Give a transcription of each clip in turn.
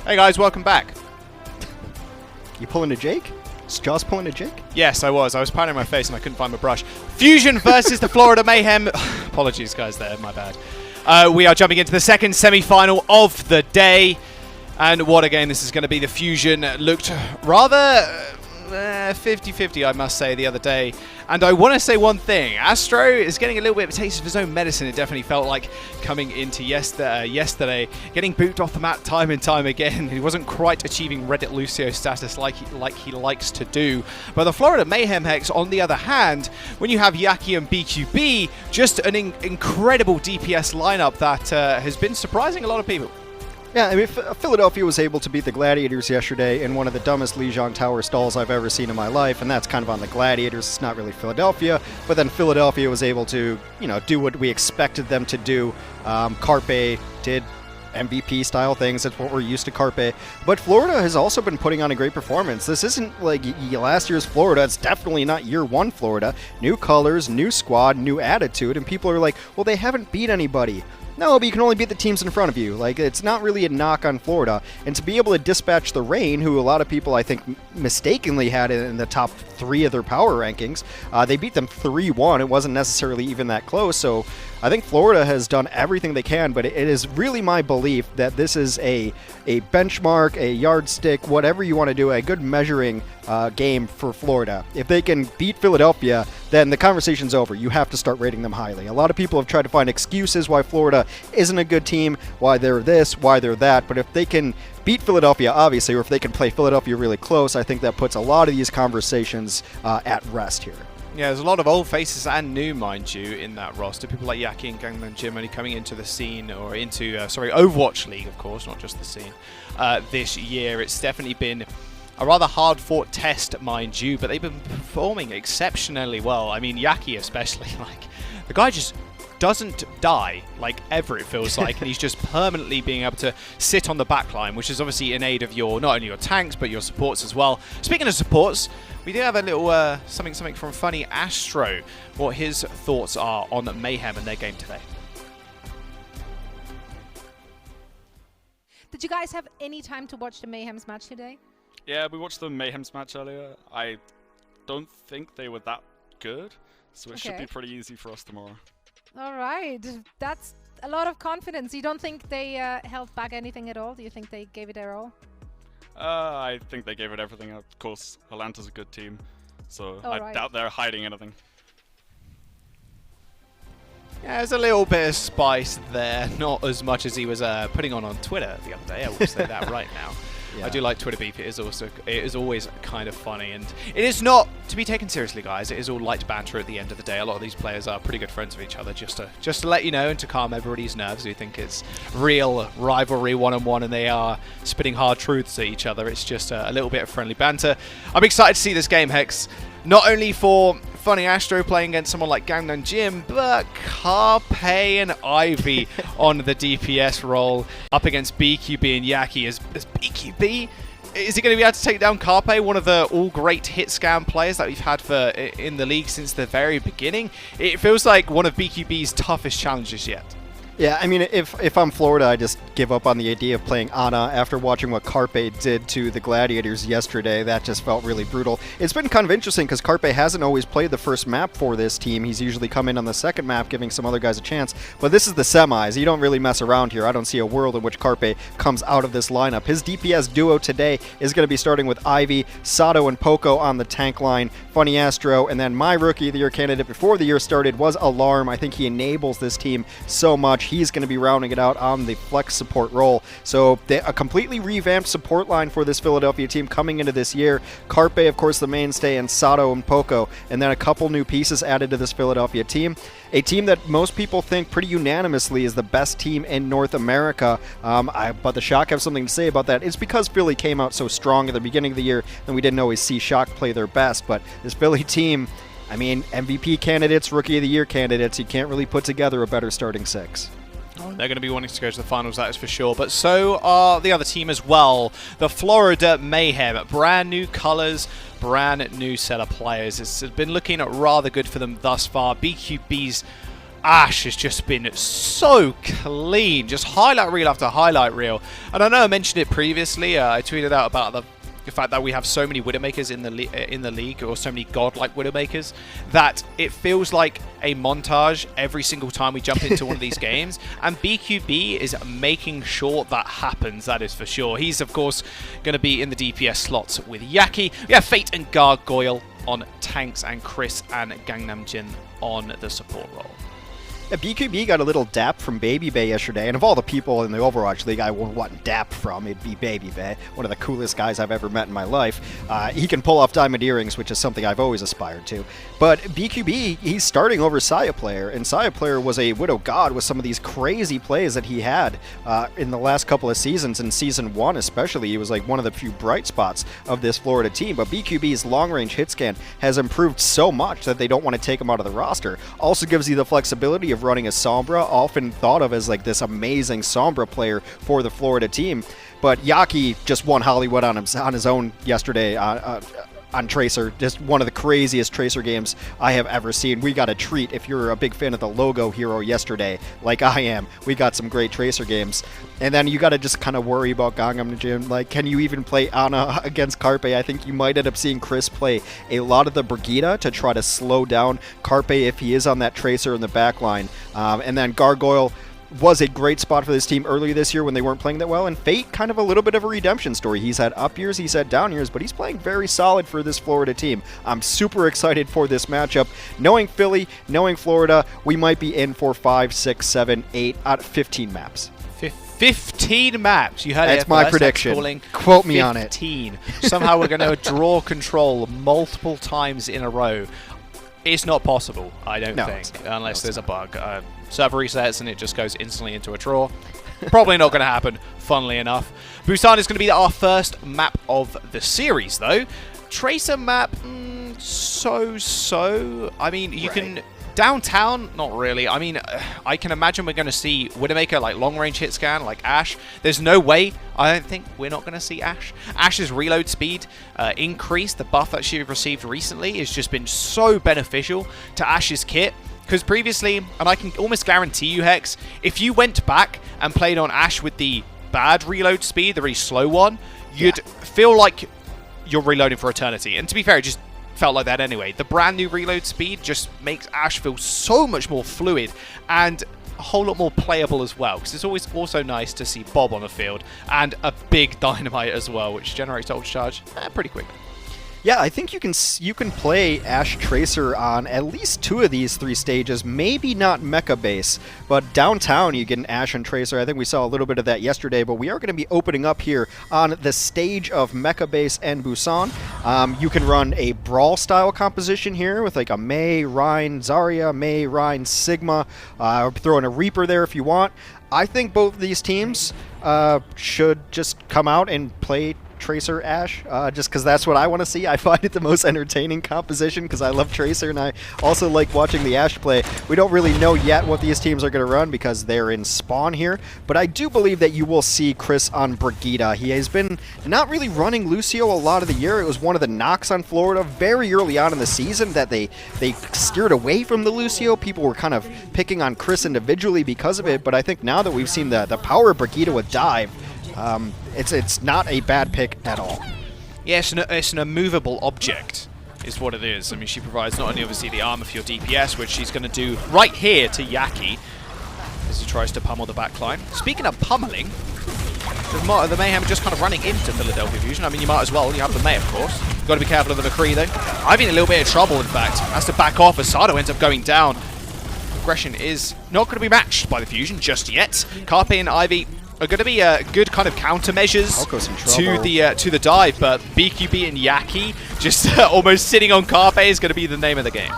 Hey guys, welcome back. You pulling a Jake? Is Joss pulling a Jake? Yes, I was. I was powdering my face and I couldn't find my brush. Fusion versus the Florida Mayhem. Apologies, guys, there. My bad. We are jumping into the second semi-final of the day. And what a game this is going to be. The Fusion looked rather 50-50, I must say, the other day. And I want to say one thing. Astro is getting a little bit of a taste of his own medicine. It definitely felt like coming into yesterday, getting booped off the mat time and time again. He wasn't quite achieving Reddit Lucio status like he likes to do. But the Florida Mayhem Hex, on the other hand, when you have Yaki and BQB, just an incredible DPS lineup that has been surprising a lot of people. Yeah, I mean, Philadelphia was able to beat the Gladiators yesterday in one of the dumbest Lijiang Tower stalls I've ever seen in my life, and that's kind of on the Gladiators. It's not really Philadelphia, but then Philadelphia was able to, do what we expected them to do. Carpe did MVP-style things. That's what we're used to Carpe. But Florida has also been putting on a great performance. This isn't like last year's Florida. It's definitely not year one Florida. New colors, new squad, new attitude, and people are like, well, they haven't beat anybody. No, but you can only beat the teams in front of you. Like, it's not really a knock on Florida. And to be able to dispatch the Reign, who a lot of people, I think, mistakenly had in the top 3 of their power rankings, they beat them 3-1. It wasn't necessarily even that close. So I think Florida has done everything they can, but it is really my belief that this is a benchmark, a yardstick, whatever you want to do, a good measuring game for Florida. If they can beat Philadelphia, then the conversation's over. You have to start rating them highly. A lot of people have tried to find excuses why Florida isn't a good team, why they're this, why they're that, but if they can beat Philadelphia, obviously, or if they can play Philadelphia really close, I think that puts a lot of these conversations at rest here. Yeah, there's a lot of old faces and new, mind you, in that roster. People like Yaki and Gangnam Jim only coming into the scene, or into, Overwatch League, of course, not just the scene, this year. It's definitely been a rather hard-fought test, mind you, but they've been performing exceptionally well. I mean, Yaki especially, the guy just doesn't die, ever, it feels like, and he's just permanently being able to sit on the backline, which is obviously in aid of not only your tanks, but your supports as well. Speaking of supports, we do have a little something from Funny Astro, what his thoughts are on Mayhem and their game today. Did you guys have any time to watch the Mayhem's match today? Yeah, we watched the Mayhem's match earlier. I don't think they were that good, so it should be pretty easy for us tomorrow. All right, that's a lot of confidence. You don't think they held back anything at all? Do you think they gave it their all? I think they gave it everything. Of course, Atlanta's a good team, so I doubt they're hiding anything. Yeah, there's a little bit of spice there, not as much as he was putting on Twitter the other day. I will say that right now. Yeah. I do like Twitter beef. It is always kind of funny, and it is not to be taken seriously, guys. It is all light banter at the end of the day. A lot of these players are pretty good friends of each other, just to let you know, and to calm everybody's nerves who think it's real rivalry one-on-one and they are spitting hard truths at each other. It's just a little bit of friendly banter. I'm excited to see this game, Hex, not only for Funny Astro playing against someone like Gangnam Jim, but Carpe and Ivy on the DPS role up against BQB and Yaki. As BQB, is he going to be able to take down Carpe, one of the all-great hit scam players that we've had in the league since the very beginning? It feels like one of BQB's toughest challenges yet. Yeah, I mean, if I'm Florida, I just give up on the idea of playing Ana after watching what Carpe did to the Gladiators yesterday. That just felt really brutal. It's been kind of interesting because Carpe hasn't always played the first map for this team. He's usually come in on the second map, giving some other guys a chance. But this is the semis. You don't really mess around here. I don't see a world in which Carpe comes out of this lineup. His DPS duo today is going to be starting with Ivy, Sato, and Poco on the tank line, Funny Astro, and then my Rookie of the Year candidate before the year started was Alarm. I think he enables this team so much. He's going to be rounding it out on the flex support role. So a completely revamped support line for this Philadelphia team coming into this year. Carpe, of course, the mainstay, and Sato and Poco, and then a couple new pieces added to this Philadelphia team. A team that most people think pretty unanimously is the best team in North America. But the Shock have something to say about that. It's because Philly came out so strong at the beginning of the year, and we didn't always see Shock play their best. But this Philly team, I mean, MVP candidates, Rookie of the Year candidates, you can't really put together a better starting 6. They're going to be wanting to go to the finals, that is for sure. But so are the other team as well. The Florida Mayhem. Brand new colors, brand new set of players. It's been looking rather good for them thus far. BQB's Ash has just been so clean, just highlight reel after highlight reel. And I know I mentioned it previously. I tweeted out about the fact that we have so many Widowmakers in the league, or so many godlike Widowmakers, that it feels like a montage every single time we jump into one of these games. And BQB is making sure that happens, that is for sure. He's, of course, going to be in the DPS slots with Yaki. We have Fate and Gargoyle on tanks, and Chris and Gangnam Jin on the support role. Yeah, BQB got a little dap from Baby Bay yesterday, and of all the people in the Overwatch League I would want dap from, it'd be Baby Bay, one of the coolest guys I've ever met in my life. He can pull off diamond earrings, which is something I've always aspired to. But BQB, he's starting over Saya Player, and Saya Player was a Widow God with some of these crazy plays that he had in the last couple of seasons. In Season 1 especially, he was like one of the few bright spots of this Florida team. But BQB's long-range hit scan has improved so much that they don't want to take him out of the roster. Also gives you the flexibility of running a Sombra, often thought of as like this amazing Sombra player for the Florida team. But Yaki just won Hollywood on his own yesterday on Tracer. Just one of the craziest Tracer games I have ever seen. We got a treat if you're a big fan of the logo hero yesterday, like I am. We got some great Tracer games. And then you got to just kind of worry about Gangnam Jin. Like, can you even play Ana against Carpe? I think you might end up seeing Chris play a lot of the Brigida to try to slow down Carpe if he is on that Tracer in the back line. And then Gargoyle was a great spot for this team earlier this year when they weren't playing that well. And Fate, kind of a little bit of a redemption story. He's had up years, he's had down years, but he's playing very solid for this Florida team. I'm super excited for this matchup. Knowing Philly, knowing Florida, we might be in for 5, 6, 7, 8 out of 15 maps. 15 maps. You heard it. That's my prediction. Quote me on it. 15. Somehow we're going to draw control multiple times in a row. It's not possible, I don't think, unless there's a bug. Server resets and it just goes instantly into a draw. Probably not going to happen, funnily enough. Busan is going to be our first map of the series, though. Tracer map, so-so. I mean, you can... Downtown, not really. I mean, I can imagine we're going to see Widowmaker, like long-range hit scan, like Ash. There's no way, I don't think, we're not going to see Ash. Ash's reload speed increased. The buff that she received recently has just been so beneficial to Ash's kit. Because previously, and I can almost guarantee you, Hex, if you went back and played on Ash with the bad reload speed, the really slow one, you'd feel like you're reloading for eternity. And to be fair, it just felt like that anyway. The brand new reload speed just makes Ash feel so much more fluid and a whole lot more playable as well, because it's always also nice to see Bob on the field and a big dynamite as well, which generates Overwatch Charge pretty quick. Yeah, I think you can play Ash Tracer on at least 2 of these 3 stages, maybe not Mecha Base, but downtown you get an Ash and Tracer. I think we saw a little bit of that yesterday, but we are going to be opening up here on the stage of Mecha Base and Busan. You can run a Brawl-style composition here with like a Mei, Rein, Zarya, Mei, Rein, Sigma. Throw in a Reaper there if you want. I think both of these teams should just come out and play Tracer Ash, just because that's what I want to see. I find it the most entertaining composition because I love Tracer and I also like watching the Ash play. We don't really know yet what these teams are going to run because they're in spawn here, but I do believe that you will see Chris on Brigida. He has been not really running Lucio a lot of the year. It was one of the knocks on Florida very early on in the season that they steered away from the Lucio. People were kind of picking on Chris individually because of it, but I think now that we've seen the power of Brigida with Dive, it's not a bad pick at all. Yeah, it's an immovable object, is what it is. I mean, she provides not only obviously the armor for your DPS, which she's going to do right here to Yaki, as he tries to pummel the backline. Speaking of pummeling, the Mayhem just kind of running into Philadelphia Fusion. I mean, you might as well. You have the May, of course. You've got to be careful of the McCree, though. I've been in a little bit of trouble, in fact. Has to back off as Sado ends up going down. Aggression is not going to be matched by the Fusion just yet. Carpe and Ivy are going to be good kind of countermeasures to the dive, but BQB and Yaki just almost sitting on Carpe is going to be the name of the game.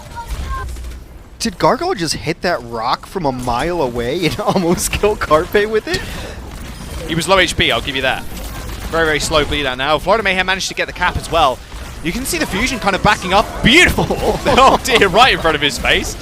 Did Gargoyle just hit that rock from a mile away and almost kill Carpe with it? He was low HP, I'll give you that. Very, very slow bleed out now. Florida Mayhem managed to get the cap as well. You can see the Fusion kind of backing up. Beautiful! Oh dear, right in front of his face.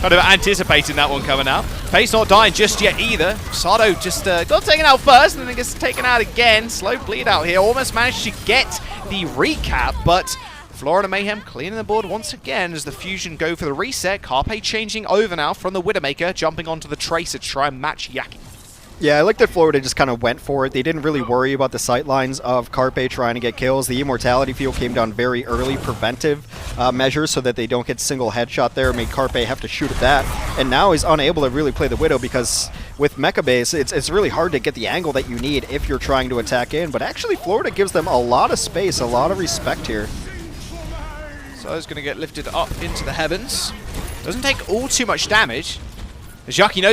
Kind of anticipating that one coming out. Face not dying just yet either. Sado just got taken out first and then gets taken out again. Slow bleed out here. Almost managed to get the recap, but Florida Mayhem cleaning the board once again as the Fusion go for the reset. Carpe changing over now from the Widowmaker, jumping onto the Tracer to try and match Yaki. Yeah, I like that Florida just kind of went for it. They didn't really worry about the sightlines of Carpe trying to get kills. The Immortality Field came down very early, preventive measures so that they don't get single headshot there, made Carpe have to shoot at that. And now he's unable to really play the Widow because with Mecha Base, it's really hard to get the angle that you need if you're trying to attack in. But actually, Florida gives them a lot of space, a lot of respect here. So he's going to get lifted up into the heavens. Doesn't take all too much damage. As Yaki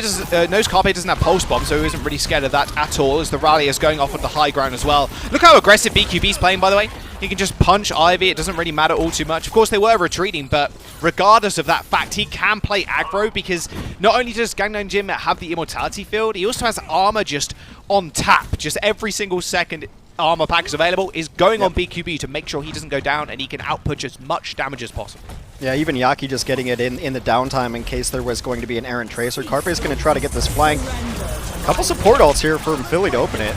knows Carpe doesn't have Pulse Bomb, so he isn't really scared of that at all, as the Rally is going off at the high ground as well. Look how aggressive BQB's playing, by the way. He can just punch Ivy. It doesn't really matter all too much. Of course, they were retreating, but regardless of that fact, he can play aggro because not only does Gangnam Jim have the Immortality Field, he also has armor just on tap. Just every single second armor pack is available is going on BQB to make sure he doesn't go down and he can output as much damage as possible. Yeah, even Yaki just getting it in the downtime in case there was going to be an errant Tracer. Carpe is going to try to get this flank. Couple support ults here from Philly to open it.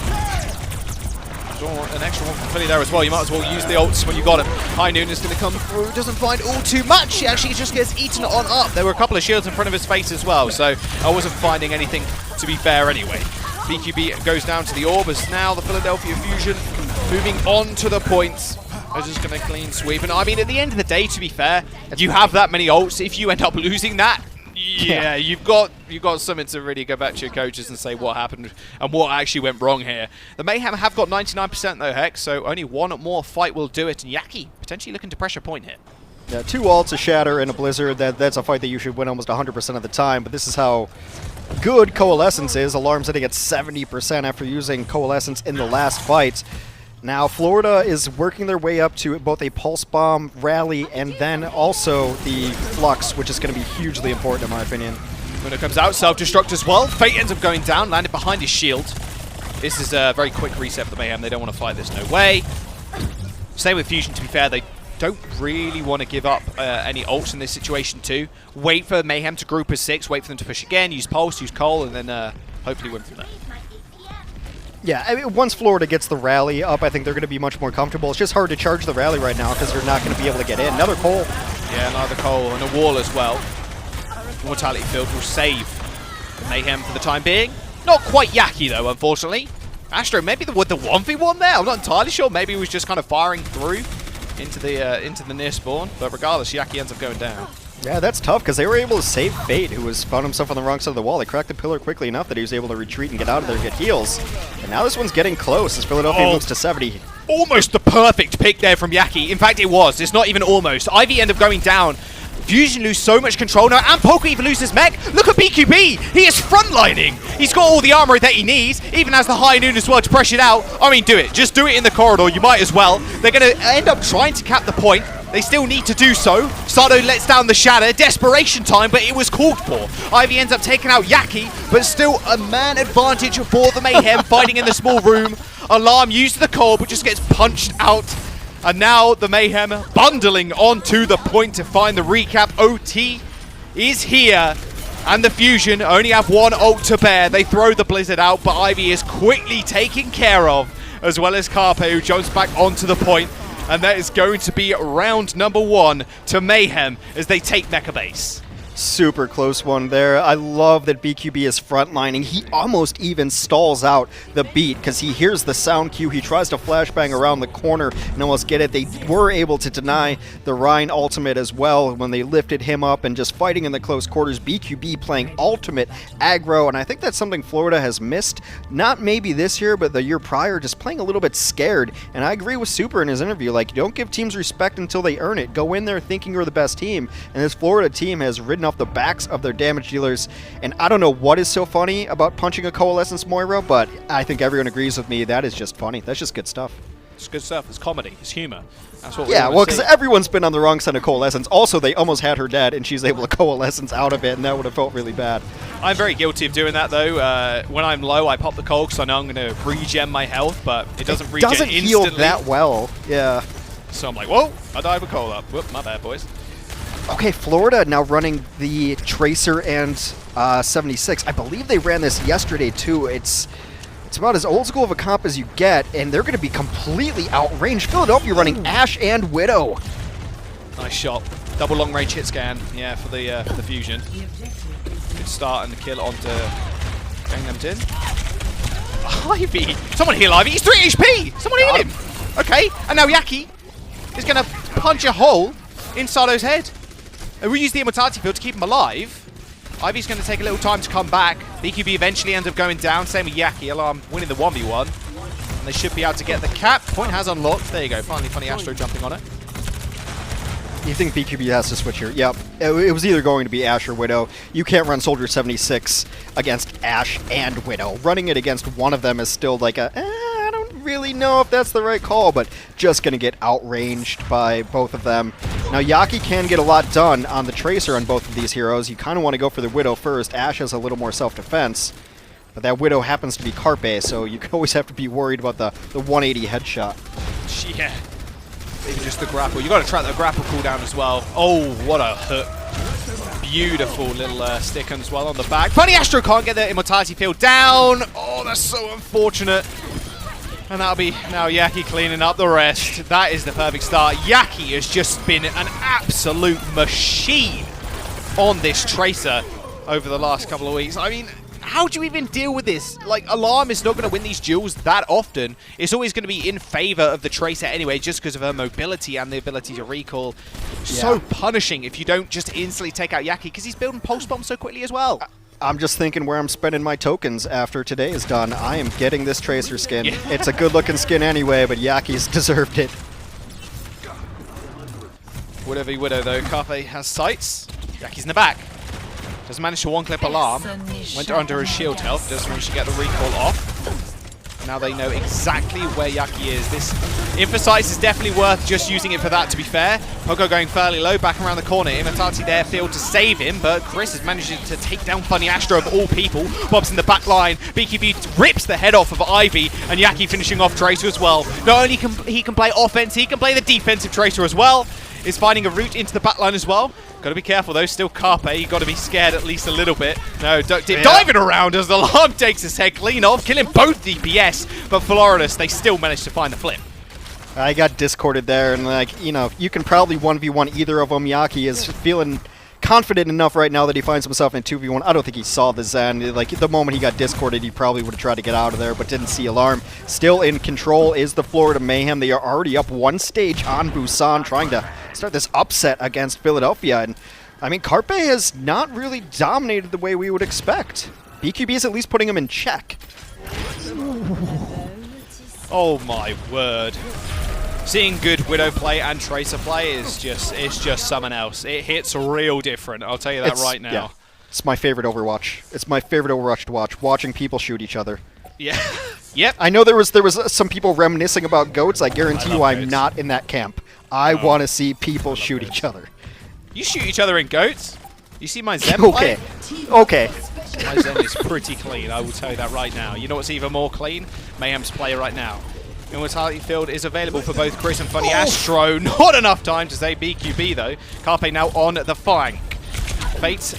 An extra one from Philly there as well. You might as well use the ults when you got him. High Noon is going to come through. Doesn't find all too much. He actually just gets eaten on up. There were a couple of shields in front of his face as well, so I wasn't finding anything to be fair anyway. BQB goes down to the orb as now the Philadelphia Fusion moving on to the points. They're just going to clean sweep. And I mean, at the end of the day, to be fair, you have that many ults. If you end up losing that, yeah, you've got something to really go back to your coaches and say what happened and what actually went wrong here. The Mayhem have got 99% though, Hex, so only one more fight will do it. And Yaki potentially looking to pressure point here. Yeah, 2 ults, a Shatter, and a Blizzard. That's a fight that you should win almost 100% of the time, but this is how good Coalescence is. Alarm sitting at 70% after using Coalescence in the last fight. Now, Florida is working their way up to both a Pulse Bomb, Rally, and then also the Flux, which is going to be hugely important in my opinion. When it comes out, Self-Destruct as well. Fate ends up going down, landed behind his shield. This is a very quick reset for the Mayhem. They don't want to fight this, no way. Same with Fusion, to be fair. They don't really want to give up any ults in this situation too. Wait for Mayhem to group as 6, wait for them to push again, use Pulse, use Cole, and then hopefully win from there. Yeah, I mean, once Florida gets the Rally up, I think they're going to be much more comfortable. It's just hard to charge the Rally right now because they're not going to be able to get in. Another Cole. Yeah, another Cole and a wall as well. Mortality Field will save the Mayhem for the time being. Not quite Yaki though, unfortunately. Astro, maybe with the 1v1 there? I'm not entirely sure. Maybe he was just kind of firing through into the near spawn. But regardless, Yaki ends up going down. Yeah, that's tough because they were able to save Fate, who found himself on the wrong side of the wall. They cracked the pillar quickly enough that he was able to retreat and get out of there and get heals. And now this one's getting close as Philadelphia moves to 70. Almost the perfect pick there from Yaki. In fact, it was. It's not even almost. Ivy end up going down. Fusion lose so much control now, and Poker even loses mech. Look at BQB. He is frontlining. He's got all the armor that he needs, even has the High Noon as well to press it out. I mean, do it. Just do it in the corridor. You might as well. They're going to end up trying to cap the point. They still need to do so. Sado lets down the Shatter. Desperation time, but it was called for. Ivy ends up taking out Yaki, but still a man advantage for the Mayhem fighting in the small room. Alarm used the Cole, but just gets punched out. And now the Mayhem bundling onto the point to find the recap. OT is here. And the Fusion only have one ult to bear. They throw the Blizzard out, but Ivy is quickly taken care of, as well as Carpe, who jumps back onto the point. And that is going to be round number 1 to Mayhem as they take Mecha Base. Super close one there. I love that BQB is frontlining. He almost even stalls out the beat because he hears the sound cue. He tries to flashbang around the corner and almost get it. They were able to deny the Rhine ultimate as well when they lifted him up and just fighting in the close quarters. BQB playing ultimate aggro, and I think that's something Florida has missed. Not maybe this year, but the year prior, just playing a little bit scared. And I agree with Super in his interview. Like, don't give teams respect until they earn it. Go in there thinking you're the best team. And this Florida team has ridden off the backs of their damage dealers, and I don't know what is so funny about punching a Coalescence Moira, but I think everyone agrees with me. That is just funny. That's just good stuff. It's good stuff. It's comedy. It's humor. That's what yeah, well, because everyone's been on the wrong side of Coalescence. Also, they almost had her dead, and she's able to Coalescence out of it, and that would have felt really bad. I'm very guilty of doing that, though. When I'm low, I pop the Cole because I know I'm going to regen my health, but it doesn't regen instantly. It doesn't heal that well. Yeah. So I'm like, whoa, I died with Cole up. Whoop, my bad, boys. Okay, Florida now running the Tracer and 76. I believe they ran this yesterday too. It's about as old school of a comp as you get, and they're going to be completely outranged. Philadelphia running Ashe and Widow. Nice shot. Double long range hit scan, yeah, for the fusion. Good start and the kill onto Gangnam Din. Ivy! Someone heal Ivy! He's 3 HP! Someone heal him! Okay, and now Yaki is going to punch a hole in Sado's head. And we use the Immortality field to keep him alive. Ivy's going to take a little time to come back. BQB eventually ends up going down. Same with Yaki. Alarm winning the 1v1. And they should be able to get the cap. Point has unlocked. There you go. Finally, Funny Astro jumping on it. You think BQB has to switch here? Yep. It was either going to be Ashe or Widow. You can't run Soldier 76 against Ashe and Widow. Running it against one of them is still like a, I don't really know if that's the right call, but just going to get outranged by both of them. Now, Yaki can get a lot done on the Tracer on both of these heroes. You kind of want to go for the Widow first. Ashe has a little more self-defense, but that Widow happens to be Carpe, so you always have to be worried about the 180 headshot. Yeah. Maybe just the grapple. You got to track the grapple cooldown as well. Oh, what a hook. Beautiful little stick as well on the back. Funny Astro can't get the Immortality field down. Oh, that's so unfortunate. And that'll be now Yaki cleaning up the rest. That is the perfect start. Yaki has just been an absolute machine on this Tracer over the last couple of weeks. I mean, how do you even deal with this? Like, Alarm is not going to win these duels that often. It's always going to be in favor of the Tracer anyway, just because of her mobility and the ability to recall. Yeah. So punishing if you don't just instantly take out Yaki, because he's building pulse bombs so quickly as well. I'm just thinking where I'm spending my tokens after today is done. I am getting this Tracer skin. Yeah. It's a good-looking skin anyway, but Yaki's deserved it. Widow v Widow, though. Carpe has sights. Yaki's in the back. Doesn't manage to one-clip Alarm. Went under his shield health. Doesn't manage to get the recall off. Now they know exactly where Yaki is. This Infocytes is definitely worth just using it for that, to be fair. Poco going fairly low, back around the corner. Immortality there, field to save him, but Chris is managing to take down Funny Astro of all people. Bob's in the back line. BQB rips the head off of Ivy, and Yaki finishing off Tracer as well. Not only can he play offense, he can play the defensive Tracer as well. Is finding a route into the back line as well. Got to be careful though, still Carpe, you got to be scared at least a little bit. No, diving around as the Alarm takes his head clean off, killing both DPS, but Floridus, they still managed to find the flip. I got discorded there, and like, you know, you can probably 1v1 either of them. Yaki is feeling confident enough right now that he finds himself in a 2v1. I don't think he saw the Zen. Like, the moment he got discorded, he probably would have tried to get out of there, but didn't see Alarm. Still in control is the Florida Mayhem. They are already up one stage on Busan, trying to start this upset against Philadelphia. And I mean, Carpe has not really dominated the way we would expect. BQB is at least putting him in check. Oh my word. Seeing good Widow play and Tracer play is just something else. It hits real different, I'll tell you that right now. Yeah. It's my favorite Overwatch. It's my favorite Overwatch to watch, watching people shoot each other. Yeah. Yep. I know there was some people reminiscing about goats. I guarantee you I'm not in that camp. I want to see people shoot each other. You shoot each other in goats? You see my Zen play? Okay. My Zen is pretty clean, I will tell you that right now. You know what's even more clean? Mayhem's play right now. Immortality field is available for both Chris and Funny Astro. Not enough time to say BQB though. Carpe now on the flank. Fates.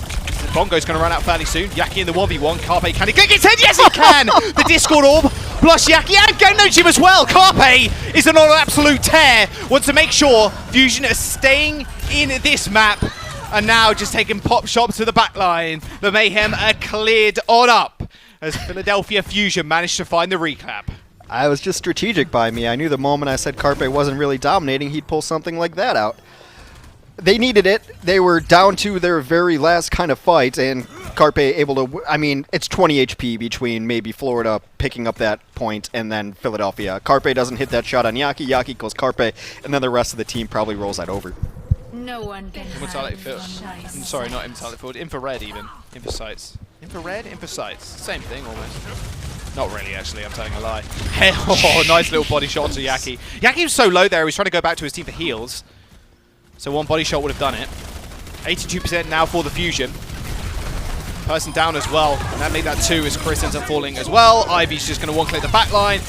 Bongo's going to run out fairly soon. Yaki in the 1v1. Carpe, can he get his head? Yes, he can! The Discord Orb plus Yaki and Ganojim as well. Carpe is on an absolute tear. Wants to make sure Fusion is staying in this map. And now just taking pop shots to the back line. The Mayhem are cleared on up as Philadelphia Fusion managed to find the reclap. I was just strategic by me. I knew the moment I said Carpe wasn't really dominating, he'd pull something like that out. They needed it. They were down to their very last kind of fight, and Carpe able to... I mean, it's 20 HP between maybe Florida picking up that point and then Philadelphia. Carpe doesn't hit that shot on Yaki. Yaki kills Carpe, and then the rest of the team probably rolls that over. No one can Immortality field. Sorry, not Immortality field. Infrared even. Infocytes. Infrared? Infocytes. Same thing almost. Not really, actually. I'm telling a lie. Oh, nice little body shot to Yaki. Yaki was so low there, he was trying to go back to his team for heals. So one body shot would have done it. 82% now for the Fusion. Person down as well. And that made that 2 as Chris ends up falling as well. Ivy's just going to one-click the back line.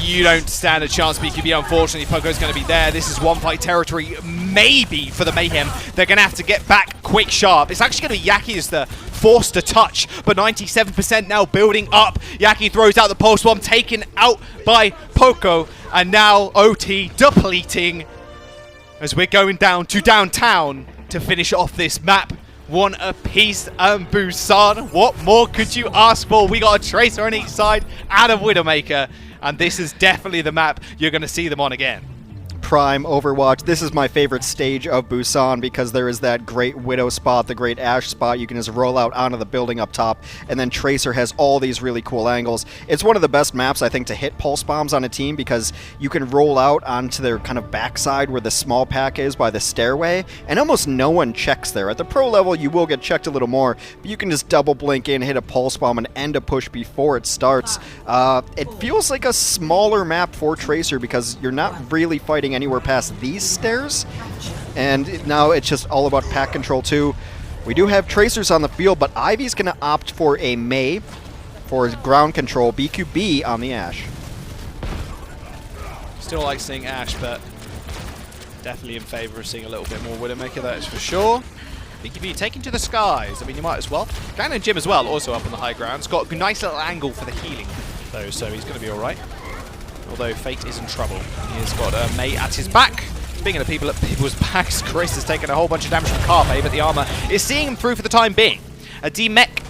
You don't stand a chance, BQB, unfortunately. Poco's going to be there. This is one-fight territory, maybe, for the Mayhem. They're going to have to get back quick, sharp. It's actually going to be Yaki as the forced to touch, but 97% now building up. Yaki throws out the pulse bomb, taken out by Poco, and now OT depleting. as we're going down to downtown to finish off this map. One apiece and Busan. What more could you ask for? We got a Tracer on each side and a Widowmaker, and this is definitely the map you're going to see them on again. Prime Overwatch. This is my favorite stage of Busan because there is that great Widow spot, the great Ashe spot. You can just roll out onto the building up top, and then Tracer has all these really cool angles. It's one of the best maps, I think, to hit pulse bombs on a team because you can roll out onto their kind of backside where the small pack is by the stairway, and almost no one checks there. At the pro level, you will get checked a little more, but you can just double blink in, hit a pulse bomb, and end a push before it starts. It feels like a smaller map for Tracer because you're not really fighting anywhere past these stairs, and now it's just all about pack control too. We do have Tracers on the field, but Ivy's going to opt for a May for ground control, BQB on the Ashe. Still like seeing Ashe, but definitely in favor of seeing a little bit more Widowmaker, that is for sure. BQB taking to the skies. I mean, you might as well. Gang and Jim as well, also up on the high ground. He's got a nice little angle for the healing, though, so he's going to be all right. Although Fate is in trouble. He has got May at his back. Speaking of people at people's backs, Chris has taken a whole bunch of damage from Carpe, but the armor is seeing him through for the time being. A D-Mech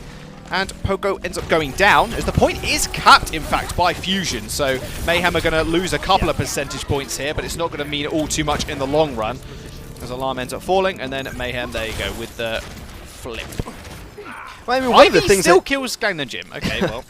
and Poco ends up going down, as the point is capped, in fact, by Fusion. So Mayhem are going to lose a couple of percentage points here, but it's not going to mean all too much in the long run, as Alarm ends up falling, and then Mayhem, there you go, with the flip. Well, I mean, one of the things still kills Gang and Jim. Okay, well...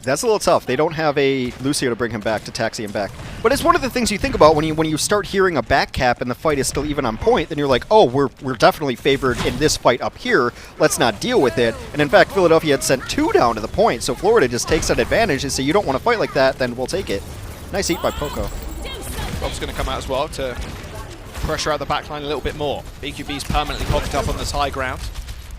That's a little tough. They don't have a Lucio to bring him back, to taxi him back. But it's one of the things you think about when you start hearing a back cap and the fight is still even on point, then you're like, oh, we're definitely favored in this fight up here. Let's not deal with it. And in fact, Philadelphia had sent 2 down to the point, so Florida just takes that advantage and say, you don't want to fight like that, then we'll take it. Nice eat by Poco. Rob's going to come out as well to pressure out the backline a little bit more. BQB's permanently popped up on this high ground.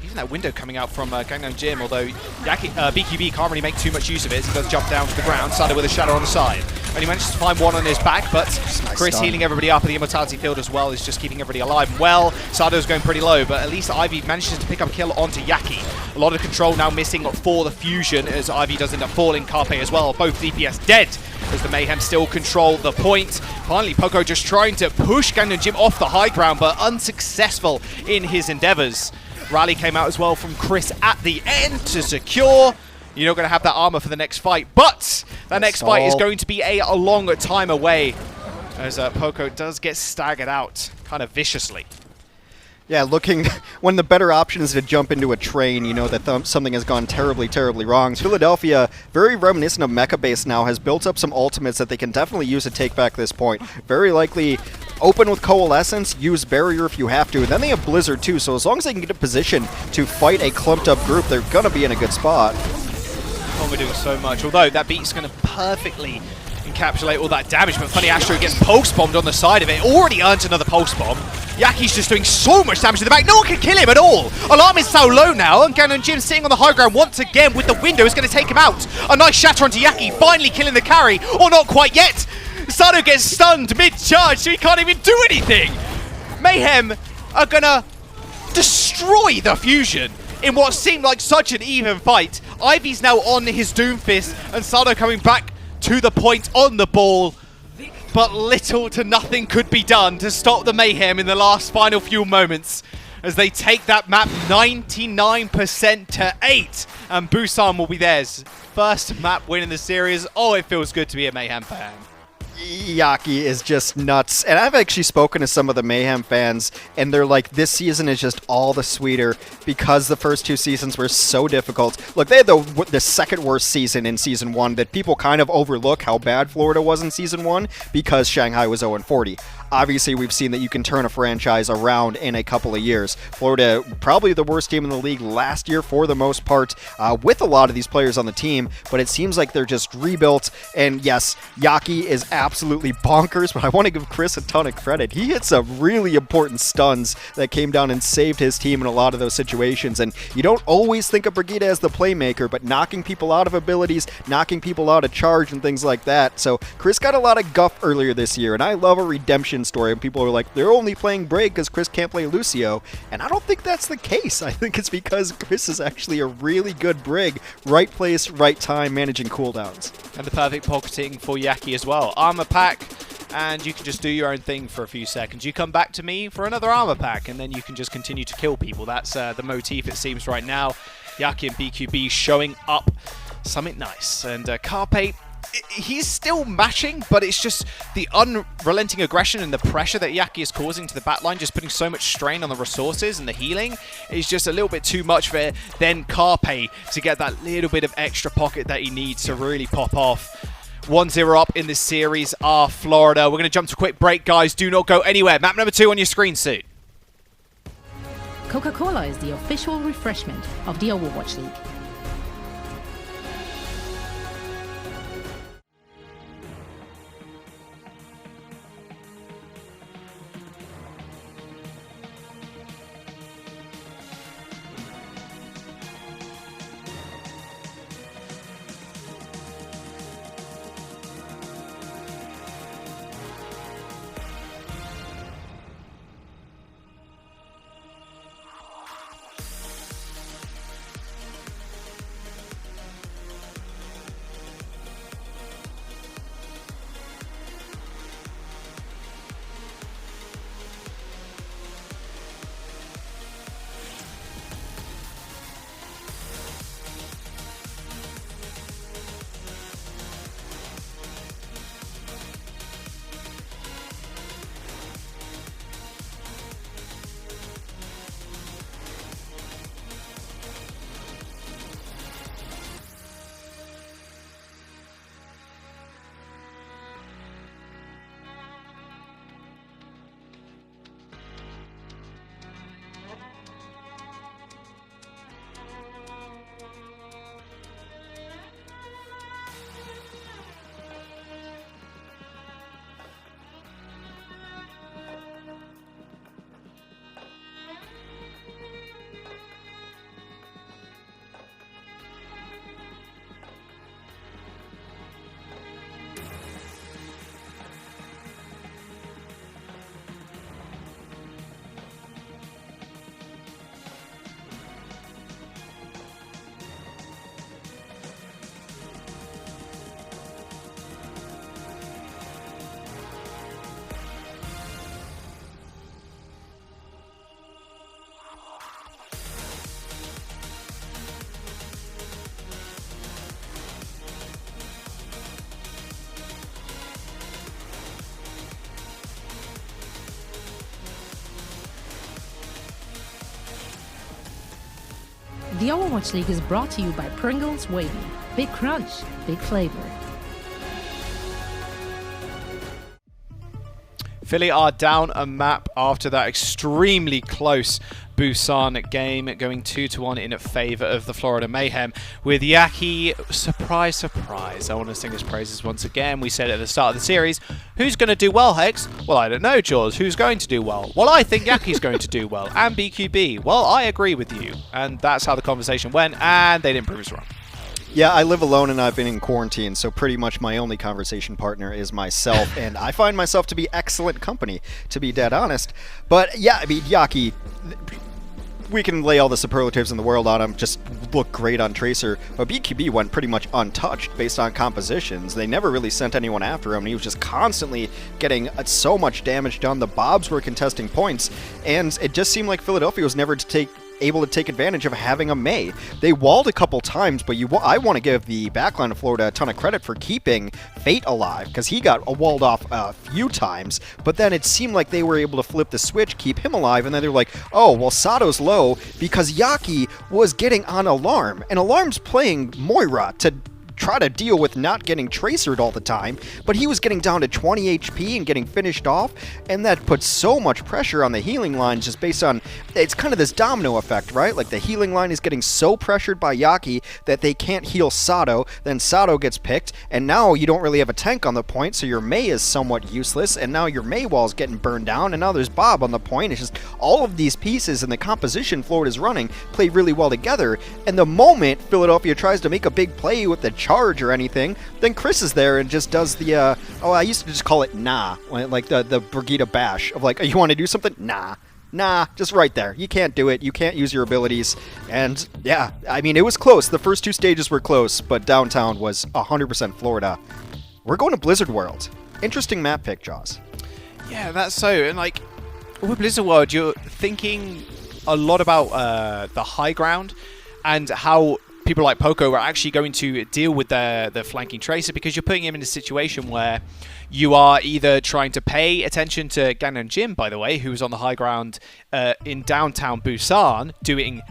Even that window coming out from Gangnam Jim, although BQB can't really make too much use of it. He does jump down to the ground, Sado with a shadow on the side. And he manages to find one on his back, but nice Chris stun. Healing everybody up at the Immortality field as well is just keeping everybody alive. Well, Sado's going pretty low, but at least Ivy manages to pick up a kill onto Yaki. A lot of control now missing for the Fusion, as Ivy does end up falling. Carpe as well, both DPS dead, as the Mayhem still control the point. Finally, Poco just trying to push Gangnam Jim off the high ground, but unsuccessful in his endeavors. Rally came out as well from Chris at the end to secure. You're not going to have that armor for the next fight, but that next fight is going to be a long time away, as Poco does get staggered out kind of viciously. Yeah, looking, when the better option is to jump into a train, you know that something has gone terribly, terribly wrong. Philadelphia, very reminiscent of Mecha Base now, has built up some ultimates that they can definitely use to take back this point. Very likely open with Coalescence, use Barrier if you have to, and then they have Blizzard too, so as long as they can get a position to fight a clumped up group, they're going to be in a good spot. We're doing so much, although that beat's going to perfectly encapsulate all that damage, but funny, Astro gets pulse bombed on the side of it. Already earned another pulse bomb. Yaki's just doing so much damage to the back. No one can kill him at all. Alarm is so low now, and Gannon Jim sitting on the high ground once again with the window is going to take him out. A nice shatter onto Yaki, finally killing the carry, or not quite yet. Sado gets stunned mid-charge, so he can't even do anything. Mayhem are going to destroy the Fusion in what seemed like such an even fight. Ivy's now on his Doomfist, and Sado coming back to the point on the ball. But little to nothing could be done to stop the Mayhem in the last final few moments, as they take that map 99% to 8. And Busan will be theirs. First map win in the series. Oh, it feels good to be a Mayhem fan. Yaki is just nuts. And I've actually spoken to some of the Mayhem fans, and they're like, this season is just all the sweeter because the first 2 seasons were so difficult. Look, they had the second worst season in Season 1 that people kind of overlook how bad Florida was in Season 1 because Shanghai was 0-40. Obviously, we've seen that you can turn a franchise around in a couple of years. Florida, probably the worst team in the league last year for the most part, with a lot of these players on the team, but it seems like they're just rebuilt. And yes, Yaki is absolutely bonkers, but I want to give Chris a ton of credit. He hit some really important stuns that came down and saved his team in a lot of those situations. And you don't always think of Brigida as the playmaker, but knocking people out of abilities, knocking people out of charge and things like that. So Chris got a lot of guff earlier this year, and I love a redemption story, and people are like, they're only playing Brig because Chris can't play Lucio, and I don't think that's the case. I think it's because Chris is actually a really good Brig, right place, right time, managing cooldowns. And the perfect pocketing for Yaki as well. Armor pack and you can just do your own thing for a few seconds. You come back to me for another armor pack, and then you can just continue to kill people. That's the motif, it seems, right now. Yaki and BQB showing up something nice. And Carpe, he's still mashing, but it's just the unrelenting aggression and the pressure that Yaki is causing to the backline, just putting so much strain on the resources, and the healing is just a little bit too much for then Carpe to get that little bit of extra pocket that he needs to really pop off. 1-0 up in this series are Florida. We're going to jump to a quick break, guys. Do not go anywhere. Map number 2 on your screen soon. Coca-Cola is the official refreshment of the Overwatch League. The Overwatch League is brought to you by Pringles Wavy. Big crunch, big flavor. Philly are down a map after that extremely close Busan game, going 2-1 in favour of the Florida Mayhem, with Yaki, surprise, surprise. I want to sing his praises once again. We said at the start of the series, who's going to do well, Hex? Well, I don't know, Jaws. Who's going to do well? Well, I think Yaki's going to do well. And BQB. Well, I agree with you. And that's how the conversation went, and they didn't prove us wrong. Yeah, I live alone and I've been in quarantine, so pretty much my only conversation partner is myself, and I find myself to be excellent company, to be dead honest. But yeah, I mean, Yaki, we can lay all the superlatives in the world on him, just look great on Tracer, but BQB went pretty much untouched based on compositions. They never really sent anyone after him, and he was just constantly getting so much damage done. The Bobs were contesting points, and it just seemed like Philadelphia was never able to take advantage of having a May. They walled a couple times, but I want to give the backline of Florida a ton of credit for keeping Fate alive, because he got walled off a few times, but then it seemed like they were able to flip the switch, keep him alive, and then they're like, oh, well, Sato's low because Yaki was getting on Alarm, and Alarm's playing Moira to try to deal with not getting tracered all the time, but he was getting down to 20 HP and getting finished off, and that puts so much pressure on the healing line just based on, it's kind of this domino effect, right? Like the healing line is getting so pressured by Yaki that they can't heal Sato, then Sato gets picked, and now you don't really have a tank on the point, so your Mei is somewhat useless, and now your Mei wall's getting burned down, and now there's Bob on the point. It's just all of these pieces and the composition Florida's running play really well together, and the moment Philadelphia tries to make a big play with the charge or anything, then Chris is there and just does the, I used to just call it nah, like the Brigitte bash of like, you want to do something? Nah, just right there. You can't do it. You can't use your abilities. And yeah, I mean, it was close. The first two stages were close, but downtown was 100% Florida. We're going to Blizzard World. Interesting map pick, Jaws. Yeah, that's so. And like, with Blizzard World, you're thinking a lot about the high ground and how people like Poco are actually going to deal with the flanking tracer, because you're putting him in a situation where you are either trying to pay attention to Gannon Jim, by the way, who's on the high ground in downtown Busan, doing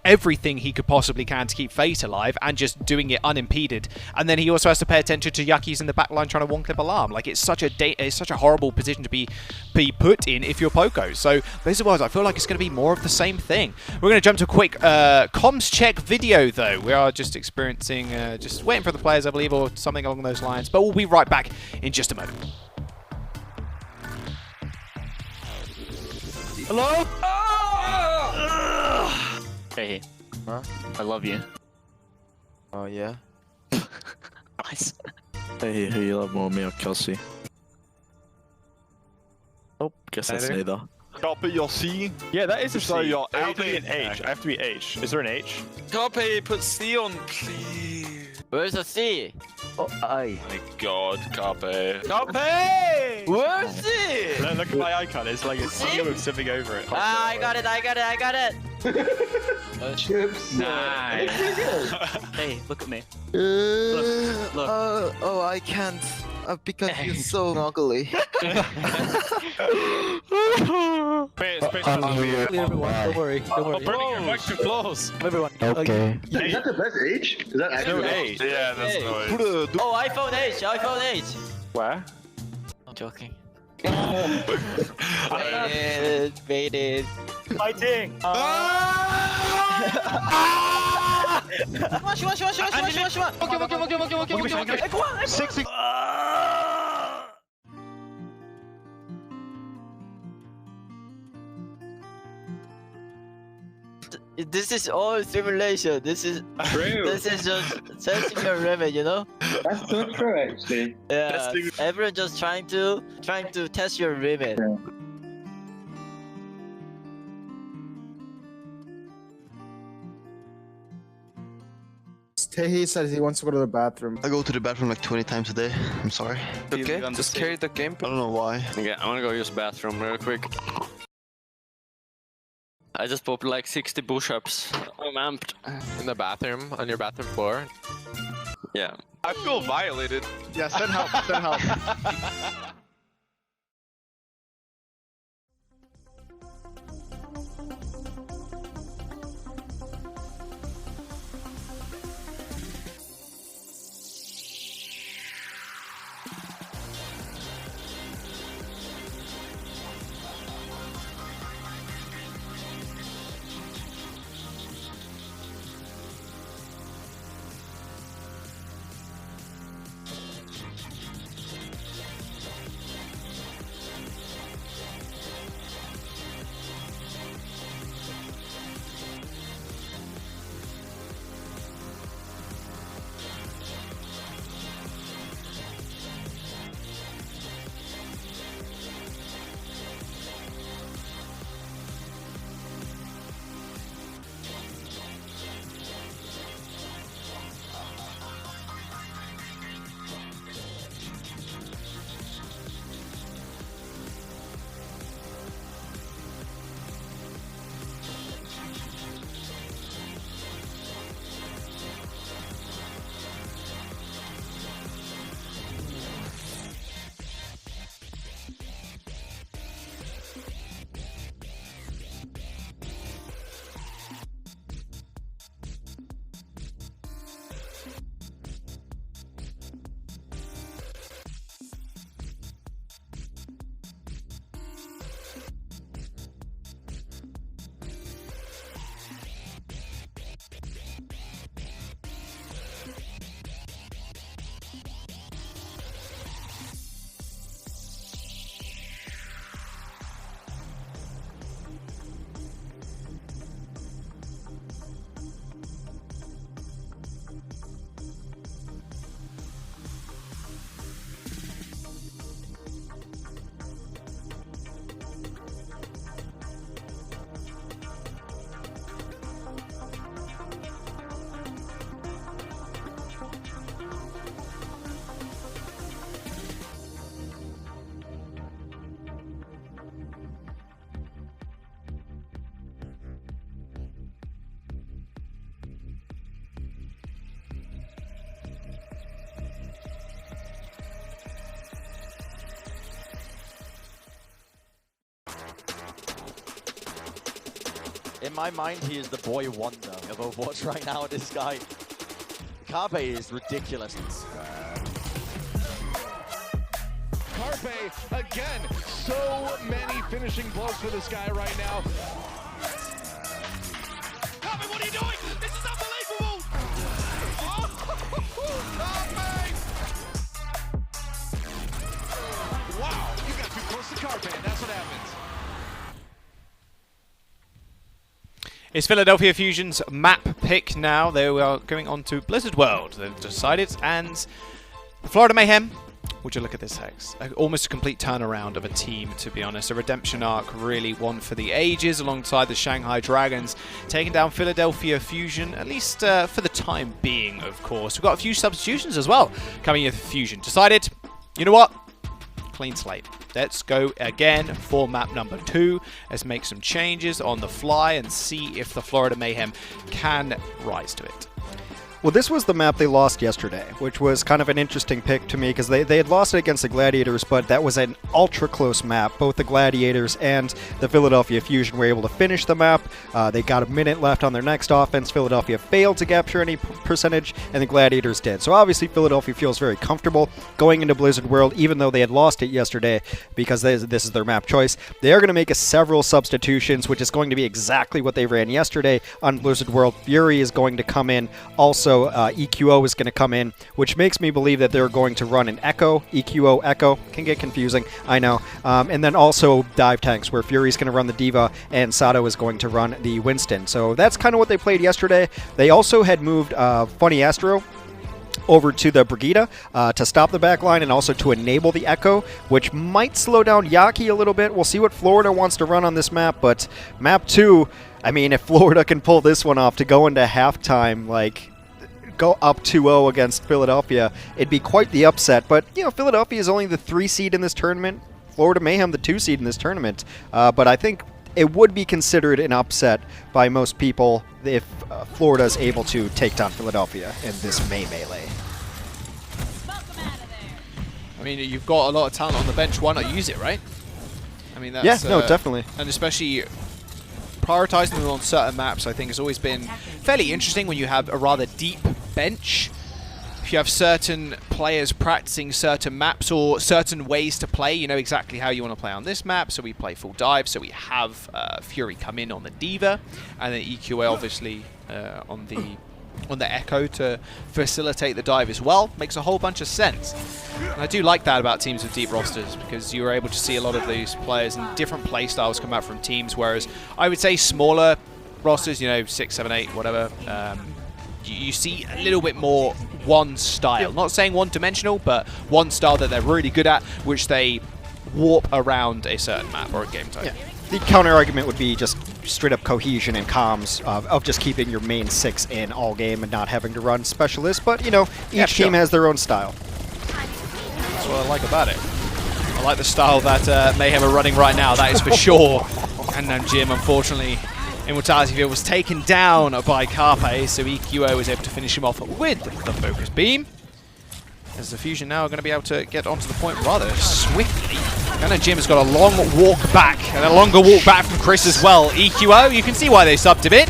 everything he could possibly can to keep Fate alive and just doing it unimpeded, and then he also has to pay attention to Yuckies in the back line trying to one-clip alarm. Like, it's such a horrible position to be put in if you're Poco. So Blizzard Worlds, I feel like it's going to be more of the same thing. We're going to jump to a quick comms check video, though. We are just experiencing, just waiting for the players, I believe, or something along those lines, but we'll be right back in just a moment. Hello? Hey, huh? I love you. Oh yeah. Nice. Hey, who you love more, me or Kelsey? Oh, guess that's neither. Copy your C. Yeah, that is a So C. your I have to be A. an H. I have to be H. Is there an H? Copy, put C on, please. Where's the C? Oh, I. My God, copy. Copy! Where's it? Look at my icon. It's like a C with something over it. Ah, I got it. Chips. Nice. Hey, look at me. Look. Oh, I can't. Because you're so ugly. Space, everyone, don't worry. Oh, Brennan, your mic's too close. Everyone. Okay. Is that the best H? Is that actually H? Yeah, that's Hey. noise. Oh, iPhone H. Where? I'm joking. I Baited. Fighting! This is all simulation. This is just testing your limit, you know? That's so true, actually. Yeah. Testing. Everyone just trying to test your limit. He says he wants to go to the bathroom. I go to the bathroom like 20 times a day. I'm sorry. Okay, just carry the game. I don't know why. Okay, I'm gonna go use the bathroom real quick. I just popped like 60 push-ups. I'm amped. In the bathroom? On your bathroom floor? Yeah. I feel violated. Yeah, send help. Send help. In my mind, he is the boy wonder of Overwatch right now. This guy, Carpe is ridiculous. Carpe, again, so many finishing blows for this guy right now. Carpe, what are you doing? This is unbelievable! Oh, Carpe! Wow, you got too close to Carpe, and that's what happens. It's Philadelphia Fusion's map pick now. They are going on to Blizzard World. They've decided, and Florida Mayhem. Would you look at this, Hex? Almost a complete turnaround of a team, to be honest. A redemption arc, really one for the ages, alongside the Shanghai Dragons, taking down Philadelphia Fusion, at least for the time being, of course. We've got a few substitutions as well coming in for Fusion. Decided, you know what? Clean slate. Let's go again for map number 2. Let's make some changes on the fly and see if the Florida Mayhem can rise to it. Well, this was the map they lost yesterday, which was kind of an interesting pick to me because they had lost it against the Gladiators, but that was an ultra-close map. Both the Gladiators and the Philadelphia Fusion were able to finish the map. They got a minute left on their next offense. Philadelphia failed to capture any percentage, and the Gladiators did. So obviously Philadelphia feels very comfortable going into Blizzard World, even though they had lost it yesterday because this is their map choice. They are going to make several substitutions, which is going to be exactly what they ran yesterday on Blizzard World. Fury is going to come in also. EQO is going to come in, which makes me believe that they're going to run an Echo. EQO, Echo. Can get confusing, I know. And then also dive tanks, where Fury's going to run the D.Va and Sato is going to run the Winston. So that's kind of what they played yesterday. They also had moved Funny Astro over to the Brigida to stop the backline and also to enable the Echo, which might slow down Yaki a little bit. We'll see what Florida wants to run on this map, but map 2, I mean, if Florida can pull this one off to go into halftime, like, go up 2-0 against Philadelphia, it'd be quite the upset. But, you know, Philadelphia is only the 3 seed in this tournament. Florida Mayhem the 2 seed in this tournament. But I think it would be considered an upset by most people if Florida is able to take down Philadelphia in this melee. I mean, you've got a lot of talent on the bench. Why not use it, right? I mean, that's... Yeah, no, definitely. And especially prioritizing them on certain maps, I think, has always been fairly interesting when you have a rather deep bench. If you have certain players practicing certain maps or certain ways to play, you know exactly how you want to play on this map. So we play full dive, so we have Fury come in on the D.Va, and then EQA obviously on the Echo to facilitate the dive as well. Makes a whole bunch of sense. And I do like that about teams with deep rosters, because you're able to see a lot of these players and different play styles come out from teams, whereas I would say smaller rosters, you know, 6, 7, 8, whatever, you see a little bit more one style. Not saying one-dimensional, but one style that they're really good at, which they warp around a certain map or a game type. Yeah. The counter-argument would be just straight-up cohesion and comms of just keeping your main 6 in all game and not having to run specialists. But, you know, each team has their own style. That's what I like about it. I like the style that Mayhem are running right now, that is for sure. And Jim, unfortunately, Immortality Field was taken down by Carpe, so EQO was able to finish him off with the Focus Beam. As the Fusion now are going to be able to get onto the point rather swiftly. And Jim has got a long walk back, and a longer walk back from Chris as well. EQO, you can see why they subbed him in.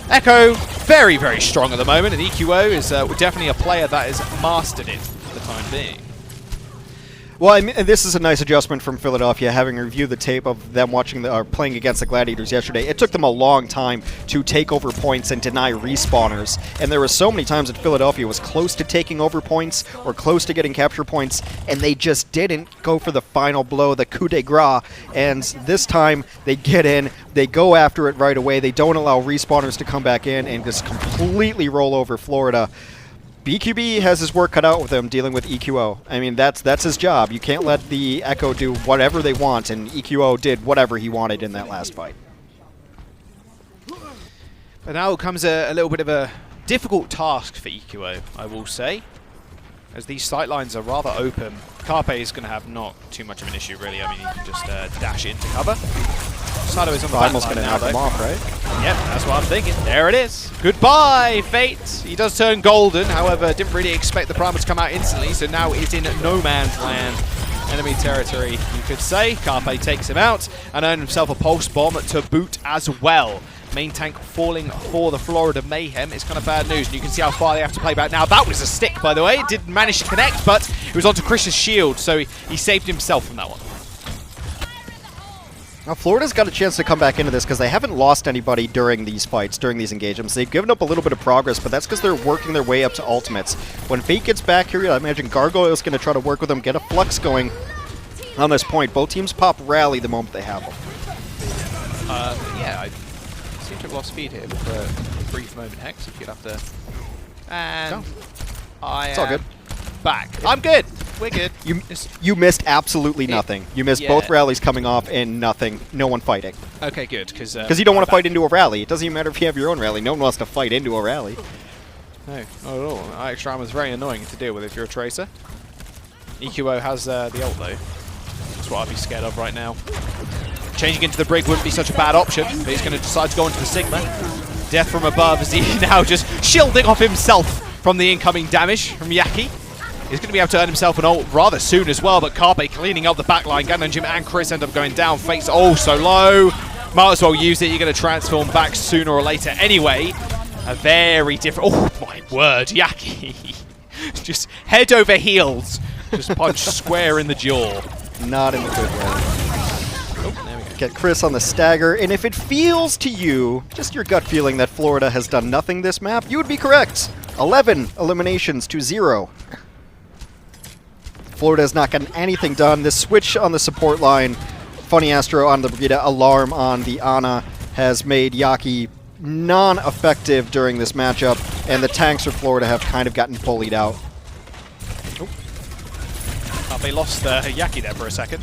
Echo, very, very strong at the moment, and EQO is definitely a player that has mastered it for the time being. Well, I mean, this is a nice adjustment from Philadelphia, having reviewed the tape of them playing against the Gladiators yesterday. It took them a long time to take over points and deny respawners, and there were so many times that Philadelphia was close to taking over points or close to getting capture points, and they just didn't go for the final blow, the coup de grace. And this time, they get in, they go after it right away, they don't allow respawners to come back in and just completely roll over Florida. BQB has his work cut out with him dealing with EQO. I mean, that's his job. You can't let the Echo do whatever they want, and EQO did whatever he wanted in that last fight. But now comes a little bit of a difficult task for EQO, I will say, as these sight lines are rather open. Carpe is going to have not too much of an issue, really. I mean, he can just dash into cover. Sato is on the back almost going to knock him off, right? Yep, that's what I'm thinking. There it is. Goodbye, Fate. He does turn golden, however, didn't really expect the Primal to come out instantly, so now it's in no man's land. Enemy territory, you could say. Carpe takes him out and earned himself a pulse bomb to boot as well. Main tank falling for the Florida Mayhem. It's kind of bad news, and you can see how far they have to play back now. That was a stick, by the way. It didn't manage to connect, but it was onto Chris's shield, so he saved himself from that one. Now, Florida's got a chance to come back into this because they haven't lost anybody during these fights, during these engagements. They've given up a little bit of progress, but that's because they're working their way up to ultimates. When Fate gets back here, I imagine Gargoyle's going to try to work with them, get a flux going on this point. Both teams pop rally the moment they have them. Yeah, I seem to have lost speed here for a brief moment, Hex, if you'd have to... And It's all good. Back. I'm good. We're good. You missed absolutely nothing. You missed both rallies coming off and nothing. No one fighting. Okay, good. Because you don't want to fight into a rally. It doesn't even matter if you have your own rally. No one wants to fight into a rally. No, not at all. Extra Armor is very annoying to deal with if you're a Tracer. EQO has the ult, though. That's what I'd be scared of right now. Changing into the Brig wouldn't be such a bad option, but he's going to decide to go into the Sigma. Death from above as he now just shielding off himself from the incoming damage from Yaki. He's going to be able to earn himself an ult rather soon as well, but Carpe cleaning up the backline. Ganonjim and Chris end up going down. Fate's so low. Might as well use it. You're going to transform back sooner or later anyway. A very different... Oh, my word. Yaki. Just head over heels. Just punch square in the jaw. Not in the good way. There we go. Get Chris on the stagger, and if it feels to you, just your gut feeling that Florida has done nothing this map, you would be correct. 11 eliminations to 0. Florida has not gotten anything done. This switch on the support line, Funny Astro on the Brigida, Alarm on the Ana, has made Yaki non-effective during this matchup, and the tanks for Florida have kind of gotten bullied out. Carpe lost Yaki there for a second.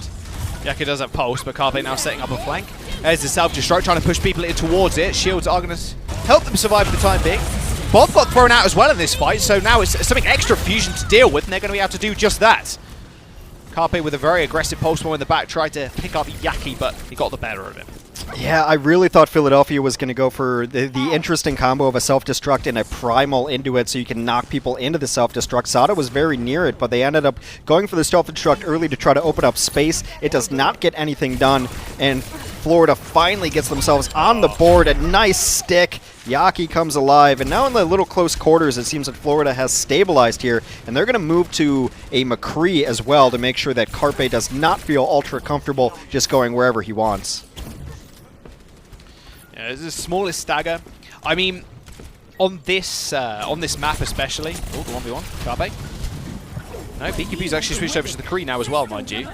Yaki does have pulse, but Carpe now setting up a flank. There's the self-destruct, trying to push people in towards it. Shields are going to help them survive for the time being. Bob got thrown out as well in this fight, so now it's something extra fusion to deal with, and they're going to be able to do just that. Carpe with a very aggressive pulse bomb in the back tried to pick up Yaki, but he got the better of him. Yeah, I really thought Philadelphia was going to go for the interesting combo of a self-destruct and a primal into it so you can knock people into the self-destruct. Sada was very near it, but they ended up going for the self-destruct early to try to open up space. It does not get anything done, and Florida finally gets themselves on the board. A nice stick. Yaki comes alive, and now in the little close quarters, it seems that Florida has stabilized here, and they're going to move to a McCree as well to make sure that Carpe does not feel ultra comfortable just going wherever he wants. Yeah, it's the smallest stagger. I mean, on this map especially. Oh, the 1v1. Carpe. No, BQB's actually switched over to the Kree now as well, mind you.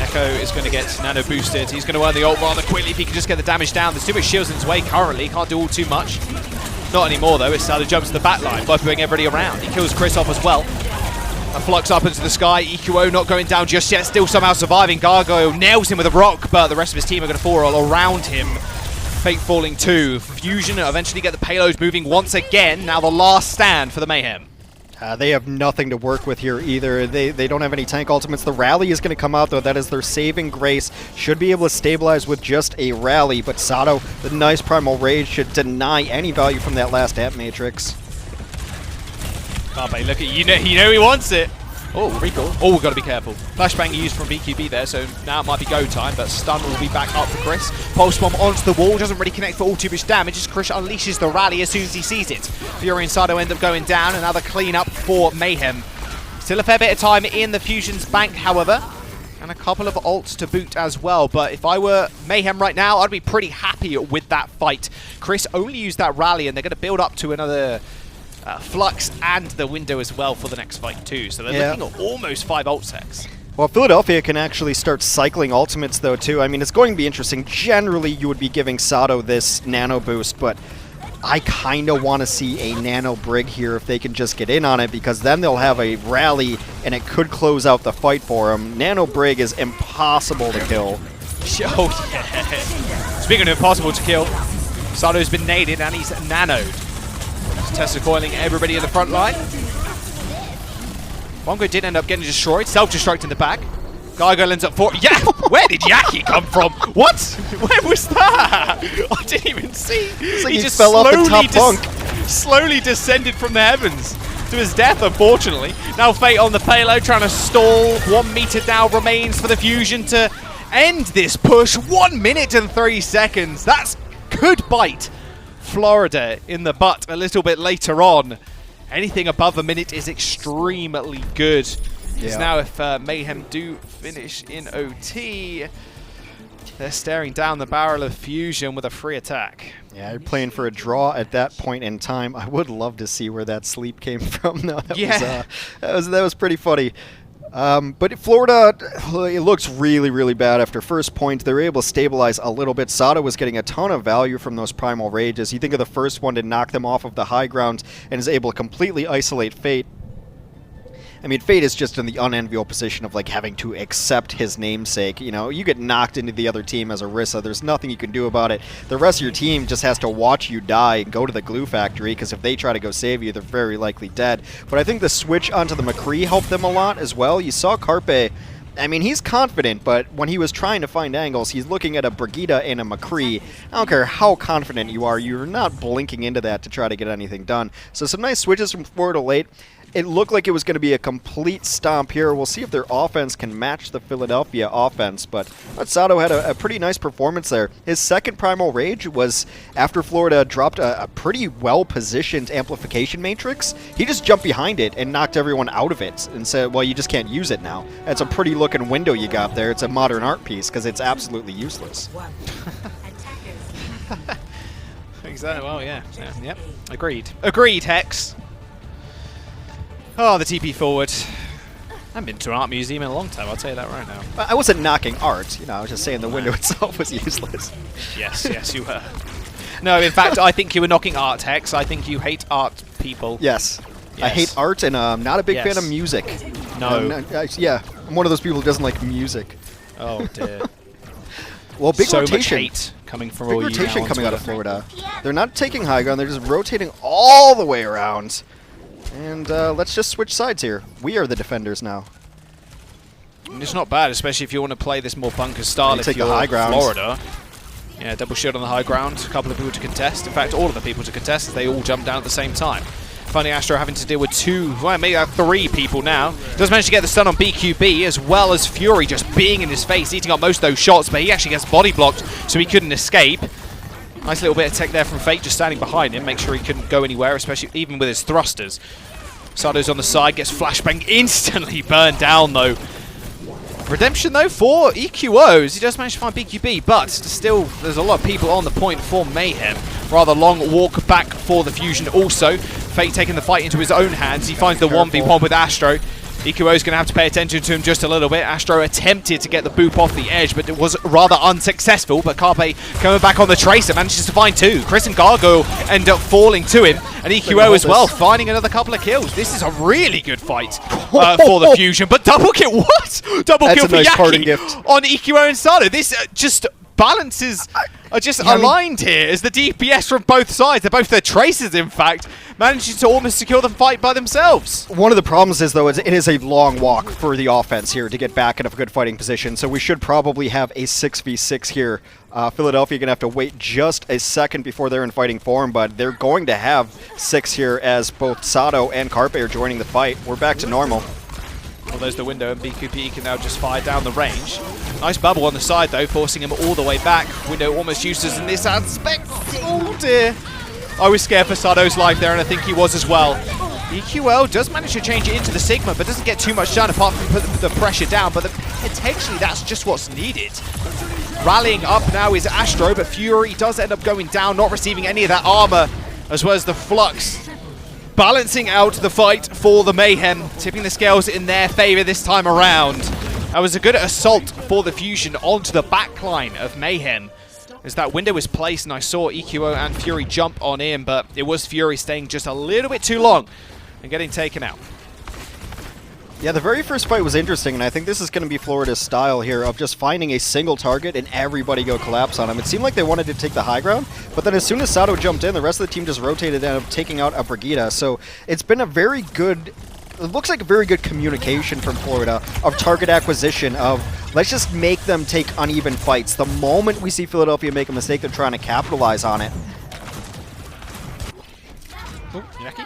Echo is going to get nano boosted. He's going to earn the ult rather quickly if he can just get the damage down. There's too much shields in his way currently. Can't do all too much. Not anymore though. It's Sada jumps to the back line, buffering everybody around. He kills Chris off as well. A flux up into the sky. EQO not going down just yet. Still somehow surviving. Gargoyle nails him with a rock, but the rest of his team are going to fall all around him. Fate falling too. Fusion eventually get the payload moving once again. Now the last stand for the Mayhem. They have nothing to work with here either. They don't have any tank ultimates. The rally is going to come out, though. That is their saving grace. Should be able to stabilize with just a rally, but Sato, the nice Primal Rage, should deny any value from that last Amp Matrix. Carpe, look at you know he wants it. Oh, recall. Oh, we've got to be careful. Flashbang used from BQB there, so now it might be go time, but stun will be back up for Chris. Pulse bomb onto the wall, doesn't really connect for all too much damage as Chris unleashes the rally as soon as he sees it. Fury and Sado end up going down, another clean-up for Mayhem. Still a fair bit of time in the Fusion's bank, however, and a couple of ults to boot as well, but if I were Mayhem right now, I'd be pretty happy with that fight. Chris only used that rally, and they're going to build up to another... Flux and the window as well for the next fight too, so they're looking at almost 5 ult secs. Well, Philadelphia can actually start cycling ultimates though too. I mean, it's going to be interesting. Generally, you would be giving Sato this nano boost, but I kind of want to see a nano Brig here if they can just get in on it, because then they'll have a rally and it could close out the fight for them. Nano Brig is impossible to kill. Oh yeah. Speaking of impossible to kill, Sato's been naded and he's nanoed. Tesla coiling everybody in the front line. Bongo did end up getting destroyed. Self-destruct in the back. Gargoyle ends up for... Yeah! Where did Yaki come from? What? Where was that? I didn't even see. It's like he just fell off the top bunk. Slowly descended from the heavens to his death, unfortunately. Now Fate on the payload, trying to stall. 1 meter now remains for the Fusion to end this push. 1 minute and 3 seconds. That's could bite Florida in the butt a little bit later on. Anything above a minute is extremely good. Because now if Mayhem do finish in OT, they're staring down the barrel of Fusion with a free attack. Yeah, you're playing for a draw at that point in time. I would love to see where that sleep came from, though. That was pretty funny. But Florida, it looks really, really bad after first point. They were able to stabilize a little bit. Sato was getting a ton of value from those Primal Rages. You think of the first one to knock them off of the high ground and is able to completely isolate Fate. I mean, Fate is just in the unenviable position of, like, having to accept his namesake. You know, you get knocked into the other team as Orisa. There's nothing you can do about it. The rest of your team just has to watch you die and go to the glue factory, because if they try to go save you, they're very likely dead. But I think the switch onto the McCree helped them a lot as well. You saw Carpe. I mean, he's confident, but when he was trying to find angles, he's looking at a Brigida and a McCree. I don't care how confident you are, you're not blinking into that to try to get anything done. So some nice switches from Florida late. It looked like it was going to be a complete stomp here. We'll see if their offense can match the Philadelphia offense, but Sato had a pretty nice performance there. His second Primal Rage was after Florida dropped a pretty well-positioned amplification matrix. He just jumped behind it and knocked everyone out of it and said, well, you just can't use it now. That's a pretty looking window you got there. It's a modern art piece because it's absolutely useless. Exactly. Well, yeah. Yep. Agreed, Hex. Oh, the TP forward. I haven't been to an art museum in a long time, I'll tell you that right now. I wasn't knocking art, you know, I was just saying the window itself was useless. Yes, you were. No, in fact, I think you were knocking art, Hex. I think you hate art people. Yes. I hate art, and I'm not a big fan of music. No. I'm one of those people who doesn't like music. Oh, dear. Well, big so rotation. Much hate coming from big all rotation you coming out of Florida. They're not taking high ground, they're just rotating all the way around. And let's just switch sides here. We are the defenders now. And it's not bad, especially if you want to play this more bunker style. They if take you're the high ground. Florida. Yeah, double shield on the high ground. A couple of people to contest. In fact, all of the people to contest, as they all jump down at the same time. Funny Astro having to deal with maybe three people now. Does manage to get the stun on BQB, as well as Fury just being in his face, eating up most of those shots, but he actually gets body blocked, so he couldn't escape. Nice little bit of tech there from Fate, just standing behind him, make sure he couldn't go anywhere, especially even with his thrusters. Sato's on the side, gets flashbang, instantly burned down though. Redemption though for EQOs. He does manage to find BQB, but still there's a lot of people on the point for Mayhem. Rather long walk back for the Fusion also. Fate taking the fight into his own hands. He finds the 1v1 with Astro. EQO's going to have to pay attention to him just a little bit. Astro attempted to get the boop off the edge, but it was rather unsuccessful. But Carpe coming back on the Tracer, manages to find two. Chris and Gargoyle end up falling to him. And EQO as well, finding another couple of kills. This is a really good fight for the Fusion. But double kill, what? Double kill for Yaki on EQO and Sato. This just balances are just aligned here as the DPS from both sides, they're both their Tracers in fact, managing to almost secure the fight by themselves. One of the problems is though, it is a long walk for the offense here to get back in a good fighting position, so we should probably have a 6v6 here. Philadelphia going to have to wait just a second before they're in fighting form, but they're going to have 6 here as both Sato and Carpe are joining the fight. We're back to normal. Well, there's the window, and BQP can now just fire down the range. Nice bubble on the side, though, forcing him all the way back. Window almost useless in this aspect. Oh, dear. I was scared for Sato's life there, and I think he was as well. EQL does manage to change it into the Sigma, but doesn't get too much done apart from put the pressure down. But potentially that's just what's needed. Rallying up now is Astro, but Fury does end up going down, not receiving any of that armor, as well as the Flux. Balancing out the fight for the Mayhem, tipping the scales in their favor this time around. That was a good assault for the Fusion onto the backline of Mayhem. As that window was placed, and I saw EQO and Fury jump on in, but it was Fury staying just a little bit too long and getting taken out. Yeah, the very first fight was interesting, and I think this is going to be Florida's style here of just finding a single target and everybody go collapse on him. It seemed like they wanted to take the high ground, but then as soon as Sato jumped in, the rest of the team just rotated and ended up taking out a Brigida. So it's been a very good, it looks like a very good communication from Florida of target acquisition of let's just make them take uneven fights. The moment we see Philadelphia make a mistake, they're trying to capitalize on it. Oh, Yaki.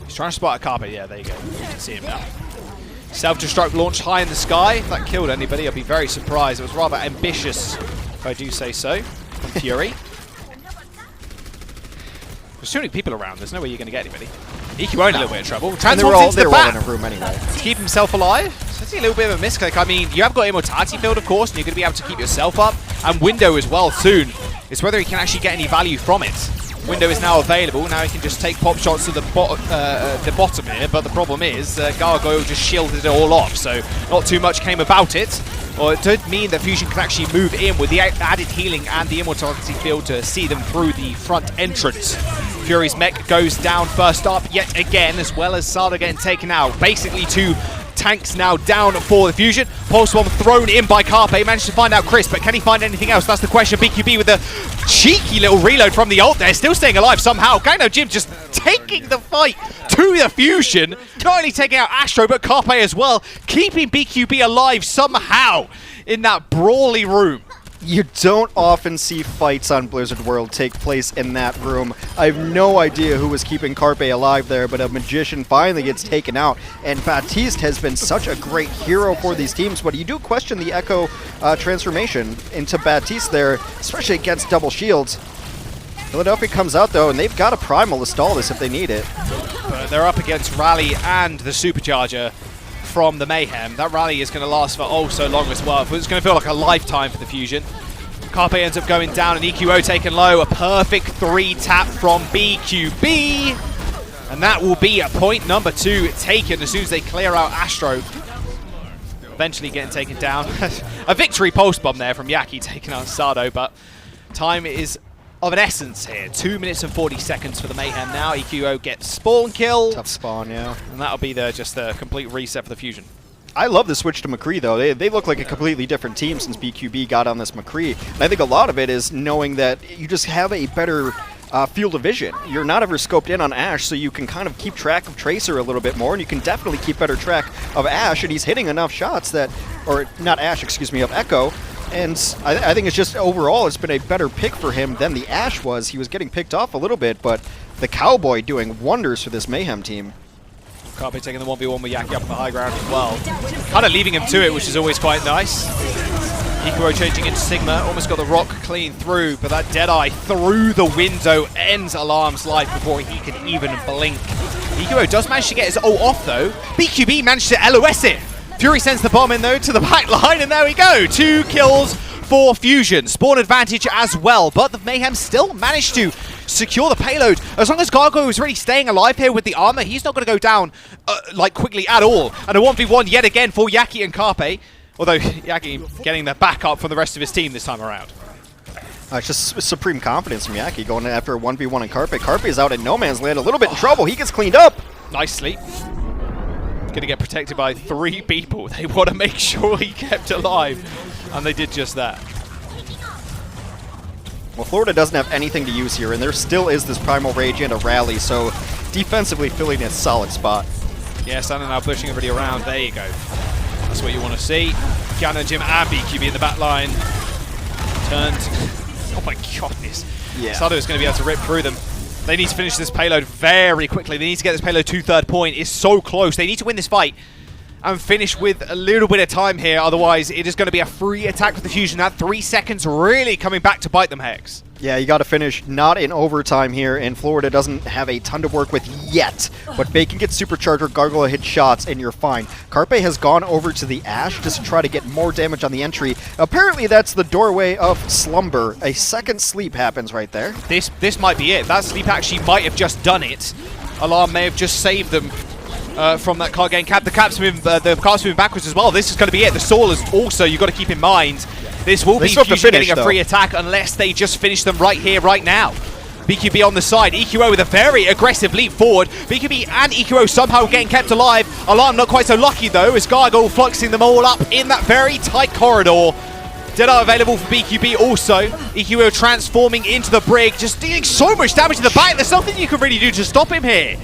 He's trying to spot a Carpe. Yeah, there you go. You can see him now. Self-destruct launched high in the sky. If that killed anybody, I'd be very surprised. It was rather ambitious, if I do say so. from Fury. There's too many people around. There's no way you're going to get anybody. EQO in a little bit of trouble. Transforms into the back in a room anyway. to keep himself alive. So it's a little bit of a misclick. I mean, you have got Immortality Field, of course, and you're going to be able to keep yourself up. And Window as well soon. It's whether he can actually get any value from it. Window is now available. Now he can just take pop shots to the bottom here. But the problem is Gargoyle just shielded it all off. So not too much came about it. Or it did mean that Fusion can actually move in with the added healing and the Immortality Field to see them through the front entrance. Fury's mech goes down first up yet again, as well as Sada getting taken out. Basically 2 tanks now down for the Fusion. Pulse Bomb thrown in by Carpe. Managed to find out Chris, but can he find anything else? That's the question. BQB with a cheeky little reload from the ult there. Still staying alive somehow. Gano Jim just taking the fight to the Fusion. Not only taking out Astro, but Carpe as well. Keeping BQB alive somehow in that brawly room. You don't often see fights on Blizzard World take place in that room. I have no idea who was keeping Carpe alive there, but a Magician finally gets taken out. And Baptiste has been such a great hero for these teams, but you do question the Echo transformation into Baptiste there, especially against double shields. Philadelphia comes out though, and they've got a Primal to stall this if they need it. But they're up against Rally and the Supercharger from the Mayhem. That rally is going to last for oh so long as well. It's going to feel like a lifetime for the Fusion. Carpe ends up going down and EQO taken low. A perfect 3-tap from BQB. And that will be a point number 2 taken as soon as they clear out Astro. Eventually getting taken down. A victory post bomb there from Yaki taking out Sado, but time is of an essence here. 2 minutes and 40 seconds for the Mayhem now. EQO gets spawn kill. Tough spawn, yeah. And that'll be just the complete reset for the Fusion. I love the switch to McCree, though. They look like a completely different team since BQB got on this McCree. And I think a lot of it is knowing that you just have a better field of vision. You're not ever scoped in on Ashe, so you can kind of keep track of Tracer a little bit more, and you can definitely keep better track of Ashe, and he's hitting enough shots that, or not Ashe, excuse me, of Echo. And I think it's just overall it's been a better pick for him than the Ashe was. He was getting picked off a little bit, but the Cowboy doing wonders for this Mayhem team. Carpe taking the 1v1 with Yaki up on the high ground as well. Kind of leaving him to it, which is always quite nice. Ikuro changing into Sigma, almost got the rock clean through, but that Deadeye through the window ends Alarm's life before he can even blink. Ikuro does manage to get his ult off though. BQB managed to LOS it. Fury sends the bomb in though to the back line, and there we go. 2 kills for Fusion. Spawn advantage as well, but the Mayhem still managed to secure the payload. As long as Gargoyle is really staying alive here with the armor, he's not going to go down like quickly at all. And a 1v1 yet again for Yaki and Carpe, although Yaki getting the backup from the rest of his team this time around. It's just supreme confidence from Yaki going after a 1v1 and Carpe. Carpe is out in no man's land, a little bit in trouble. He gets cleaned up. Nicely. Going to get protected by 3 people. They want to make sure he kept alive, and they did just that. Well, Florida doesn't have anything to use here, and there still is this Primal Rage and a rally, so defensively Philly in a solid spot. Yeah, Santa now pushing everybody around. There you go. That's what you want to see. Gannon, Jim, and BQB in the back line. Turned. Oh my goodness. Yeah. Sado is going to be able to rip through them. They need to finish this payload very quickly. They need to get this payload to 3rd point. It's so close. They need to win this fight and finish with a little bit of time here. Otherwise, it is going to be a free attack with the Fusion. That 3 seconds really coming back to bite them, Hex. Yeah, you got to finish not in overtime here, and Florida doesn't have a ton to work with yet. But Bacon gets Supercharger, Gargoyle hit shots, and you're fine. Carpe has gone over to the Ashe just to try to get more damage on the entry. Apparently, that's the doorway of slumber. A second sleep happens right there. This might be it. That sleep actually might have just done it. Alarm may have just saved them from that card game cap. The cap's moving backwards as well. This is going to be it. The Soul is also, you've got to keep in mind, this will be Fusion getting a free attack unless they just finish them right here, right now. BQB on the side. EQO with a very aggressive leap forward. BQB and EQO somehow getting kept alive. Alarm not quite so lucky though, as Gargoyle fluxing them all up in that very tight corridor. Deadeye available for BQB also. EQO transforming into the brig, just dealing so much damage to the back. There's nothing you can really do to stop him here.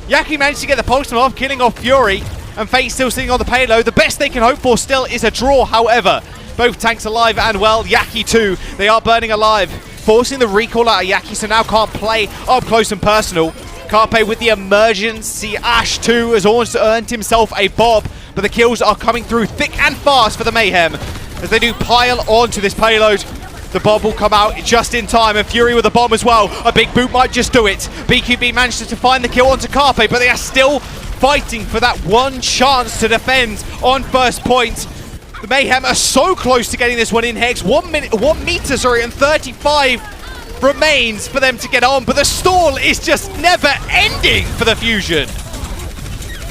Yaki managed to get the pulse off, killing off Fury, and Fate still sitting on the payload. The best they can hope for still is a draw, however. Both tanks alive and well, Yaki too. They are burning alive, forcing the recall out of Yaki, so now can't play up close and personal. Carpe with the emergency. Ashe too has also earned himself a bob, but the kills are coming through thick and fast for the Mayhem as they do pile onto this payload. The bomb will come out just in time, and Fury with the bomb as well. A big boot might just do it. BQB manages to find the kill onto Carpe, but they are still fighting for that one chance to defend on first point. The Mayhem are so close to getting this one in, Hex. 1 meter, and 35 remains for them to get on, but the stall is just never ending for the Fusion.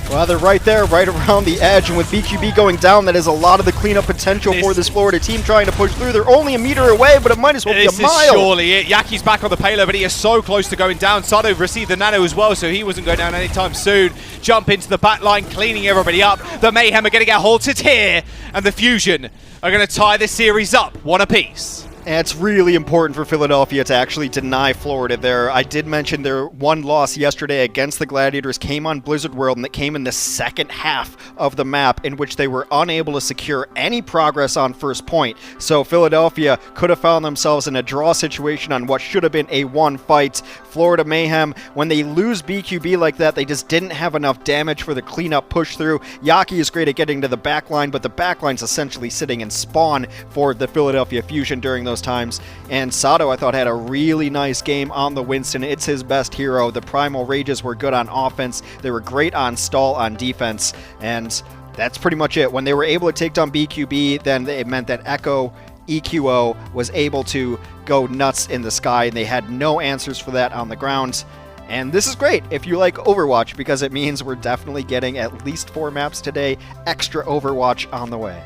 Well, they're right there, right around the edge, and with BQB going down, that is a lot of the cleanup potential for this Florida team trying to push through. They're only a meter away, but it might as well be a mile. This is surely it. Yaki's back on the payload, but he is so close to going down. Sado received the nano as well, so he wasn't going down anytime soon. Jump into the back line, cleaning everybody up. The Mayhem are going to get halted here, and the Fusion are going to tie this series up, one apiece. And it's really important for Philadelphia to actually deny Florida there. I did mention their one loss yesterday against the Gladiators came on Blizzard World, and it came in the second half of the map, in which they were unable to secure any progress on first point. So Philadelphia could have found themselves in a draw situation on what should have been a one fight. Florida Mayhem, when they lose BQB like that, they just didn't have enough damage for the cleanup push through. Yaki is great at getting to the backline, but the backline's essentially sitting in spawn for the Philadelphia Fusion during those times. And Sado, I thought, had a really nice game on the Winston. It's his best hero. The Primal Rages were good on offense. They were great on stall on defense. And that's pretty much it. When they were able to take down BQB, then it meant that Echo EQO was able to go nuts in the sky, and they had no answers for that on the ground. And this is great if you like Overwatch, because it means we're definitely getting at least 4 maps today, extra Overwatch on the way.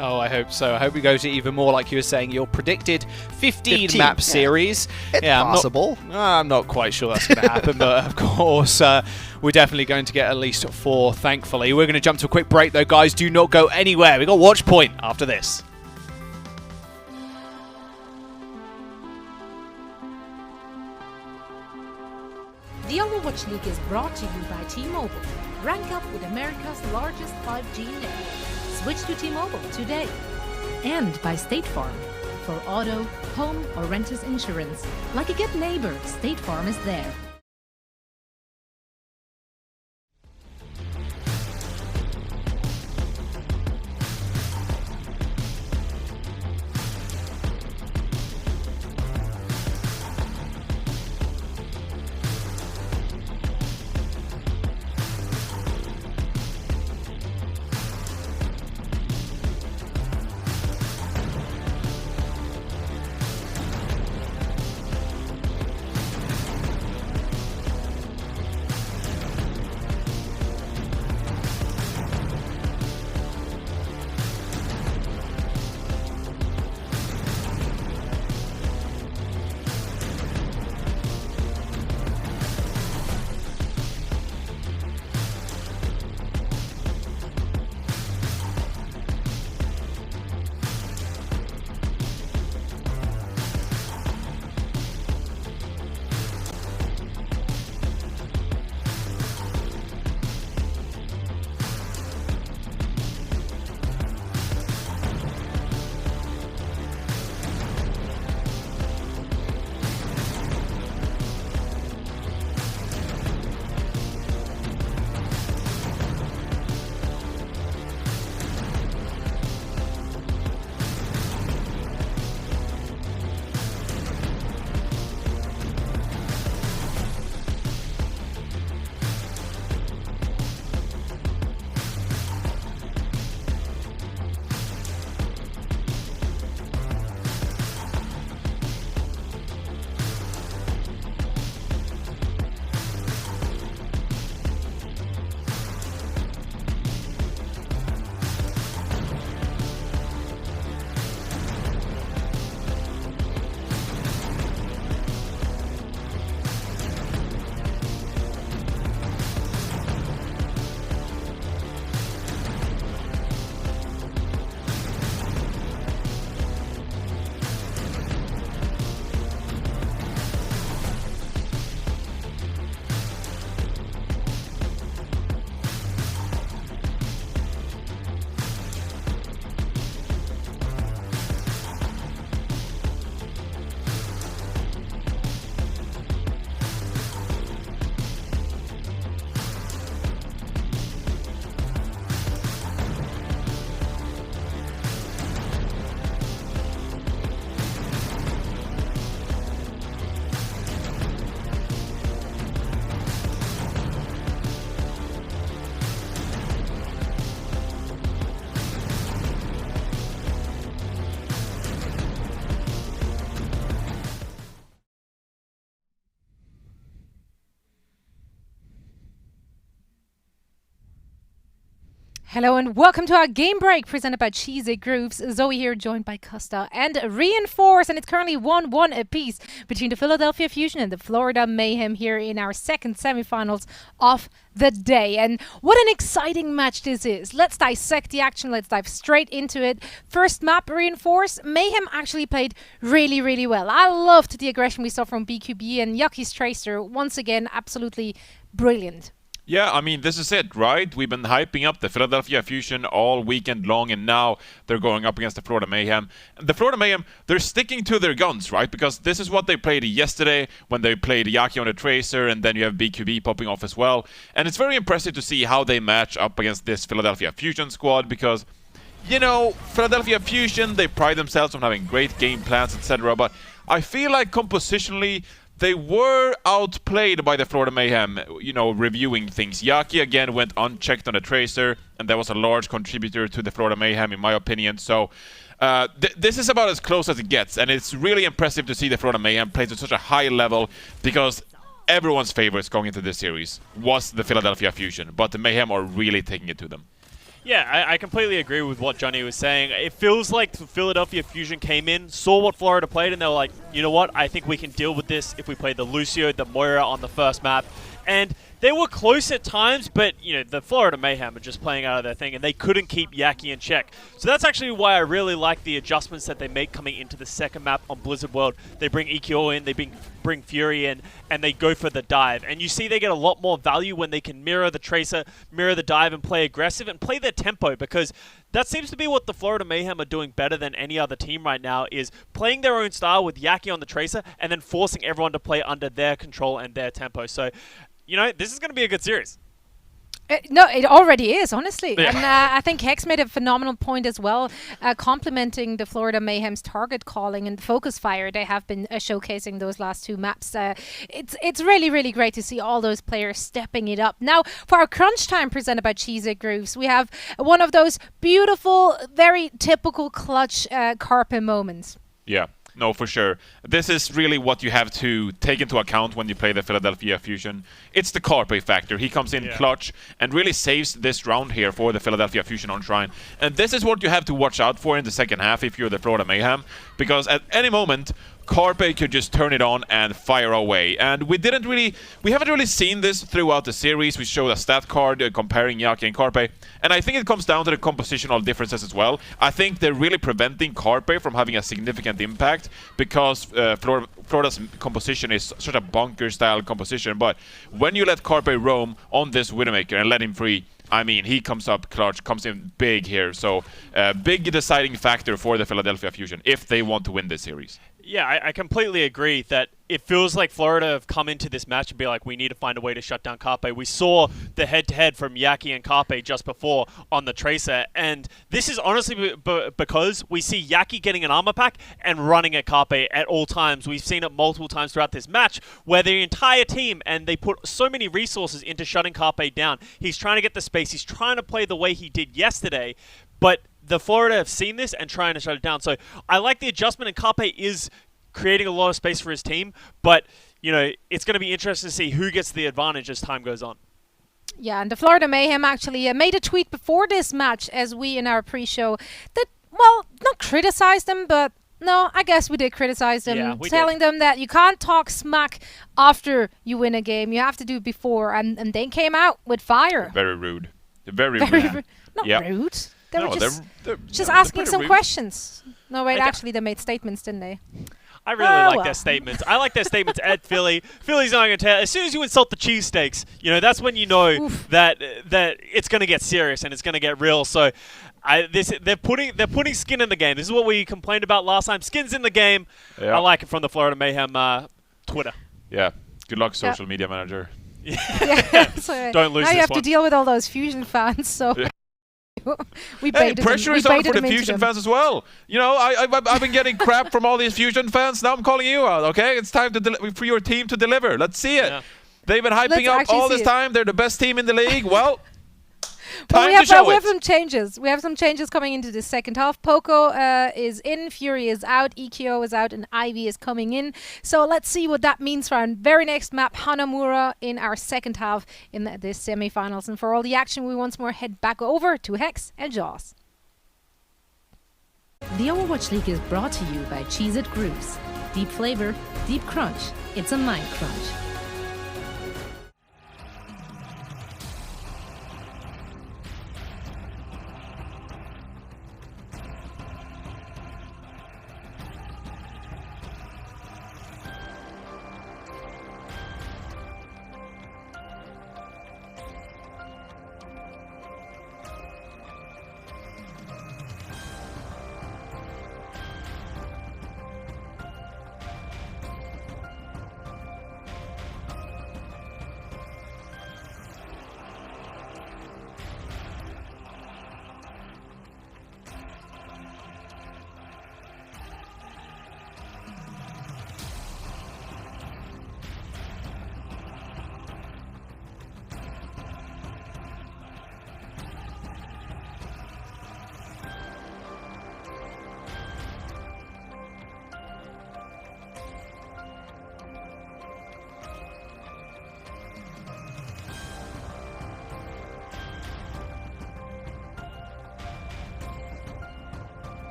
Oh, I hope so. I hope we go to even more, like you were saying, your predicted 15 map series. It's possible. I'm not quite sure that's going to happen, but of course, we're definitely going to get at least 4, thankfully. We're going to jump to a quick break, though, guys. Do not go anywhere. We've got Watch Point after this. The Overwatch League is brought to you by T-Mobile. Rank up with America's largest 5G network. Switch to T-Mobile today. And by State Farm. For auto, home, or renters insurance. Like a good neighbor, State Farm is there. Hello and welcome to our game break presented by Cheesy Grooves. Zoe here, joined by Costa and Reinforce, and it's currently 1-1 apiece between the Philadelphia Fusion and the Florida Mayhem here in our second semifinals of the day. And what an exciting match this is. Let's dissect the action. Let's dive straight into it. First map, Reinforce. Mayhem actually played really, really well. I loved the aggression we saw from BQB, and Yucky's Tracer, once again, absolutely brilliant. Yeah, I mean, this is it, right? We've been hyping up the Philadelphia Fusion all weekend long, and now they're going up against the Florida Mayhem. The Florida Mayhem, they're sticking to their guns, right? Because this is what they played yesterday when they played Yaki on the Tracer, and then you have BQB popping off as well. And it's very impressive to see how they match up against this Philadelphia Fusion squad, because, you know, Philadelphia Fusion, they pride themselves on having great game plans, etc. But I feel like compositionally, they were outplayed by the Florida Mayhem, you know, reviewing things. Yaki again went unchecked on the Tracer, and that was a large contributor to the Florida Mayhem, in my opinion. So this is about as close as it gets, and it's really impressive to see the Florida Mayhem play to such a high level, because everyone's favorites going into this series was the Philadelphia Fusion, but the Mayhem are really taking it to them. Yeah, I completely agree with what Johnny was saying. It feels like the Philadelphia Fusion came in, saw what Florida played, and they were like, you know what, I think we can deal with this if we play the Lucio, the Moira on the first map. And they were close at times, but, you know, the Florida Mayhem are just playing out of their thing, and they couldn't keep Yaki in check. So that's actually why I really like the adjustments that they make coming into the second map on Blizzard World. They bring EQO in, they bring Fury in, and they go for the dive. And you see they get a lot more value when they can mirror the Tracer, mirror the dive, and play aggressive, and play their tempo, because that seems to be what the Florida Mayhem are doing better than any other team right now, is playing their own style with Yaki on the Tracer, and then forcing everyone to play under their control and their tempo. So, you know, this is going to be a good series. No, it already is, honestly. Yeah. And I think Hex made a phenomenal point as well, complimenting the Florida Mayhem's target calling and focus fire they have been showcasing those last two maps. It's really, really great to see all those players stepping it up. Now, for our crunch time presented by Cheesy Grooves, we have one of those beautiful, very typical clutch Carpe moments. Yeah. No, for sure. This is really what you have to take into account when you play the Philadelphia Fusion. It's the Carpe factor. He comes in clutch and really saves this round here for the Philadelphia Fusion on Shrine. And this is what you have to watch out for in the second half if you're the Florida Mayhem, because at any moment, Carpe could just turn it on and fire away. And we haven't really seen this throughout the series. We showed a stat card comparing Yaki and Carpe, and I think it comes down to the compositional differences as well. I think they're really preventing Carpe from having a significant impact because Florida's composition is such a bunker-style composition. But when you let Carpe roam on this Widowmaker and let him free, I mean, he comes up clutch, comes in big here. So, big deciding factor for the Philadelphia Fusion if they want to win this series. Yeah, I completely agree that it feels like Florida have come into this match and be like, we need to find a way to shut down Carpe. We saw the head-to-head from Yaki and Carpe just before on the Tracer, and this is honestly because we see Yaki getting an armor pack and running at Carpe at all times. We've seen it multiple times throughout this match where the entire team, and they put so many resources into shutting Carpe down. He's trying to get the space. He's trying to play the way he did yesterday, but the Florida have seen this and trying to shut it down. So I like the adjustment, and Carpe is creating a lot of space for his team, but, you know, it's going to be interesting to see who gets the advantage as time goes on. Yeah, and the Florida Mayhem actually made a tweet before this match, as we in our pre-show, that, well, not criticized them, but no, I guess we did criticize them, telling them that you can't talk smack after you win a game. You have to do it before, and they came out with fire. Very rude. Very rude. Not rude. They were just asking some questions. No, wait, actually they made statements, didn't they? I really like their statements. I like their statements at Philly. Philly's not going to tell. As soon as you insult the cheesesteaks, you know, that's when you know that it's going to get serious and it's going to get real. So they're putting skin in the game. This is what we complained about last time. Skin's in the game. Yeah. I like it from the Florida Mayhem Twitter. Yeah. Good luck, social media manager. So don't lose now this you have one. to deal with all those Fusion fans, so... Pressure is on for the Fusion fans as well. You know, I've been getting crap from all these Fusion fans. Now I'm calling you out, okay? It's time for your team to deliver. Let's see it. Yeah. They've been hyping up all this time. They're the best team in the league. Well, Well, Time we have to show it. some changes. We have some changes coming into the second half. Poco is in, Fury is out, EQO is out, and Ivy is coming in. So let's see what that means for our very next map, Hanamura, in our second half in the semi-finals. And for all the action, we once more head back over to Hex and Jaws. The Overwatch League is brought to you by Cheez-It Grooves. Deep flavor, deep crunch. It's a mind crunch.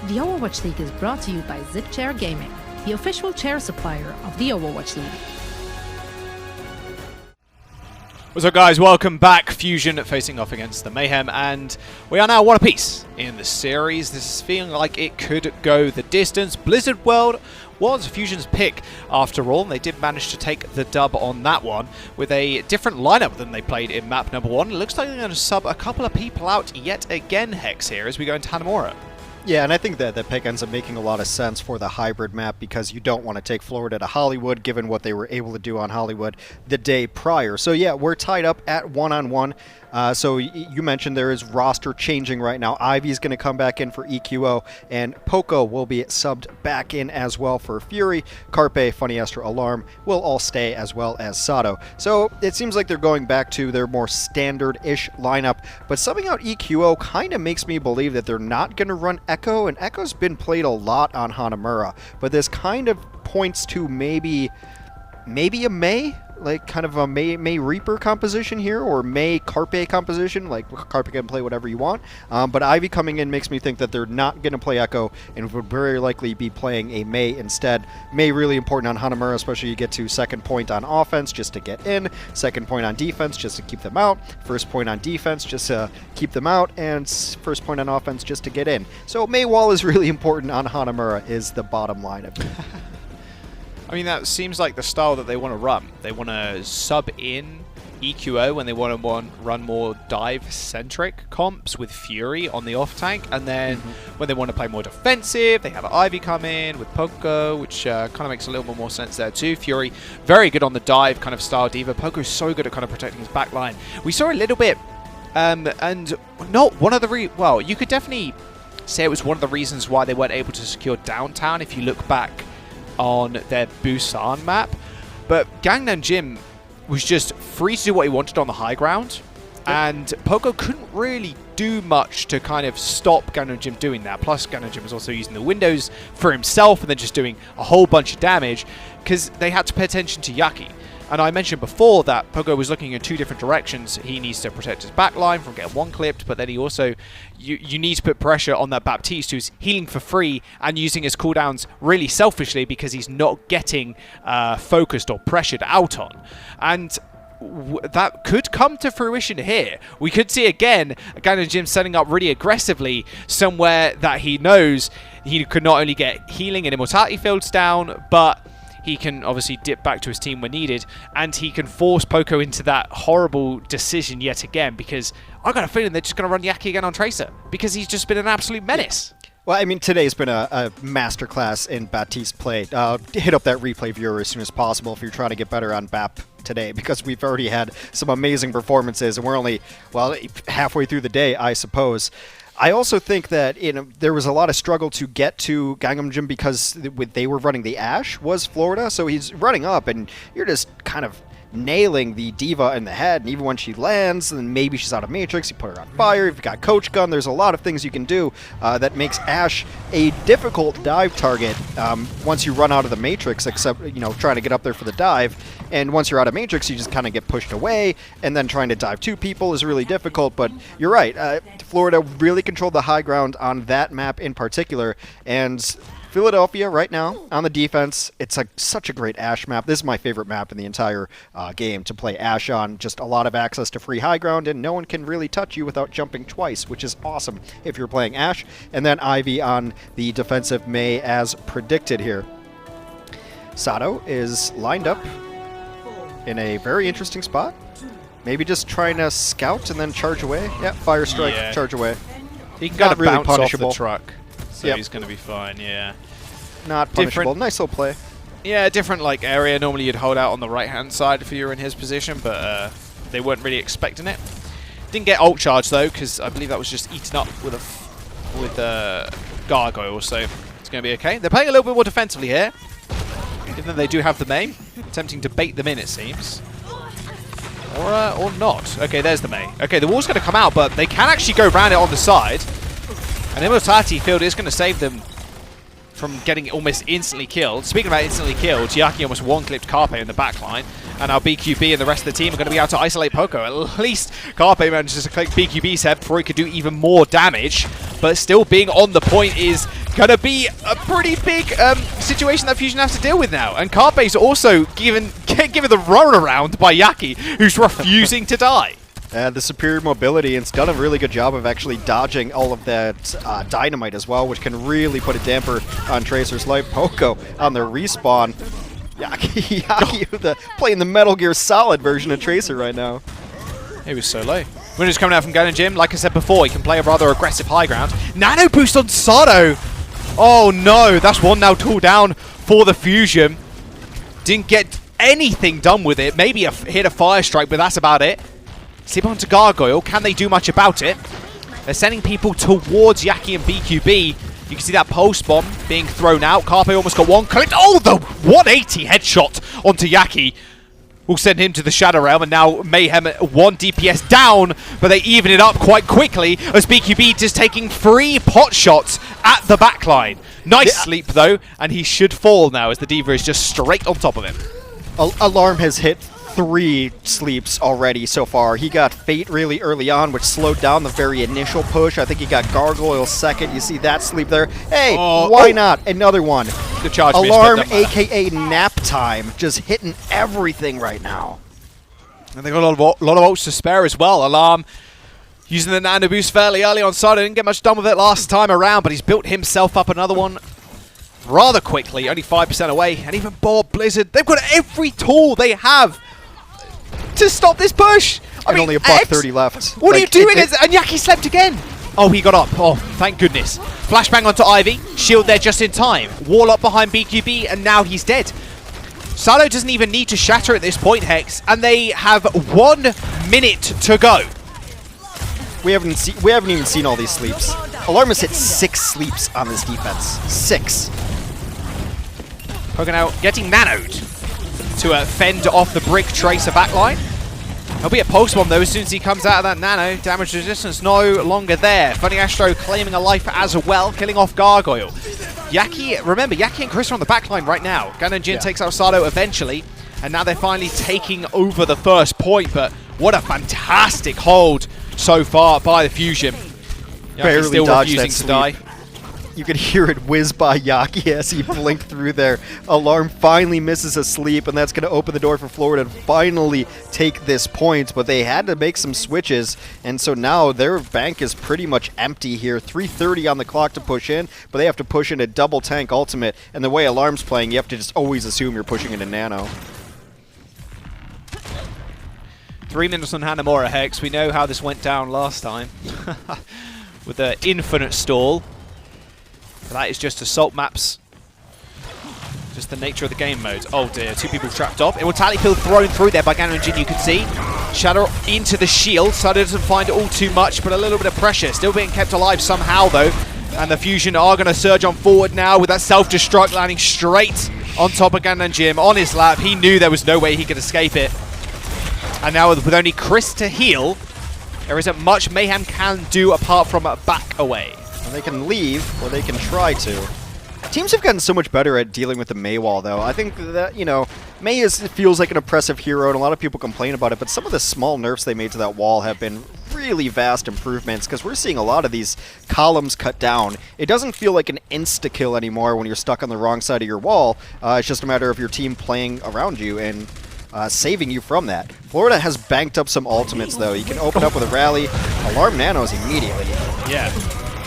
The Overwatch League is brought to you by Zip Chair Gaming, the official chair supplier of the Overwatch League. What's up, guys? Welcome back. Fusion facing off against the Mayhem, and we are now one apiece in the series. This is feeling like it could go the distance. Blizzard World was Fusion's pick after all, and they did manage to take the dub on that one with a different lineup than they played in map number 1. It looks like they're going to sub a couple of people out yet again, Hex, here as we go into Hanamura. Yeah, and I think that the pick ends up making a lot of sense for the hybrid map because you don't want to take Florida to Hollywood given what they were able to do on Hollywood the day prior. So yeah, we're tied up at 1-on-1. So you mentioned there is roster changing right now. Ivy's going to come back in for EQO, and Poco will be subbed back in as well for Fury. Carpe, Funny Esther, Alarm will all stay, as well as Sato. So it seems like they're going back to their more standard-ish lineup, but subbing out EQO kind of makes me believe that they're not going to run Echo, and Echo's been played a lot on Hanamura, but this kind of points to maybe a May like kind of a May Reaper composition here, or May Carpe composition. Like Carpe can play whatever you want, but Ivy coming in makes me think that they're not going to play Echo and would very likely be playing a May instead. May really important on Hanamura, especially you get to second point on offense just to get in, second point on defense just to keep them out, first point on defense just to keep them out, and first point on offense just to get in. So May Wall is really important on Hanamura is the bottom line of it. I mean, that seems like the style that they want to run. They want to sub in EQO when they want to run more dive-centric comps with Fury on the off-tank, and then when they want to play more defensive, they have Ivy come in with Poco, which kind of makes a little bit more sense there too. Fury, very good on the dive kind of style D.Va. Poco's so good at kind of protecting his backline. We saw a little bit, and not one of the well, you could definitely say it was one of the reasons why they weren't able to secure downtown if you look back on their Busan map, but Gangnam Jim was just free to do what he wanted on the high ground, and Poco couldn't really do much to kind of stop Gangnam Jim doing that. Plus, Gangnam Jim was also using the windows for himself and then just doing a whole bunch of damage because they had to pay attention to Yaki. And I mentioned before that Poco was looking in two different directions. He needs to protect his backline from getting one clipped, but then he also, you need to put pressure on that Baptiste who's healing for free and using his cooldowns really selfishly because he's not getting focused or pressured out on. And that could come to fruition here. We could see again Gangnam Jim setting up really aggressively somewhere that he knows he could not only get healing and immortality fields down, but he can obviously dip back to his team when needed, and he can force Poco into that horrible decision yet again, because I got a feeling they're just going to run Yaki again on Tracer, because he's just been an absolute menace. Well, I mean, today's been a masterclass in Baptiste play. Hit up that replay viewer as soon as possible if you're trying to get better on Bap today, because we've already had some amazing performances, and we're only, well, halfway through the day, I suppose. I also think that there was a lot of struggle to get to Gangnam Jim because they were running the Ashe, was Florida, so he's running up, and you're just kind of nailing the D.Va in the head, and even when she lands, and maybe she's out of Matrix, you put her on fire, you've got Coach Gun, there's a lot of things you can do that makes Ashe a difficult dive target once you run out of the Matrix, except, trying to get up there for the dive, and once you're out of Matrix, you just kind of get pushed away, and then trying to dive two people is really difficult, but you're right, Florida really controlled the high ground on that map in particular, and Philadelphia right now on the defense, it's such a great Ashe map. This is my favorite map in the entire game to play Ashe on. Just a lot of access to free high ground, and no one can really touch you without jumping twice, which is awesome if you're playing Ashe. And then Ivy on the defensive May as predicted here. Sato is lined up in a very interesting spot. Maybe just trying to scout and then charge away. Yeah, fire strike, charge away. He can kind of really bounce punishable off the truck, so he's going to be fine, yeah. Not punishable. Nice little play. Yeah, different area. Normally you'd hold out on the right-hand side if you were in his position, but they weren't really expecting it. Didn't get ult charge, though, because I believe that was just eaten up with a gargoyle, so it's going to be okay. They're playing a little bit more defensively here, even though they do have the main. Attempting to bait them in, it seems. Or not. Okay, there's the May. Okay, the wall's going to come out, but they can actually go around it on the side. And Immortality Field is going to save them from getting almost instantly killed. Speaking about instantly killed, Yaki almost one-clipped Carpe in the backline, and now BQB and the rest of the team are going to be able to isolate Poco. At least Carpe manages to click BQB's head before he could do even more damage, but still being on the point is going to be a pretty big situation that Fusion has to deal with now. And Carpe's also given the runaround by Yaki, who's refusing to die. The superior mobility, and it's done a really good job of actually dodging all of that dynamite as well, which can really put a damper on Tracer's life. Poco on the respawn. Yaki playing the Metal Gear Solid version of Tracer right now. He was so low. Winners coming out from Gannon Jim. Like I said before, he can play a rather aggressive high ground. Nano boost on Sato. Oh no, that's one now tool down for the Fusion. Didn't get anything done with it. Maybe hit a fire strike, but that's about it. Slip onto Gargoyle. Can they do much about it? They're sending people towards Yaki and BQB. You can see that pulse bomb being thrown out. Carpe almost got one clipped. Oh, the 180 headshot onto Yaki will send him to the Shadow Realm. And now Mayhem 1 DPS down, but they even it up quite quickly as BQB just taking 3 pot shots at the backline. Nice sleep, though, and he should fall now as the D.Va is just straight on top of him. Alarm has hit 3 sleeps already so far. He got Fate really early on, which slowed down the very initial push. I think he got Gargoyle second. You see that sleep there. Hey, why not? Another one. The charge Alarm, a.k.a. nap time, just hitting everything right now. And they got a lot of ults to spare as well. Alarm using the nano boost fairly early on side. Didn't get much done with it last time around, but he's built himself up another one rather quickly, only 5% away. And even Bob, Blizzard, they've got every tool they have to stop this push. I mean, only a $130 left. What are you doing? And Yaki slept again. Oh, he got up. Oh, thank goodness. Flashbang onto Ivy. Shield there just in time. Wall up behind BQB, and now he's dead. Sado doesn't even need to shatter at this point, Hex, and they have 1 minute to go. We haven't even seen all these sleeps. Alarm has hit 6 sleeps on this defense. 6. Poking out, getting nanoed to fend off the brick tracer backline. He'll be a post bomb though as soon as he comes out of that nano. Damage resistance no longer there. Funny Astro claiming a life as well, killing off Gargoyle. Yaki, remember, Yaki and Chris are on the backline right now. Ganonjin takes out Sado eventually, and now they're finally taking over the first point, but what a fantastic hold so far by the Fusion. Barely still dodged refusing that to die. sleep. You could hear it whiz by Yaki as he blinked through there. Alarm finally misses a sleep, and that's going to open the door for Florida to finally take this point. But they had to make some switches, and so now their bank is pretty much empty here. 3:30 on the clock to push in, but they have to push in a double tank ultimate. And the way Alarm's playing, you have to just always assume you're pushing into nano. 3 minutes on Hanamura, Hex. We know how this went down last time with the infinite stall. That is just assault maps. Just the nature of the game mode. Oh dear, 2 people trapped off. Immortality field thrown through there by Ganonjin, you can see. Shadow into the shield. Sada doesn't find it all too much, but a little bit of pressure. Still being kept alive somehow though. And the Fusion are going to surge on forward now with that self-destruct landing straight on top of Ganonjin on his lap. He knew there was no way he could escape it. And now with only Chris to heal, there isn't much Mayhem can do apart from back away. And they can leave, or they can try to. Teams have gotten so much better at dealing with the Mei wall, though. I think that, you know, Mei feels like an oppressive hero, and a lot of people complain about it, but some of the small nerfs they made to that wall have been really vast improvements, because we're seeing a lot of these columns cut down. It doesn't feel like an insta-kill anymore when you're stuck on the wrong side of your wall. It's just a matter of your team playing around you and saving you from that. Florida has banked up some ultimates, though. You can open up with a rally. Alarm nanos immediately. Yeah.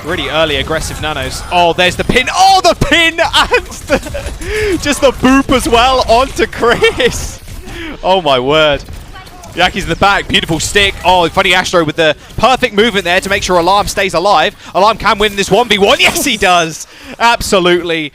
Really early aggressive nanos. Oh, there's the pin. Oh, the pin! And just the boop as well onto Chris. Oh, my word. Yaki's in the back. Beautiful stick. Oh, Funny Astro with the perfect movement there to make sure Alarm stays alive. Alarm can win this 1v1. Yes, he does. Absolutely.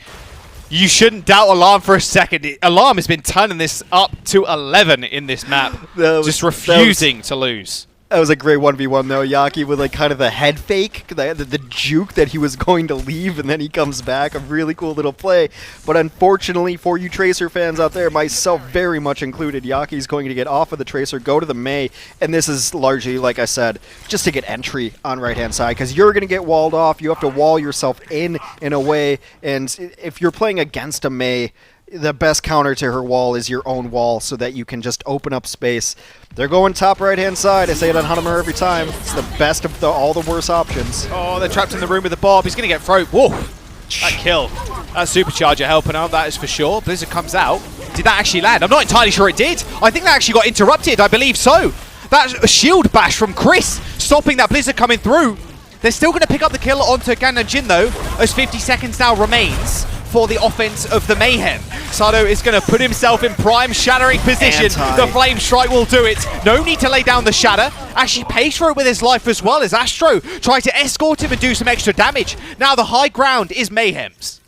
You shouldn't doubt Alarm for a second. Alarm has been turning this up to 11 in this map. Just refusing to lose. That was a great 1v1 though. Yaki with like kind of the head fake, the juke that he was going to leave and then he comes back. A really cool little play. But unfortunately for you Tracer fans out there, myself very much included, Yaki's going to get off of the Tracer, go to the Mei, and this is largely, like I said, just to get entry on right-hand side, because you're going to get walled off. You have to wall yourself in a way, and if you're playing against a Mei, the best counter to her wall is your own wall so that you can just open up space. They're going top right-hand side. I say it on Hanamura every time. It's the best of all the worst options. Oh, they're trapped in the room with the Bob. He's going to get thrown. Whoa. That kill. That Supercharger helping out, that is for sure. Blizzard comes out. Did that actually land? I'm not entirely sure it did. I think that actually got interrupted. I believe so. That's a shield bash from Chris, stopping that Blizzard coming through. They're still going to pick up the kill onto Ganonjin, though, as 50 seconds now remains for the offense of the Mayhem. Sado is going to put himself in prime shattering position. The Flame Strike will do it. No need to lay down the shatter. Actually pays for it with his life as well as Astro tried to escort him and do some extra damage. Now the high ground is Mayhem's.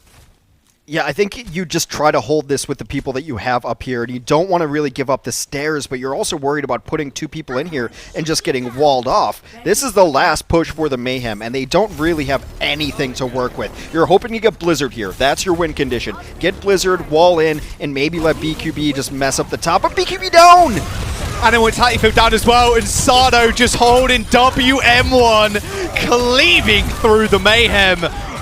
Yeah, I think you just try to hold this with the people that you have up here, and you don't want to really give up the stairs, but you're also worried about putting 2 people in here and just getting walled off. This is the last push for the Mayhem, and they don't really have anything to work with. You're hoping you get Blizzard here. That's your win condition. Get Blizzard, wall in, and maybe let BQB just mess up the top, but BQB down! And then Mortality Field down as well, and Sado just holding WM1, cleaving through the Mayhem.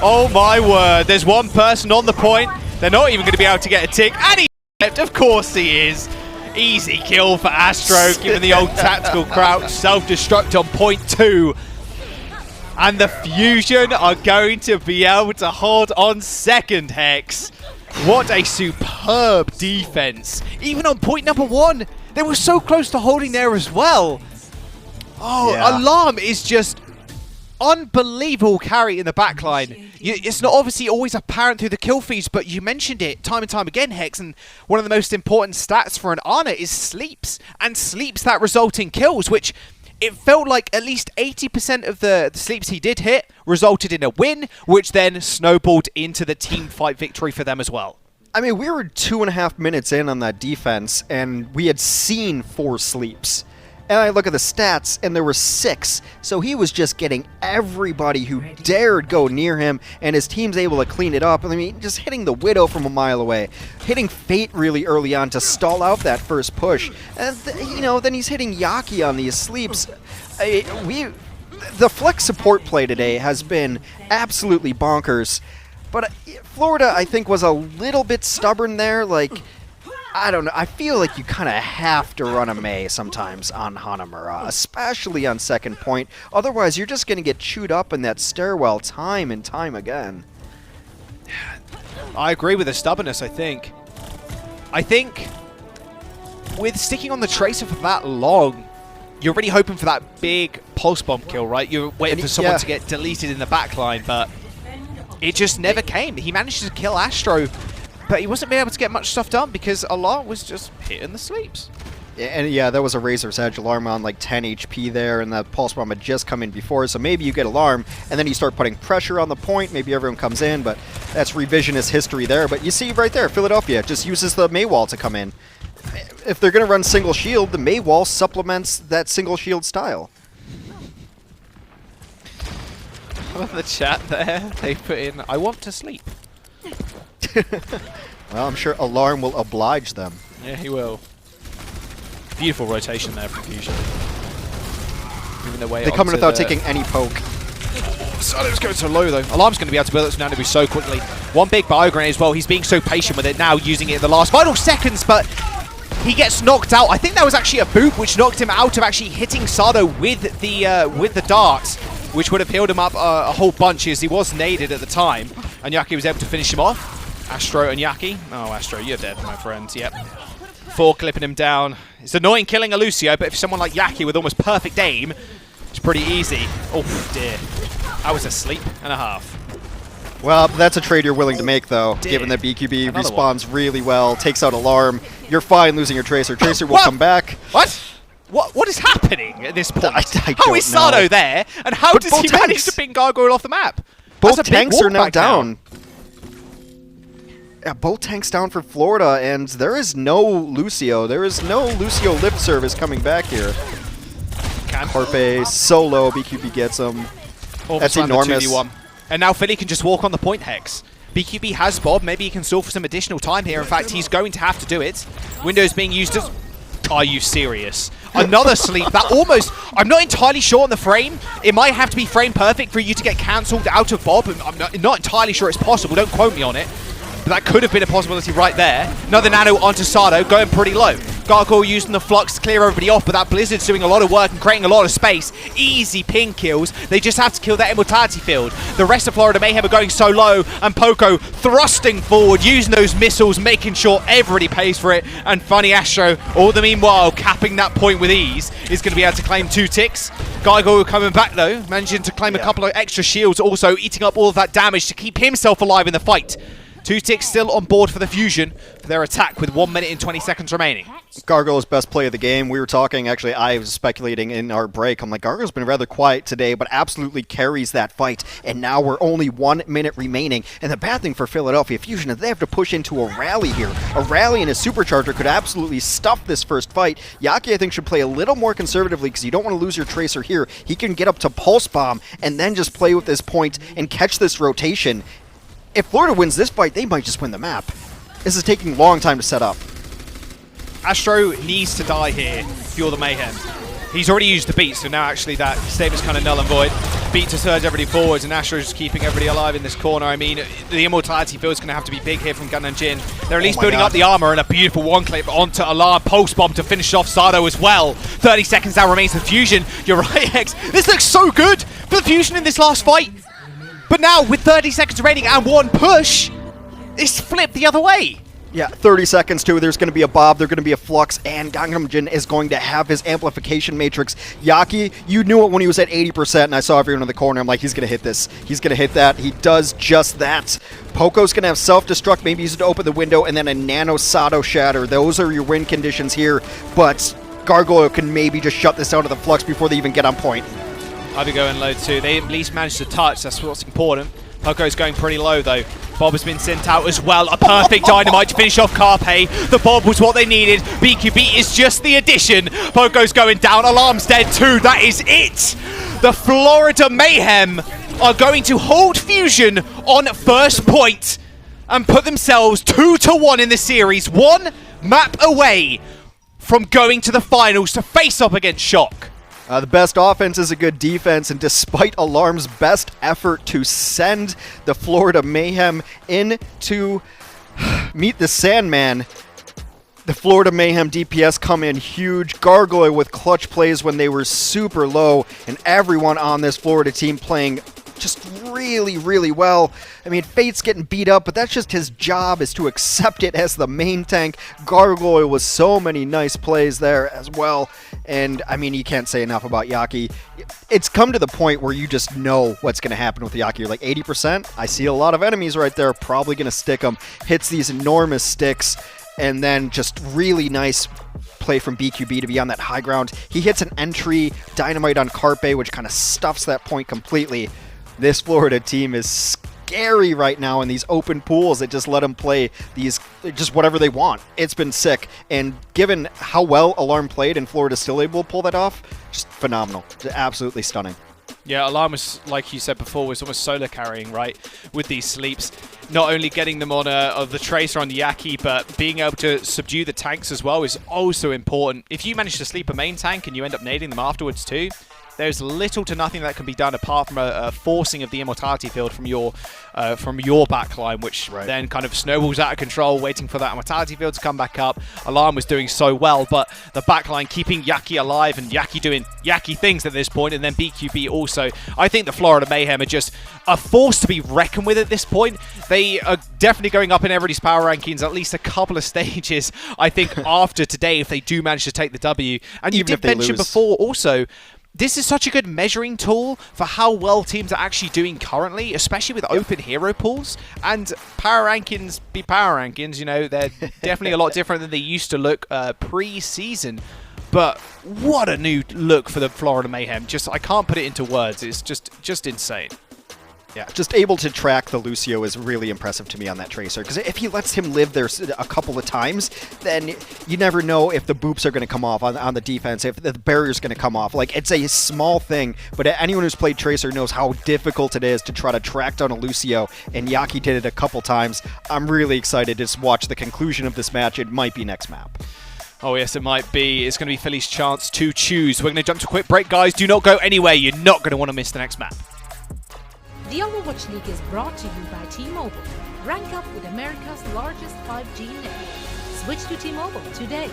Oh my word, there's one person on the point. They're not even going to be able to get a tick, and he's left. Of course he is. Easy kill for Astro, given the old tactical crouch, self-destruct on point 2. And the Fusion are going to be able to hold on second, Hex. What a superb defense. Even on point number 1, they were so close to holding there as well. Oh, yeah. Alarm is just unbelievable carry in the backline. It's not obviously always apparent through the kill feeds, but you mentioned it time and time again, Hex, and one of the most important stats for an Ana is sleeps, and sleeps that result in kills, which it felt like at least 80% of the sleeps he did hit resulted in a win, which then snowballed into the team fight victory for them as well. I mean, we were 2.5 minutes in on that defense, and we had seen 4 sleeps. And I look at the stats, and there were 6. So he was just getting everybody who dared go near him, and his team's able to clean it up. I mean, just hitting the Widow from a mile away, hitting Fate really early on to stall out that first push. And, you know, then he's hitting Yaki on these sleeps. The flex support play today has been absolutely bonkers. But Florida, I think, was a little bit stubborn there. Like, I don't know. I feel like you kind of have to run a May sometimes on Hanamura, especially on second point. Otherwise, you're just going to get chewed up in that stairwell time and time again. I agree with the stubbornness, I think. I think with sticking on the Tracer for that long, you're really hoping for that big pulse bomb kill, right? You're waiting for someone to get deleted in the backline, but it just never came. He managed to kill Astro, but he wasn't being able to get much stuff done because Alarm was just hitting the sleeps. And yeah, that was a Razor's Edge. Alarm on like 10 HP there, and that Pulse Bomb had just come in before, so maybe you get Alarm, and then you start putting pressure on the point, maybe everyone comes in, but that's revisionist history there. But you see right there, Philadelphia just uses the May Wall to come in. If they're going to run single shield, the May Wall supplements that single shield style. I love the chat there. They put in, I want to sleep. Well, I'm sure Alarm will oblige them. Yeah, he will. Beautiful rotation there from Fusion. Moving their way they come in without taking any poke. Solo's going so low, though. Alarm's going to be able to build that Nanobu so quickly. One big bio grenade as well. He's being so patient with it now, using it in the last final seconds, but he gets knocked out. I think that was actually a boop, which knocked him out of actually hitting Sado with the darts, which would have healed him up a whole bunch, as he was naded at the time. And Yaki was able to finish him off. Astro and Yaki. Oh, Astro, you're dead, my friend. Yep. 4 clipping him down. It's annoying killing a Lucio, but if someone like Yaki with almost perfect aim, it's pretty easy. Oh, dear. That was a sleep and a half. Well, that's a trade you're willing to make, though, given that BQB respawns really well, takes out Alarm. You're fine losing your Tracer. Tracer will come back. What? What is happening at this point? How is Sado there? And how does he manage to ping Gargoyle off the map? Both tanks are now down. Yeah, both tanks down for Florida, and there is no Lucio. There is no Lucio lift service coming back here. Carpe solo, BQB gets him. That's enormous. And now Philly can just walk on the point, Hex. BQB has Bob. Maybe he can stall for some additional time here. In fact, he's going to have to do it. Windows being used as... Are you serious? Another sleep. That almost... I'm not entirely sure on the frame. It might have to be frame perfect for you to get cancelled out of Bob. I'm not entirely sure it's possible. Don't quote me on it. But that could have been a possibility right there. Another nano onto Sado, going pretty low. Gargoyle using the flux to clear everybody off, but that Blizzard's doing a lot of work and creating a lot of space. Easy ping kills. They just have to kill that immortality field. The rest of Florida Mayhem are going so low, and Poco thrusting forward, using those missiles, making sure everybody pays for it. And Funny Astro, all the meanwhile, capping that point with ease, is going to be able to claim 2 ticks. Gargoyle coming back though, managing to claim a couple of extra shields, also eating up all of that damage to keep himself alive in the fight. 2 ticks still on board for the Fusion for their attack with 1 minute and 20 seconds remaining. Gargoyle's best play of the game. We were talking, actually, I was speculating in our break. I'm like, Gargoyle's been rather quiet today, but absolutely carries that fight. And now we're only 1 minute remaining. And the bad thing for Philadelphia Fusion is they have to push into a rally here. A rally and a supercharger could absolutely stuff this first fight. Yaki, I think, should play a little more conservatively because you don't want to lose your Tracer here. He can get up to Pulse Bomb and then just play with this point and catch this rotation. If Florida wins this fight, they might just win the map. This is taking a long time to set up. Astro needs to die here, fuel the Mayhem. He's already used the beat, so now actually that statement's kind of null and void. beat to surge everybody forwards, and Astro just keeping everybody alive in this corner. I mean, the immortality field is going to have to be big here from Gun and Jin. They're at least building up the armor, and a beautiful one-clip onto Alarm. Pulse Bomb to finish off Sado as well. 30 seconds now remains for Fusion. You're right, Hex. This looks so good for the Fusion in this last fight. But now, with 30 seconds remaining and one push, it's flipped the other way. Yeah, 30 seconds too. There's going to be a Bob, there's going to be a Flux, and Gangnam Jin is going to have his amplification matrix. Yaki, you knew it when he was at 80%, and I saw everyone in the corner. I'm like, he's going to hit this. He's going to hit that. He does just that. Poco's going to have self-destruct, maybe use it to open the window, and then a Nano Sado Shatter. Those are your win conditions here, but Gargoyle can maybe just shut this down to the Flux before they even get on point. I'll be going low too. They at least managed to touch. That's what's important. Poco's going pretty low though. Bob has been sent out as well. A perfect dynamite to finish off Carpe. The Bob was what they needed. BQB is just the addition. Poco's going down. Alarm's dead too. That is it. The Florida Mayhem are going to hold Fusion on first point and put themselves 2-1 in the series. One map away from going to the finals to face up against Shock. The best offense is a good defense, and despite Alarm's best effort to send the Florida Mayhem in to meet the Sandman, the Florida Mayhem DPS come in huge. Gargoyle with clutch plays when they were super low, and everyone on this Florida team playing just really, really well. I mean, Fate's getting beat up, but that's just his job, is to accept it as the main tank. Gargoyle with so many nice plays there as well. And, I mean, you can't say enough about Yaki. It's come to the point where you just know what's going to happen with Yaki. You're like, 80%? I see a lot of enemies right there. Probably going to stick them. Hits these enormous sticks. And then just really nice play from BQB to be on that high ground. He hits an entry dynamite on Carpe, which kind of stuffs that point completely. This Florida team is scary right now in these open pools that just let them play these, just whatever they want. It's been sick. And given how well Alarm played and Florida's still able to pull that off, just phenomenal. Just absolutely stunning. Yeah, Alarm was, like you said before, was almost solo carrying, right, with these sleeps. Not only getting them on the Tracer on the Yaki, but being able to subdue the tanks as well is also important. If you manage to sleep a main tank and you end up nading them afterwards too, there's little to nothing that can be done apart from a forcing of the immortality field from your backline, which then kind of snowballs out of control, waiting for that immortality field to come back up. Alarm was doing so well, but the backline keeping Yaki alive and Yaki doing Yaki things at this point, and then BQB also. I think the Florida Mayhem are just a force to be reckoned with at this point. They are definitely going up in everybody's power rankings at least a couple of stages, I think, after today, if they do manage to take the W. And you did mention before also, this is such a good measuring tool for how well teams are actually doing currently, especially with open hero pools. And power rankings be power rankings, you know, they're definitely a lot different than they used to look pre-season. But what a new look for the Florida Mayhem. Just, I can't put it into words. It's just insane. Yeah, just able to track the Lucio is really impressive to me on that Tracer, because if he lets him live there a couple of times, then you never know if the boops are going to come off on the defense, if the barrier's going to come off. Like, it's a small thing, but anyone who's played Tracer knows how difficult it is to try to track down a Lucio, and Yaki did it a couple times. I'm really excited to watch the conclusion of this match. It might be next map. Oh yes, it might be. It's going to be Philly's chance to choose. We're going to jump to a quick break, guys. Do not go anywhere. You're not going to want to miss the next map. The Overwatch League is brought to you by T-Mobile. Rank up with America's largest 5G network. Switch to T-Mobile today.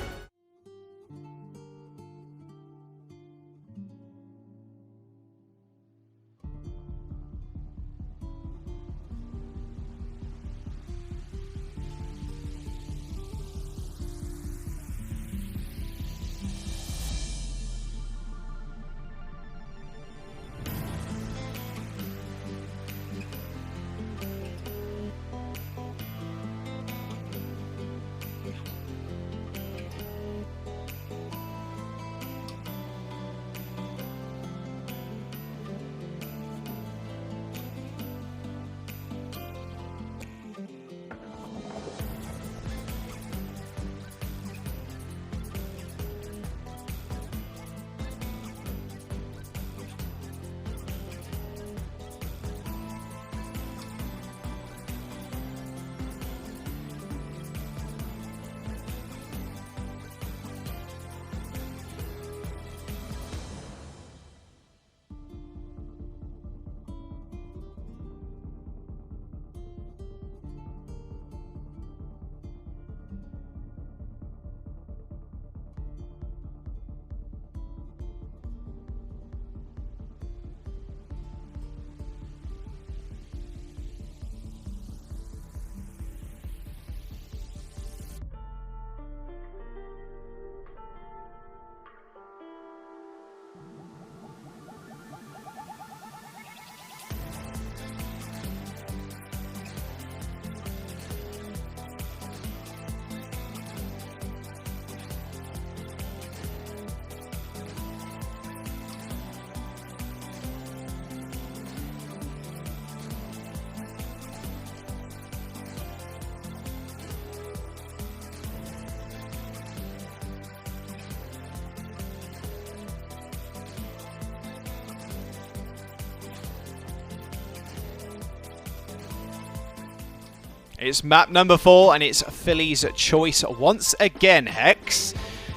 It's map number 4, and it's Philly's choice once again, Hex,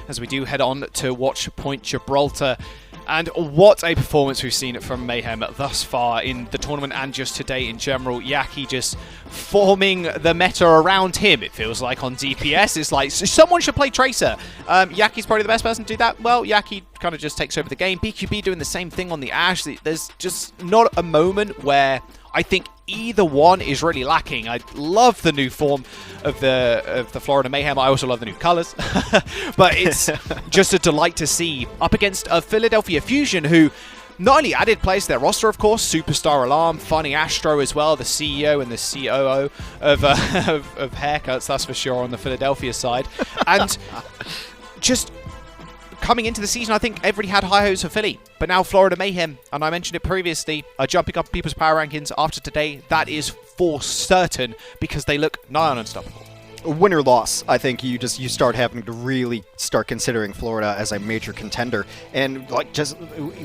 as we do head on to watch Point Gibraltar. And what a performance we've seen from Mayhem thus far in the tournament and just today in general. Yaki just forming the meta around him, it feels like, on DPS. It's like, someone should play Tracer. Yaki's probably the best person to do that. Well, Yaki kind of just takes over the game. BQB doing the same thing on the Ash. There's just not a moment where I think either one is really lacking. I love the new form of the Florida Mayhem. I also love the new colors. But it's just a delight to see up against a Philadelphia Fusion who not only added players to their roster, of course, Superstar Alarm, Funny Astro as well, the CEO and the COO of haircuts, that's for sure, on the Philadelphia side. And just coming into the season, I think everybody had high hopes for Philly. But now Florida Mayhem, and I mentioned it previously, are jumping up people's power rankings after today. That is for certain because they look nigh on unstoppable. Win or loss, I think you start having to really start considering Florida as a major contender. And like just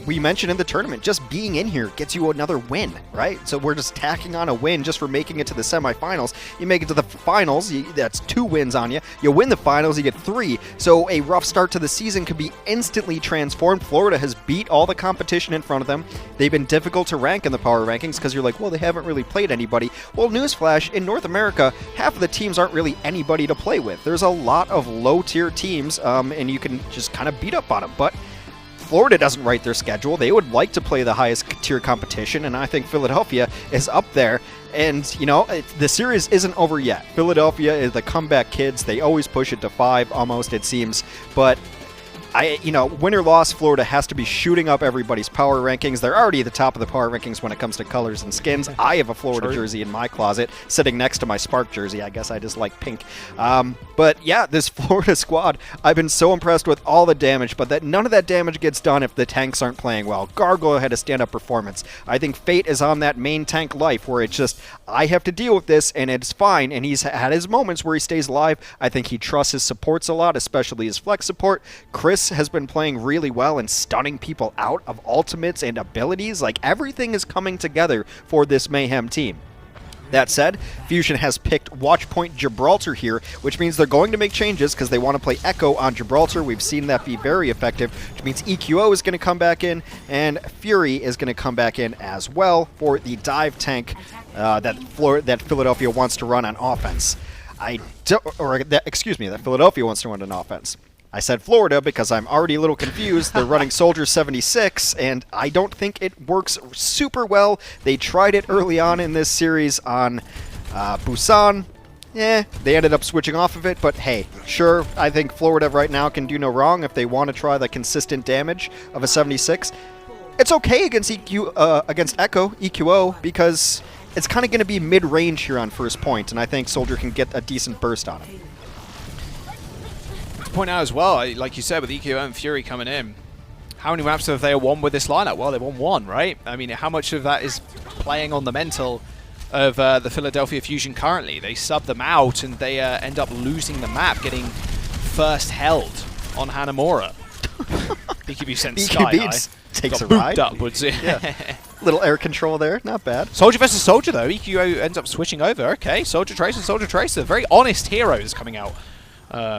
we mentioned in the tournament, just being in here gets you another win, right? So we're just tacking on a win just for making it to the semifinals. You make it to the finals, that's 2 wins on you. You win the finals, you get 3. So a rough start to the season could be instantly transformed. Florida has beat all the competition in front of them. They've been difficult to rank in the power rankings because you're like, well, they haven't really played anybody. Well, newsflash, in North America, half of the teams aren't really anybody to play with. There's a lot of low-tier teams, and you can just kind of beat up on them. But Florida doesn't write their schedule. They would like to play the highest-tier competition, and I think Philadelphia is up there. And, you know, the series isn't over yet. Philadelphia is the comeback kids. They always push it to 5, almost, it seems. But win or loss, Florida has to be shooting up everybody's power rankings. They're already at the top of the power rankings when it comes to colors and skins. I have a Florida jersey in my closet sitting next to my Spark jersey. I guess I just like pink. But yeah, this Florida squad, I've been so impressed with all the damage, but none of that damage gets done if the tanks aren't playing well. Gargoyle had a stand-up performance. I think Fate is on that main tank life where it's just, I have to deal with this and it's fine. And he's had his moments where he stays alive. I think he trusts his supports a lot, especially his flex support. Chris has been playing really well and stunning people out of ultimates and abilities. Like, everything is coming together for this Mayhem team. That said, Fusion has picked Watchpoint Gibraltar here, which means they're going to make changes because they want to play Echo on Gibraltar. We've seen that be very effective, which means EQO is going to come back in, and Fury is going to come back in as well for the dive tank that Philadelphia wants to run on offense. That Philadelphia wants to run on offense. I said Florida because I'm already a little confused. They're running Soldier 76, and I don't think it works super well. They tried it early on in this series on Busan. They ended up switching off of it, but hey, sure, I think Florida right now can do no wrong if they want to try the consistent damage of a 76. It's okay against Echo, EQO, because it's kind of going to be mid-range here on first point, and I think Soldier can get a decent burst on him. Point out as well, like you said, with EQO and Fury coming in, how many maps have they won with this lineup? Well, they won 1, right? I mean, how much of that is playing on the mental of the Philadelphia Fusion currently? They sub them out and they end up losing the map, getting first held on Hanamura. BQB sends Sky takes a ride upwards. Yeah. Little air control there, not bad. Soldier versus Soldier though. EQO ends up switching over. Okay, Soldier Tracer. Very honest heroes coming out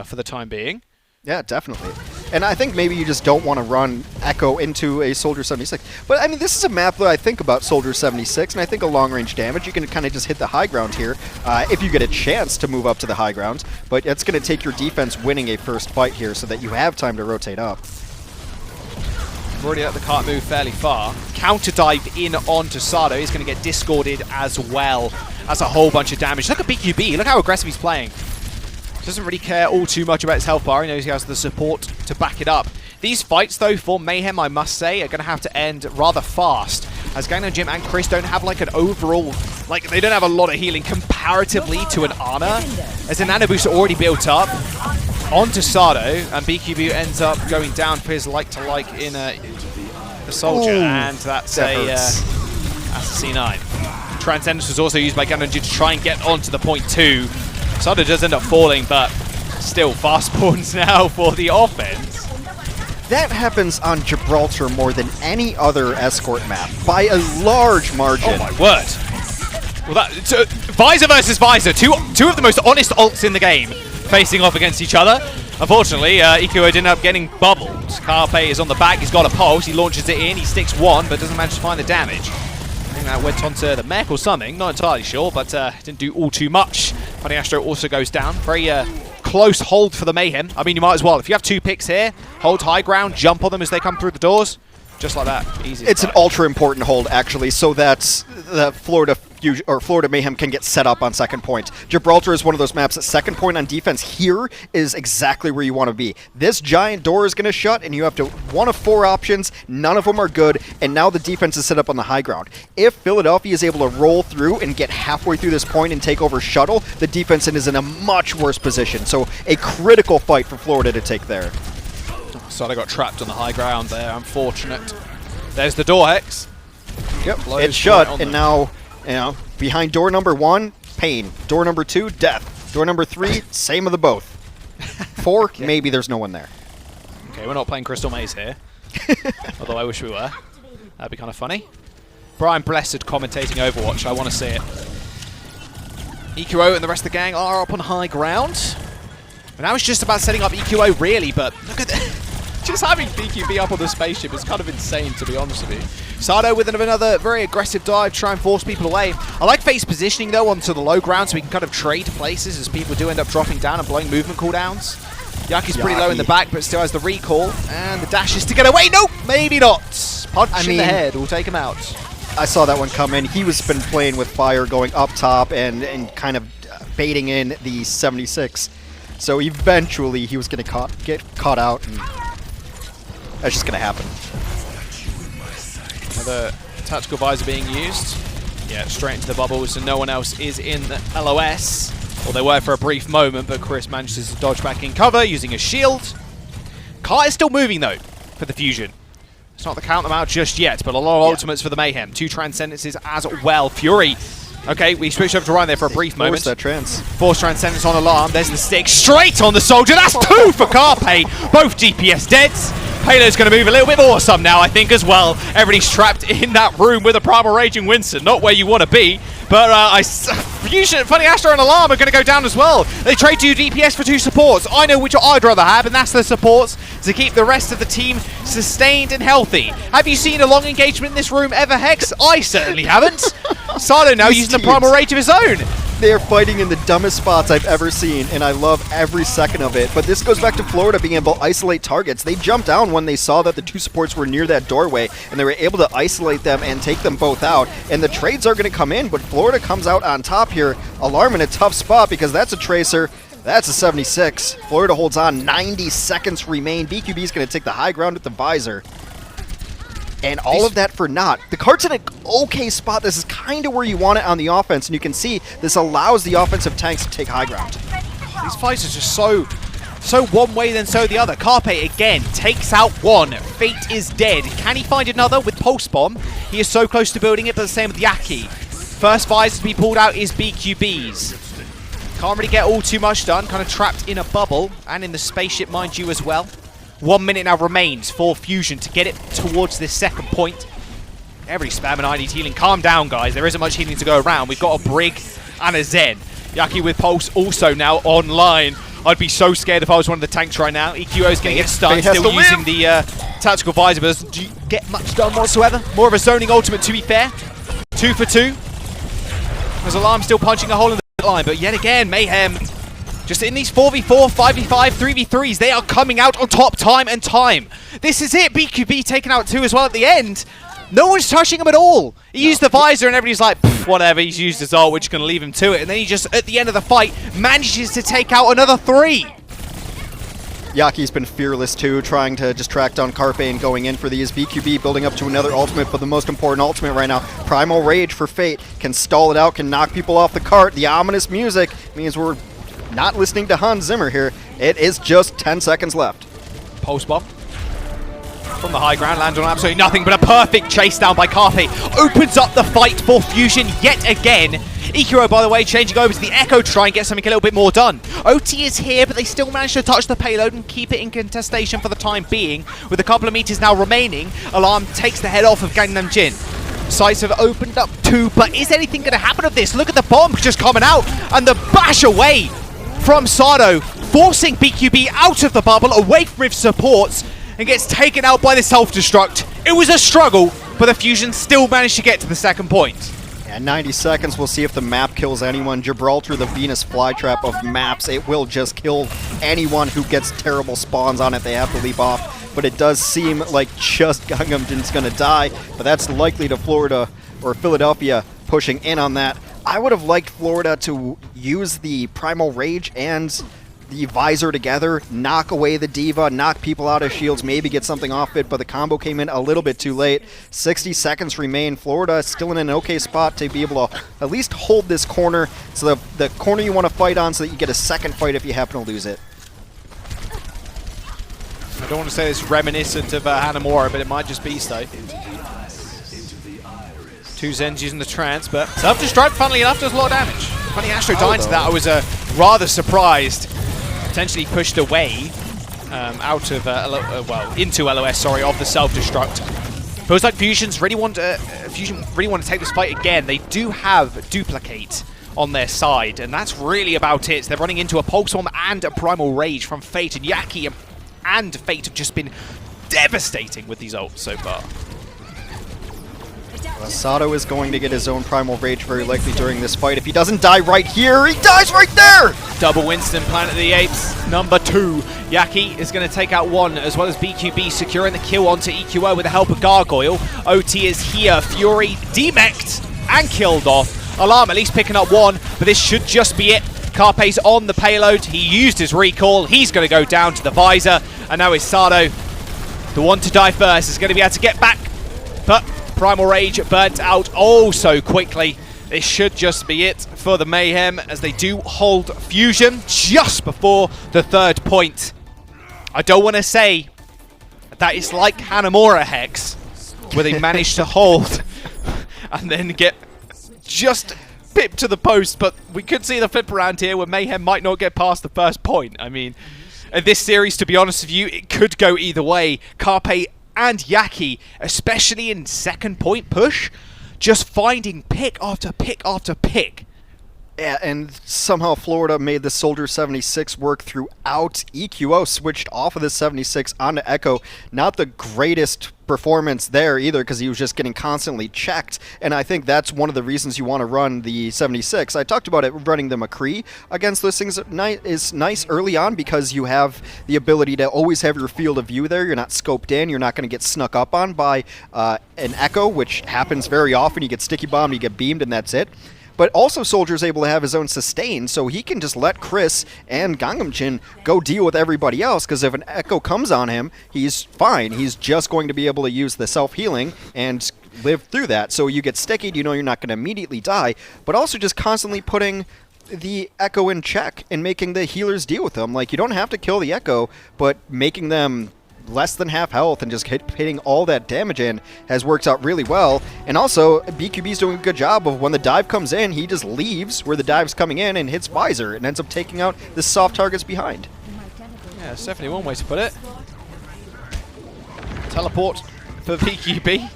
for the time being. Yeah, definitely. And I think maybe you just don't want to run Echo into a Soldier 76. But, I mean, this is a map that I think about Soldier 76, and I think a long-range damage, you can kind of just hit the high ground here if you get a chance to move up to the high ground. But it's going to take your defense winning a first fight here so that you have time to rotate up. We've already let the cart move fairly far. Counter dive in onto Sado. He's going to get discorded as well. That's a whole bunch of damage. Look at BQB. Look how aggressive he's playing. Doesn't really care all too much about his health bar. He knows he has the support to back it up. These fights, though, for Mayhem, I must say, are going to have to end rather fast. As Gangnam Jim and Chris don't have, like, an overall... Like, they don't have a lot of healing comparatively to an Ana. As a nano boost already built up onto Sado, and BQB ends up going down for his like-to-like in the Soldier. Ooh, and that's a C9. Transcendence was also used by Gangnam Jim to try and get onto the point 2. Sado does end up falling, but still fast spawns now for the offense. That happens on Gibraltar more than any other escort map by a large margin. Oh my word. Well, Visor versus Visor. Two of the most honest ults in the game facing off against each other. Unfortunately, Ikuo didn't end up getting bubbled. Carpe is on the back. He's got a pulse. He launches it in. He sticks one, but doesn't manage to find the damage. I think that went onto the mech or something. Not entirely sure, but didn't do all too much. Funny Astro also goes down. Very close hold for the Mayhem. I mean, you might as well. If you have 2 picks here, hold high ground, jump on them as they come through the doors. Just like that. Easy. It's an ultra important hold, actually, so that the Florida Mayhem can get set up on second point. Gibraltar is one of those maps that second point on defense here is exactly where you want to be. This giant door is going to shut, and you have to one of 4 options. None of them are good, and now the defense is set up on the high ground. If Philadelphia is able to roll through and get halfway through this point and take over shuttle, the defense is in a much worse position. So a critical fight for Florida to take there. Sada got trapped on the high ground there, unfortunate. There's the door, Hex. Yep, it's shut, and now, behind door number 1, pain. Door number 2, death. Door number 3, same of the both. 4, okay. Maybe there's no one there. Okay, we're not playing Crystal Maze here. Although I wish we were. That'd be kind of funny. Brian Blessed commentating Overwatch, I want to see it. EQO and the rest of the gang are up on high ground. And now it's just about setting up EQO, really, but look at that. Just having BQB up on the spaceship is kind of insane, to be honest with you. Sado with another very aggressive dive, try and force people away. I like Fate's positioning, though, onto the low ground, so we can kind of trade places as people do end up dropping down and blowing movement cooldowns. Yaki's pretty low in the back, but still has the recall. And the dash is to get away. Nope, maybe not. Punch in the head will take him out. I saw that one come in. He was been playing with fire going up top and kind of baiting in the 76. So eventually he was going to get caught out. And that's just going to happen. Another tactical visor being used. Yeah, straight into the bubbles, and no one else is in the LOS. Well, they were for a brief moment, but Chris manages to dodge back in cover using a shield. Car is still moving, though, for the Fusion. It's not to count them out just yet, but a lot of ultimates for the Mayhem. 2 Transcendences as well. Fury. Okay, we switched over to Ryan there for a brief moment. Force that trans. Force Transcendence on alarm. There's the stick straight on the soldier. That's 2 for Carpe. Both DPS deads. Payload's going to move a little bit more some now, I think, as well. Everybody's trapped in that room with a Primal Raging Winston. Not where you want to be. But Fusion, Funny Astro and Alarm are going to go down as well. They trade 2 DPS for 2 supports. I know which I'd rather have, and that's the supports to keep the rest of the team sustained and healthy. Have you seen a long engagement in this room ever, Hex? I certainly haven't. Sado now using the Primal Rage of his own. They are fighting in the dumbest spots I've ever seen, and I love every second of it. But this goes back to Florida being able to isolate targets. They jumped down when they saw that the 2 supports were near that doorway, and they were able to isolate them and take them both out. And the trades are going to come in, but Florida comes out on top here. Alarm in a tough spot because that's a Tracer. That's a 76. Florida holds on. 90 seconds remain. BQB is going to take the high ground with the visor. And all of that for naught. The cart's in an okay spot. This is kind of where you want it on the offense, and you can see this allows the offensive tanks to take high ground. These fights are just so one way then so the other. Carpe again takes out one. Fate is dead. Can he find another with Pulse Bomb? He is so close to building it, but the same with Yaki. First visor to be pulled out is BQB's. Can't really get all too much done. Kind of trapped in a bubble and in the spaceship, mind you, as well. 1 minute now remains for Fusion to get it towards this second point. Every spam and I need healing. Calm down, guys. There isn't much healing to go around. We've got a Brig and a Zen. Yaki with Pulse also now online. I'd be so scared if I was one of the tanks right now. EQO's going to get stunned, still using the tactical visor, but doesn't get much done whatsoever. More of a zoning ultimate, to be fair. 2 for 2. There's Alarm still punching a hole in the line, but yet again, Mayhem just in these 4v4, 5v5, 3v3s, they are coming out on top time and time. This is it. BQB taking out 2 as well at the end. No one's touching him at all. He used the visor and everybody's like, whatever, he's used his ult, we're just going to leave him to it. And then he just, at the end of the fight, manages to take out another 3. Yaki's been fearless too, trying to just track down Carpe and going in for these. BQB building up to another ultimate, but the most important ultimate right now, Primal Rage for Fate. Can stall it out, can knock people off the cart. The ominous music means we're not listening to Hans Zimmer here. It is just 10 seconds left. Pulse Bomb from the high ground, lands on absolutely nothing, but a perfect chase down by Carpe. Opens up the fight for Fusion yet again. Ikiro, by the way, changing over to the Echo to try and get something a little bit more done. OT is here, but they still manage to touch the payload and keep it in contestation for the time being. With a couple of meters now remaining, Alarm takes the head off of Gangnam Jin. Sights have opened up too, but is anything going to happen of this? Look at the bomb just coming out, and the bash away from Sado, forcing BQB out of the bubble, away from his supports, and gets taken out by the self-destruct. It was a struggle, but the Fusion still managed to get to the second point. Yeah, 90 seconds, we'll see if the map kills anyone. Gibraltar, the Venus flytrap of maps, it will just kill anyone who gets terrible spawns on it. They have to leap off. But it does seem like just Gangnam-jin's going to die, but that's likely to Florida or Philadelphia pushing in on that. I would have liked Florida to use the Primal Rage and the Visor together, knock away the D.Va, knock people out of shields, maybe get something off it, but the combo came in a little bit too late. 60 seconds remain. Florida is still in an okay spot to be able to at least hold this corner, so the corner you want to fight on so that you get a second fight if you happen to lose it. I don't want to say it's reminiscent of Hanamura, but it might just be so. Two Zens using the trance, but self-destruct, funnily enough, does a lot of damage. Funny Astro dying to that, I was rather surprised. Potentially pushed away out of, into LOS, sorry, of the self-destruct. Feels like Fusion really want to take this fight again. They do have Duplicate on their side, and that's really about it. They're running into a Pulse Bomb and a Primal Rage from Fate, and Yaki and Fate have just been devastating with these ults so far. Sato is going to get his own Primal Rage very likely during this fight. If he doesn't die right here, he dies right there! Double Winston, Planet of the Apes, #2. Yaki is going to take out one, as well as BQB securing the kill onto EQO with the help of Gargoyle. OT is here, Fury demeched and killed off. Alarm at least picking up one, but this should just be it. Carpe's on the payload, he used his recall, he's going to go down to the Visor, and now it's Sado, the one to die first, is going to be able to get back, but Primal Rage burnt out oh so quickly. This should just be it for the Mayhem, as they do hold Fusion just before the third point. I don't want to say that it's like Hanamura Hex, where they managed to hold and then get just pipped to the post, but we could see the flip around here where Mayhem might not get past the first point. I mean, in this series, to be honest with you, it could go either way. Carpe and Yaki, especially in second point push, just finding pick after pick after pick. Yeah, and somehow Florida made the Soldier 76 work throughout. EQO switched off of the 76 onto Echo. Not the greatest performance there either, because he was just getting constantly checked, and I think that's one of the reasons you want to run the 76. I talked about it, running the McCree against those things is nice early on, because you have the ability to always have your field of view there. You're not scoped in, you're not going to get snuck up on by an Echo, which happens very often. You get sticky bombed, you get beamed, and that's it. But also Soldier's able to have his own sustain, so he can just let Chris and Gangnam-jin go deal with everybody else, because if an Echo comes on him, he's fine. He's just going to be able to use the self-healing and live through that. So you get stickied, you know you're not going to immediately die, but also just constantly putting the Echo in check and making the healers deal with them. Like, you don't have to kill the Echo, but making them less than half health and just hitting all that damage in has worked out really well. And also, BQB's doing a good job of when the dive comes in, he just leaves where the dive's coming in and hits Visor and ends up taking out the soft targets behind. Yeah, it's definitely one way to put it. Teleport for BQB.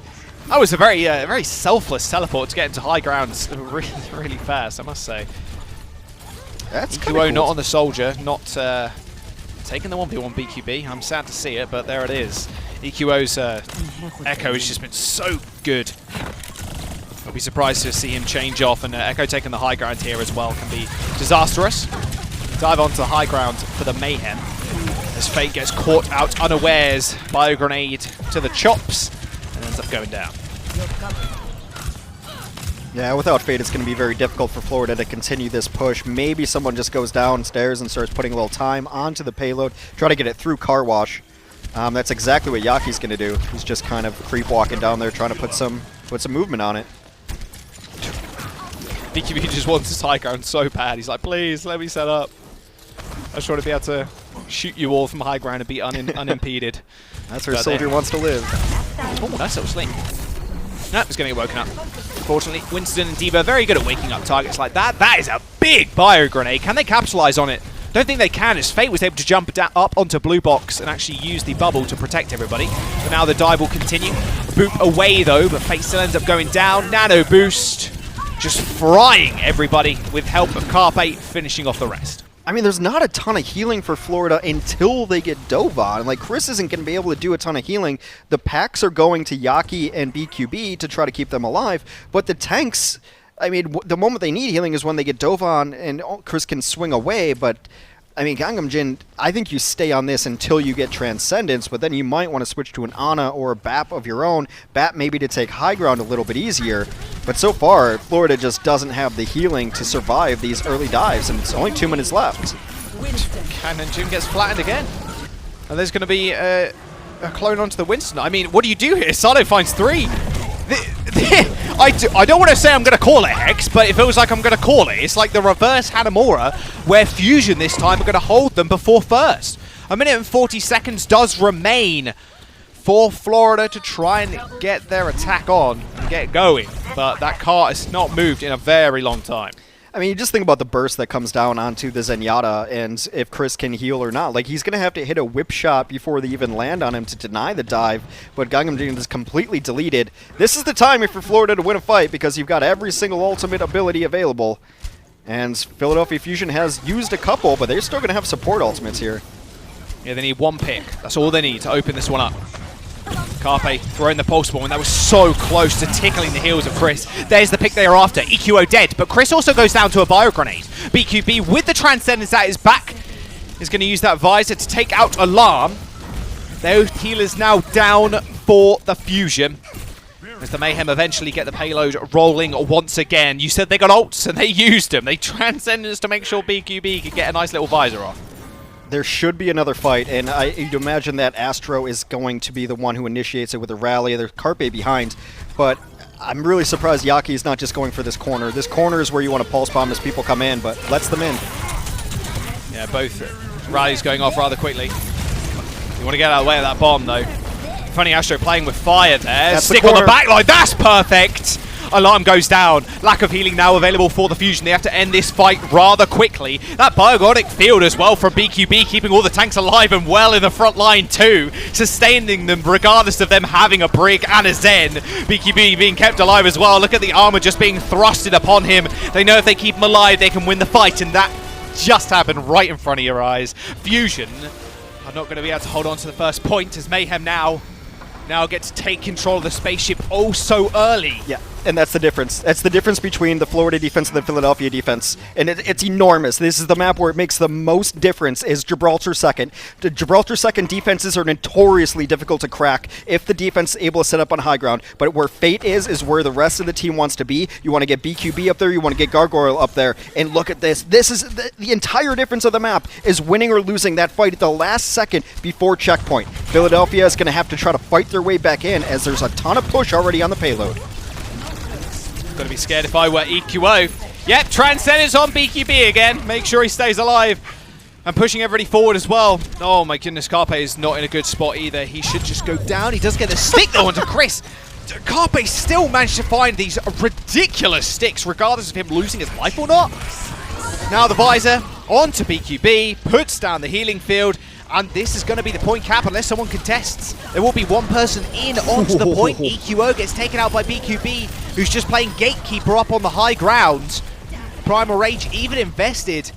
That was a very selfless teleport to get into high grounds really, really fast, I must say. That's EQO cool. not on the Soldier, not taking the 1v1 BQB. I'm sad to see it, but there it is. EQO's Echo has just been so good. I'll be surprised to see him change off, and Echo taking the high ground here as well can be disastrous. Dive onto the high ground for the Mayhem, as Fate gets caught out unawares by a grenade to the chops and ends up going down. Yeah, without Fate, it's going to be very difficult for Florida to continue this push. Maybe someone just goes downstairs and starts putting a little time onto the payload, try to get it through car wash. That's exactly what Yaki's going to do. He's just kind of creep walking down there, trying to put some movement on it. BQB just wants his high ground so bad. He's like, please, let me set up. I just want to be able to shoot you all from high ground and be unimpeded. That's where Soldier wants to live. Oh, that's so sleep. No, he's going to get woken up. Fortunately, Winston and D.Va very good at waking up targets like that. That is a big bio grenade. Can they capitalize on it? Don't think they can, as Fate was able to jump up onto blue box and actually use the bubble to protect everybody. But now the dive will continue. Boop away though, but Fate still ends up going down. Nano boost, just frying everybody with help of Carpe finishing off the rest. I mean, there's not a ton of healing for Florida until they get Dova. And like, Chris isn't going to be able to do a ton of healing. The packs are going to Yaki and BQB to try to keep them alive. But the tanks, I mean, the moment they need healing is when they get Dovan and Chris can swing away. But, I mean, Gangnam Jin, I think you stay on this until you get Transcendence. But then you might want to switch to an Ana or a BAP of your own. BAP maybe to take high ground a little bit easier. But so far, Florida just doesn't have the healing to survive these early dives, and it's only 2 minutes left. Gangnam Jin gets flattened again. And there's going to be a clone onto the Winston. I mean, what do you do here? Sado finds 3. I don't want to say I'm going to call it Hex, but it feels like I'm going to call it. It's like the reverse Hanamura, where Fusion this time are going to hold them before first. 1 minute and 40 seconds does remain for Florida to try and get their attack on and get going, but that cart has not moved in a very long time. I mean, you just think about the burst that comes down onto the Zenyatta, and if Chris can heal or not. Like, he's going to have to hit a whip shot before they even land on him to deny the dive, but Gangnam Jin is completely deleted. This is the time for Florida to win a fight, because you've got every single ultimate ability available. And Philadelphia Fusion has used a couple, but they're still going to have support ultimates here. Yeah, they need 1 pick. That's all they need to open this one up. Carpe throwing the pulse bomb, and that was so close to tickling the heels of Chris. There's the pick they are after. EQO dead, but Chris also goes down to a bio grenade. BQB with the Transcendence at his back is going to use that visor to take out Alarm. Those healers now down for the Fusion. As the Mayhem eventually get the payload rolling once again. You said they got ults, and they used them. They Transcendence to make sure BQB could get a nice little visor off. There should be another fight, and you'd imagine that Astro is going to be the one who initiates it with a rally. There's Carpe behind, but I'm really surprised Yaki's not just going for this corner. This corner is where you want to pulse bomb as people come in, but lets them in. Yeah, both rallies going off rather quickly. You want to get out of the way of that bomb, though. Funny Astro playing with fire there. That's Stick on the back line. That's perfect. Alarm goes down. Lack of healing now available for the Fusion. They have to end this fight rather quickly. That biogonic field as well from BQB, keeping all the tanks alive and well in the front line too, sustaining them regardless of them having a Brig and a Zen. BQB being kept alive as well. Look at the armor just being thrusted upon him. They know if they keep him alive, they can win the fight, and that just happened right in front of your eyes. Fusion are not going to be able to hold on to the first point, as Mayhem now get to take control of the spaceship oh so early. Yeah, and that's the difference. That's the difference between the Florida defense and the Philadelphia defense. And it's enormous. This is the map where it makes the most difference is Gibraltar second. The Gibraltar second defenses are notoriously difficult to crack if the defense is able to set up on high ground. But where Fate is where the rest of the team wants to be. You want to get BQB up there, you want to get Gargoyle up there. And look at this. This is the entire difference of the map is winning or losing that fight at the last second before checkpoint. Philadelphia is going to have to try to fight their way back in as there's a ton of push already on the payload. Gonna be scared if I were EQO. Yep, Transcendence on BQB again. Make sure he stays alive. And pushing everybody forward as well. Oh my goodness, Carpe is not in a good spot either. He should just go down. He does get the stick though onto Chris. Carpe still managed to find these ridiculous sticks regardless of him losing his life or not. Now the visor onto BQB, puts down the healing field. And this is going to be the point cap unless someone contests. There will be one person in onto the point. EQO gets taken out by BQB, who's just playing gatekeeper up on the high ground. Primal Rage even invested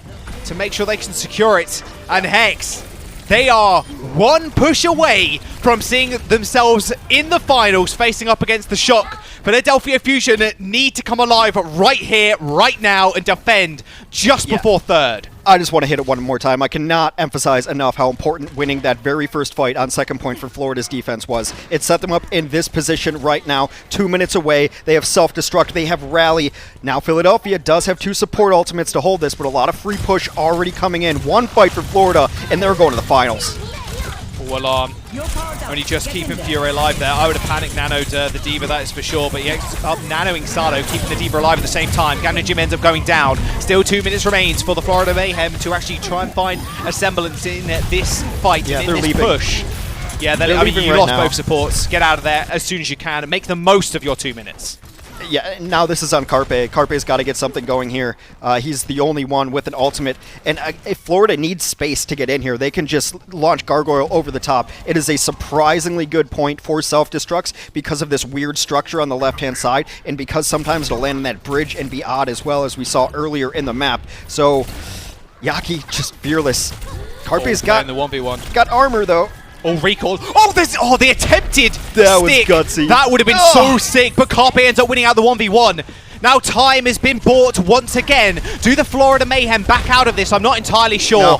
to make sure they can secure it. And Hex, they are one push away from seeing themselves in the finals facing up against the Shock. Philadelphia Fusion need to come alive right here, right now, and defend just before third. I just want to hit it one more time. I cannot emphasize enough how important winning that very first fight on second point for Florida's defense was. It set them up in this position right now, 2 minutes away. They have self-destruct, they have rally. Now Philadelphia does have 2 support ultimates to hold this, but a lot of free push already coming in. One fight for Florida, and they're going to the finals. Alarm. Only just keeping Fury alive there. I would have panicked nanoed the D.Va, that is for sure, but he ends up nanoing Sado, keeping the D.Va alive at the same time. Gangnam Jin ends up going down. Still 2 minutes remains for the Florida Mayhem to actually try and find a semblance in this fight, in this leaving. push. Yeah, I mean, you lost both supports. Get out of there as soon as you can and make the most of your 2 minutes. Yeah, now this is on Carpe. Carpe's got to get something going here. He's the only one with an ultimate. And if Florida needs space to get in here, they can just launch Gargoyle over the top. It is a surprisingly good point for self-destructs because of this weird structure on the left-hand side, and because sometimes it'll land in that bridge and be odd as well, as we saw earlier in the map. So, Yaki just fearless. Carpe's got the 1v1. Got armor, though. Oh, recall. Oh, they attempted That was stick. gutsy. That would have been so sick, but Carpe ends up winning out the 1v1. Now time has been bought once again. Do the Florida Mayhem back out of this? I'm not entirely sure. No.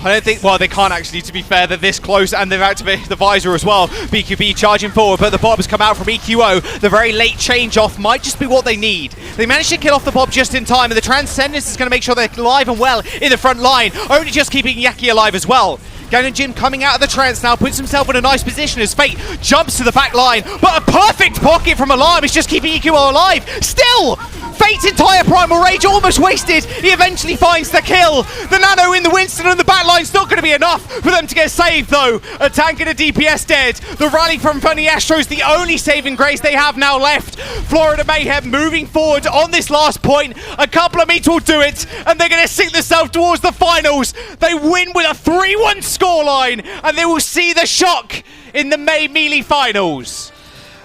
I don't think, well, they can't actually, to be fair. They're this close, and they've activated the visor as well. BQB charging forward, but the bombs come out from EQO. The very late change off might just be what they need. They managed to kill off the bomb just in time, and the Transcendence is going to make sure they're alive and well in the front line, only just keeping Yaki alive as well. Gannon Jim coming out of the trance now, puts himself in a nice position as Fate jumps to the back line, but a perfect pocket from Alarm is just keeping EQO alive. Still, Fate's entire Primal Rage almost wasted. He eventually finds the kill. The Nano in the Winston and the back line's not going to be enough for them to get saved though. A tank and a DPS dead. The rally from Funny Astro's the only saving grace they have now left. Florida Mayhem moving forward on this last point. A couple of meets will do it, and they're going to sink themselves towards the finals. They win with a 3-1 scoreline, and they will see the shock in the May Melee Finals.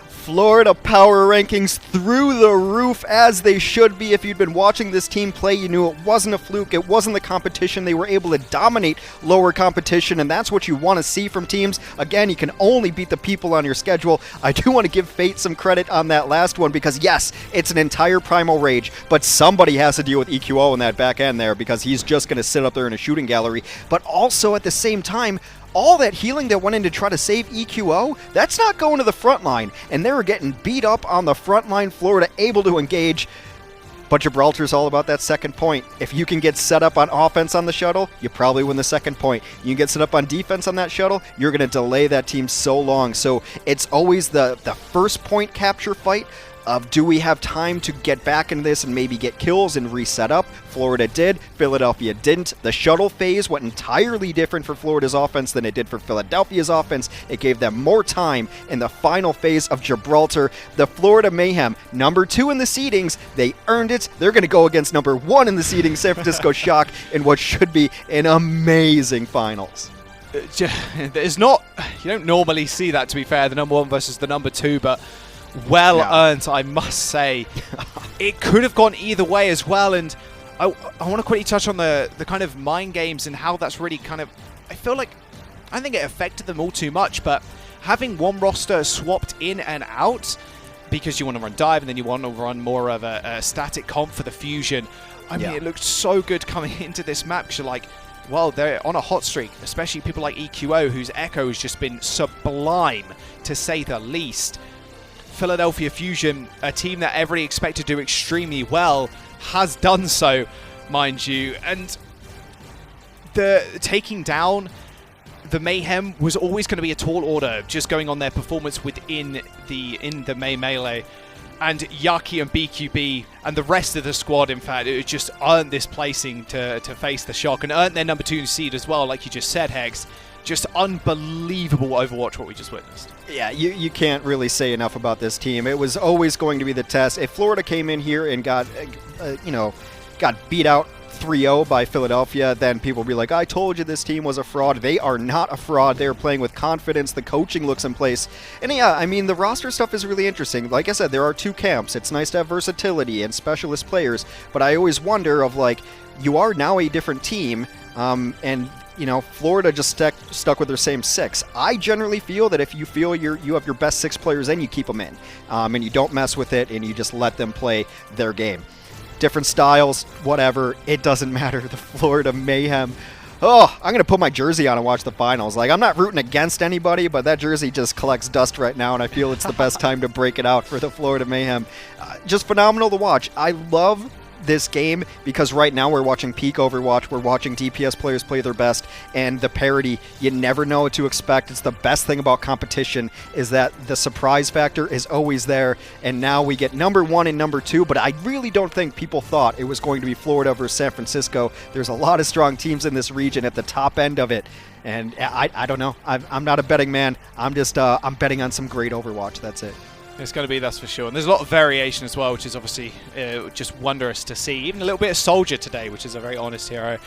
Florida power rankings through the roof, as they should be. If you'd been watching this team play, you knew it wasn't a fluke. It wasn't the competition. They were able to dominate lower competition, and that's what you want to see from teams. Again, you can only beat the people on your schedule. I do want to give Fate some credit on that last one, because yes, it's an entire Primal Rage, but somebody has to deal with EQO in that back end there, because he's just going to sit up there in a shooting gallery. But also at the same time, all that healing that went in to try to save EQO, that's not going to the front line. And they were getting beat up on the front line. Florida able to engage. But Gibraltar's all about that second point. If you can get set up on offense on the shuttle, you probably win the second point. You can get set up on defense on that shuttle, you're going to delay that team so long. So it's always the first point capture fight of, do we have time to get back into this and maybe get kills and reset up? Florida did. Philadelphia didn't. The shuttle phase went entirely different for Florida's offense than it did for Philadelphia's offense. It gave them more time in the final phase of Gibraltar. The Florida Mayhem, number 2 in the seedings, they earned it. They're going to go against number 1 in the seedings, San Francisco Shock, in what should be an amazing finals. There's not, you don't normally see that, to be fair, the number 1 versus the number 2, but well earned, I must say. It could have gone either way as well, and I want to quickly touch on the kind of mind games and how that's really kind of, I feel like, I think it affected them all too much, but having one roster swapped in and out because you want to run dive and then you want to run more of a static comp for the fusion. I mean, it looked so good coming into this map, because you're like, well, they're on a hot streak, especially people like EQO, whose Echo has just been sublime, to say the least. Philadelphia Fusion, a team that everybody expected to do extremely well, has done so, mind you. And the taking down the Mayhem was always going to be a tall order, just going on their performance within the May Melee. And Yaki and BQB and the rest of the squad, in fact, it just earned this placing to face the shock, and earned their number 2 seed as well, like you just said, Hegs. Just unbelievable Overwatch, what we just witnessed. Yeah, you can't really say enough about this team. It was always going to be the test. If Florida came in here and got beat out 3-0 by Philadelphia, then people will be like, I told you this team was a fraud. They are not a fraud. They're playing with confidence. The coaching looks in place. And yeah, I mean, the roster stuff is really interesting. Like I said, there are 2 camps. It's nice to have versatility and specialist players, but I always wonder of, like, you are now a different team, and you know, Florida just stuck with their same 6. I generally feel that if you feel you have your best 6 players in, you keep them in, and you don't mess with it, and you just let them play their game. Different styles, whatever, it doesn't matter. The Florida Mayhem. Oh, I'm going to put my jersey on and watch the finals. Like, I'm not rooting against anybody, but that jersey just collects dust right now, and I feel it's the best time to break it out for the Florida Mayhem. Just phenomenal to watch. I love this game because right now we're watching peak Overwatch, we're watching DPS players play their best, and the parity, you never know what to expect. It's the best thing about competition, is that the surprise factor is always there, and now we get number 1 and number 2, but I really don't think people thought it was going to be Florida versus San Francisco. There's a lot of strong teams in this region at the top end of it, and I don't know. I'm not a betting man. I'm just I'm betting on some great Overwatch. That's it. It's going to be, that's for sure. And there's a lot of variation as well, which is obviously just wondrous to see. Even a little bit of Soldier today, which is a very honest hero.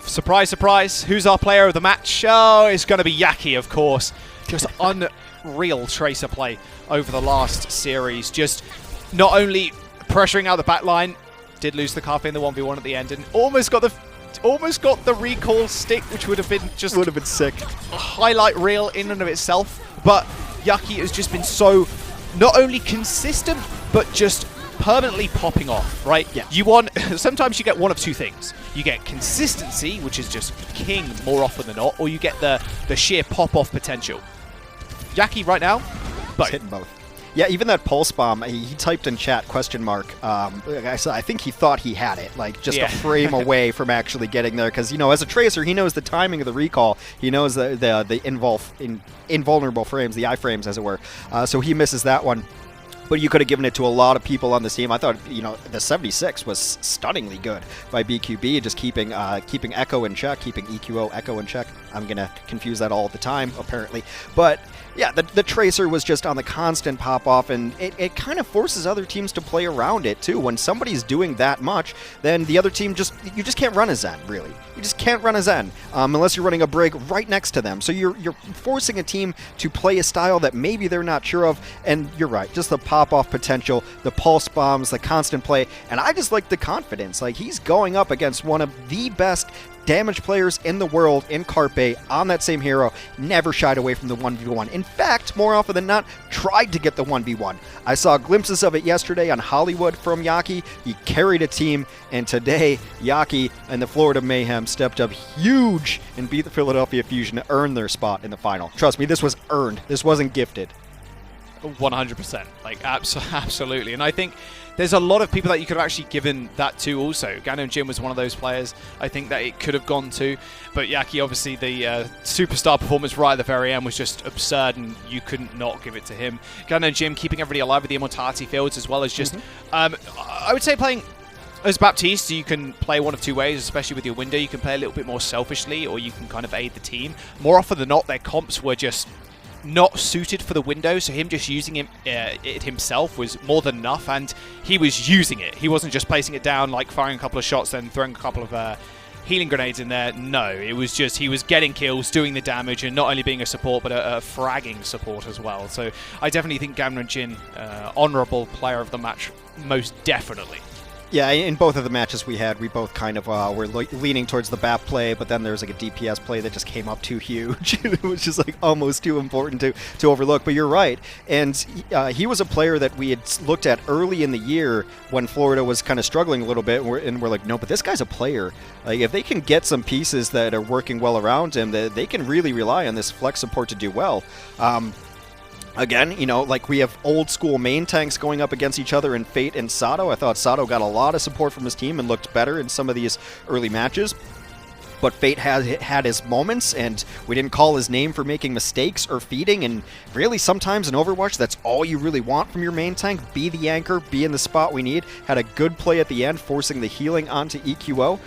Surprise, surprise. Who's our player of the match? Oh, it's going to be Yaki, of course. Just unreal Tracer play over the last series. Just not only pressuring out the back line, did lose the Carpe in the 1v1 at the end, and almost got the recall stick, which would have been sick. A highlight reel in and of itself. But Yaki has just been so not only consistent, but just permanently popping off, right? Yeah. Sometimes you get one of two things. You get consistency, which is just king more often than not, or you get the sheer pop-off potential. Yaki right now, both. He's hitting both. Yeah, even that pulse bomb, he typed in chat, question mark. I think he thought he had it, like just a frame away from actually getting there. Because, as a Tracer, he knows the timing of the recall. He knows the invulnerable frames, the iframes, as it were. So he misses that one. But you could have given it to a lot of people on this team. I thought, the 76 was stunningly good by BQB, just keeping Echo in check, keeping EQO Echo in check. I'm going to confuse that all the time, apparently. But yeah, the Tracer was just on the constant pop-off, and it kind of forces other teams to play around it, too. When somebody's doing that much, then the other team you just can't run a Zen, really. You just can't run a Zen unless you're running a Brig right next to them. So you're forcing a team to play a style that maybe they're not sure of, and you're right, just the pop-off potential, the pulse bombs, the constant play, and I just like the confidence. Like, he's going up against one of the best damage players in the world in Carpe on that same hero, never shied away from the 1v1. In fact, more often than not, tried to get the 1v1. I saw glimpses of it yesterday on Hollywood from Yaki. He carried a team, and today, Yaki and the Florida Mayhem stepped up huge and beat the Philadelphia Fusion to earn their spot in the final. Trust me, this was earned. This wasn't gifted. 100%. Like, absolutely. And I think there's a lot of people that you could have actually given that to also. Gano Jin was one of those players I think that it could have gone to. But Yaki, obviously, the superstar performance right at the very end was just absurd, and you couldn't not give it to him. Gano Jin keeping everybody alive with the Immortality fields, as well as just, I would say, playing as Baptiste, you can play one of two ways, especially with your window. You can play a little bit more selfishly, or you can kind of aid the team. More often than not, their comps were just not suited for the window, so him just using it himself was more than enough, and he was using it. He wasn't just placing it down, like firing a couple of shots, then throwing a couple of healing grenades in there. No, it was just he was getting kills, doing the damage, and not only being a support, but a fragging support as well. So I definitely think Gamnon Jin, honourable player of the match, most definitely. Yeah, in both of the matches we had, we both kind of were leaning towards the BAP play, but then there was like a DPS play that just came up too huge. It was just like almost too important to overlook. But you're right, and he was a player that we had looked at early in the year when Florida was kind of struggling a little bit, and we're like, no, but this guy's a player. Like, if they can get some pieces that are working well around him, they can really rely on this flex support to do well. Again, like we have old school main tanks going up against each other in Fate and Sato. I thought Sato got a lot of support from his team and looked better in some of these early matches. But Fate had his moments, and we didn't call his name for making mistakes or feeding, and really sometimes in Overwatch, that's all you really want from your main tank. Be the anchor, be in the spot we need. Had a good play at the end, forcing the healing onto EQO.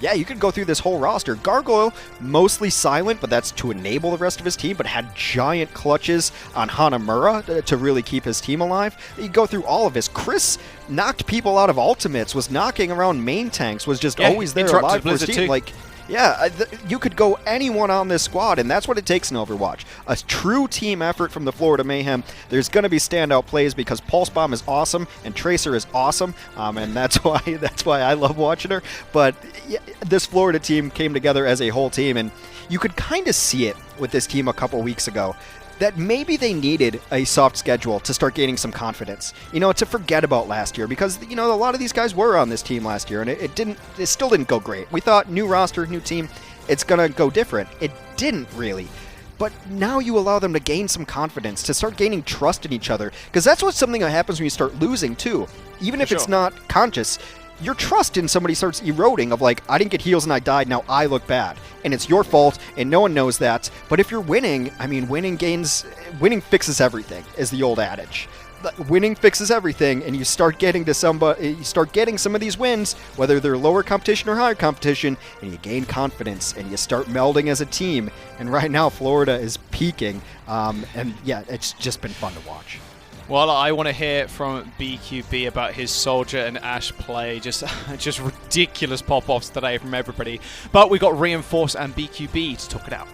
Yeah, you could go through this whole roster. Gargoyle, mostly silent, but that's to enable the rest of his team, but had giant clutches on Hanamura to really keep his team alive. You go through all of this. Chris knocked people out of ultimates, was knocking around main tanks, was just always there alive for his team. Too. Like, yeah, you could go anyone on this squad, and that's what it takes in Overwatch. A true team effort from the Florida Mayhem. There's going to be standout plays because Pulse Bomb is awesome and Tracer is awesome, and that's why I love watching her. But yeah, this Florida team came together as a whole team, and you could kind of see it with this team a couple weeks ago, that maybe they needed a soft schedule to start gaining some confidence, to forget about last year, because, a lot of these guys were on this team last year, and it still didn't go great. We thought new roster, new team, it's going to go different. It didn't really. But now you allow them to gain some confidence, to start gaining trust in each other, because that's something that happens when you start losing too. Even if it's not conscious, your trust in somebody starts eroding of like, I didn't get heals and I died, now I look bad. And it's your fault, and no one knows that. But if you're winning, winning fixes everything, is the old adage. Winning fixes everything, and you start getting some of these wins, whether they're lower competition or higher competition, and you gain confidence, and you start melding as a team. And right now, Florida is peaking, and yeah, it's just been fun to watch. Well, I want to hear from BQB about his Soldier and Ashe play. Just ridiculous pop-offs today from everybody. But we got Reinforce and BQB to talk it out.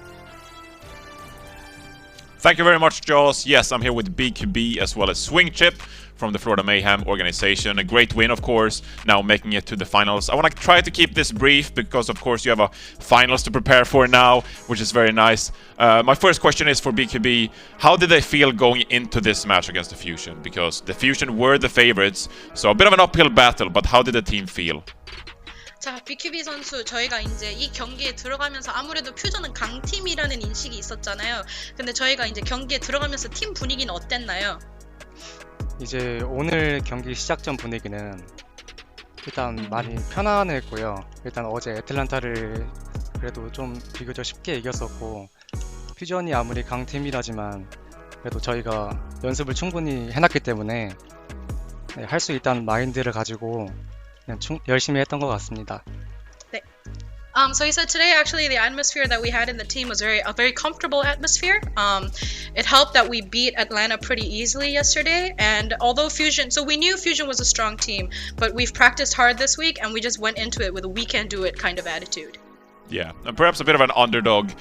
Thank you very much, Jaws. Yes, I'm here with BQB as well as Swing Chip from the Florida Mayhem organization. A great win, of course, now making it to the finals. I want to try to keep this brief because, of course, you have a finals to prepare for now, which is very nice. My first question is for BQB. How did they feel going into this match against the Fusion? Because the Fusion were the favorites, so a bit of an uphill battle, but how did the team feel? 자, BQB 선수 저희가 이제 이 경기에 들어가면서 아무래도 퓨전은 강팀이라는 인식이 있었잖아요. 근데 저희가 이제 경기에 들어가면서 팀 분위기는 어땠나요? 이제 오늘 경기 시작 전 분위기는 일단 많이 편안했고요. 일단 어제 애틀란타를 그래도 좀 비교적 쉽게 이겼었고 퓨전이 아무리 강팀이라지만 그래도 저희가 연습을 충분히 해놨기 때문에 할 수 있다는 마인드를 가지고 그냥 열심히 했던 것 같습니다. 네. So he said today actually the atmosphere that we had in the team was a very comfortable atmosphere. It helped that we beat Atlanta pretty easily yesterday, and although Fusion, so we knew Fusion was a strong team, but we've practiced hard this week and we just went into it with a we can do it kind of attitude. Yeah, and perhaps a bit of an underdog,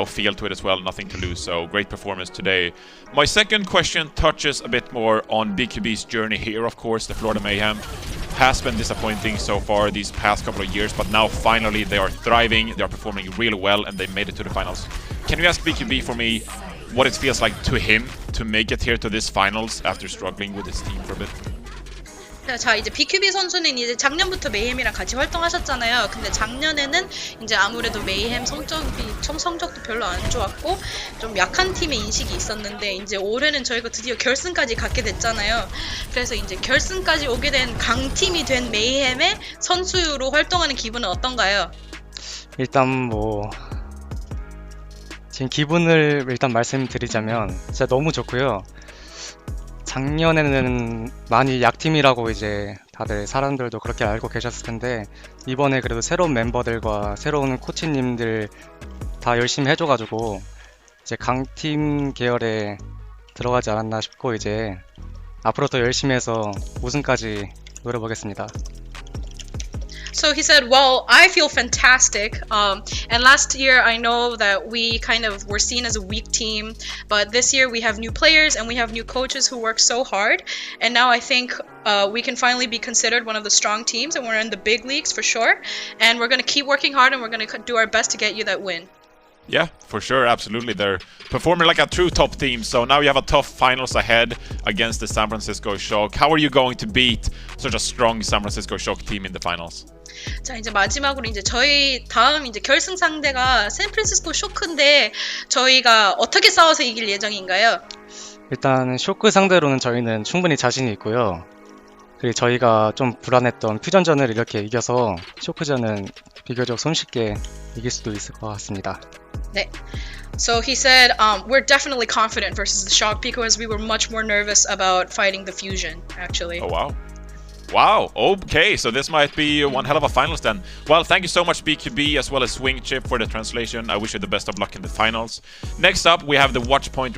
feel to it as well, nothing to lose, so great performance today. My second question touches a bit more on BQB's journey here, of course. The Florida Mayhem has been disappointing so far these past couple of years, but now finally they are thriving, they are performing really well, and they made it to the finals. Can you ask BQB for me what it feels like to him to make it here to this finals after struggling with his team for a bit? 자, 이제 BQB 선수는 이제 작년부터 메이햄이랑 같이 활동하셨잖아요. 근데 작년에는 이제 아무래도 메이햄 성적도 별로 안 좋았고 좀 약한 팀의 인식이 있었는데 이제 올해는 저희가 드디어 결승까지 갔게 됐잖아요. 그래서 이제 결승까지 오게 된 강팀이 된 메이햄의 선수로 활동하는 기분은 어떤가요? 일단 지금 기분을 일단 말씀드리자면 진짜 너무 좋고요. 작년에는 많이 약팀이라고 이제 다들 사람들도 그렇게 알고 계셨을 텐데 이번에 그래도 새로운 멤버들과 새로운 코치님들 다 열심히 해줘가지고 이제 강팀 계열에 들어가지 않았나 싶고 이제 앞으로 더 열심히 해서 우승까지 노려보겠습니다. So he said, well, I feel fantastic. And last year, I know that we kind of were seen as a weak team. But this year, we have new players and we have new coaches who work so hard. And now I think we can finally be considered one of the strong teams. And we're in the big leagues for sure. And we're going to keep working hard and we're going to do our best to get you that win. Yeah, for sure, absolutely. They're performing like a true top team. So now you have a tough finals ahead against the San Francisco Shock. How are you going to beat such a strong San Francisco Shock team in the finals? 자, 이제 마지막으로 이제 저희 다음 이제 결승 상대가 샌프란시스코 쇼크인데 저희가 어떻게 싸워서 이길 예정인가요? 일단 쇼크 상대로는 저희는 충분히 자신이 있고요. 그리고 저희가 좀 불안했던 퓨전전을 이렇게 이겨서 쇼크전은 비교적 손쉽게 이길 수도 있을 것 같습니다. 네. So he said, we're definitely confident versus the Shock because we were much more nervous about fighting the Fusion, actually. Oh, wow. Wow, okay, so this might be one hell of a finals then. Well, thank you so much BQB as well as Swing Chip for the translation. I wish you the best of luck in the finals. Next up, we have the Watchpoint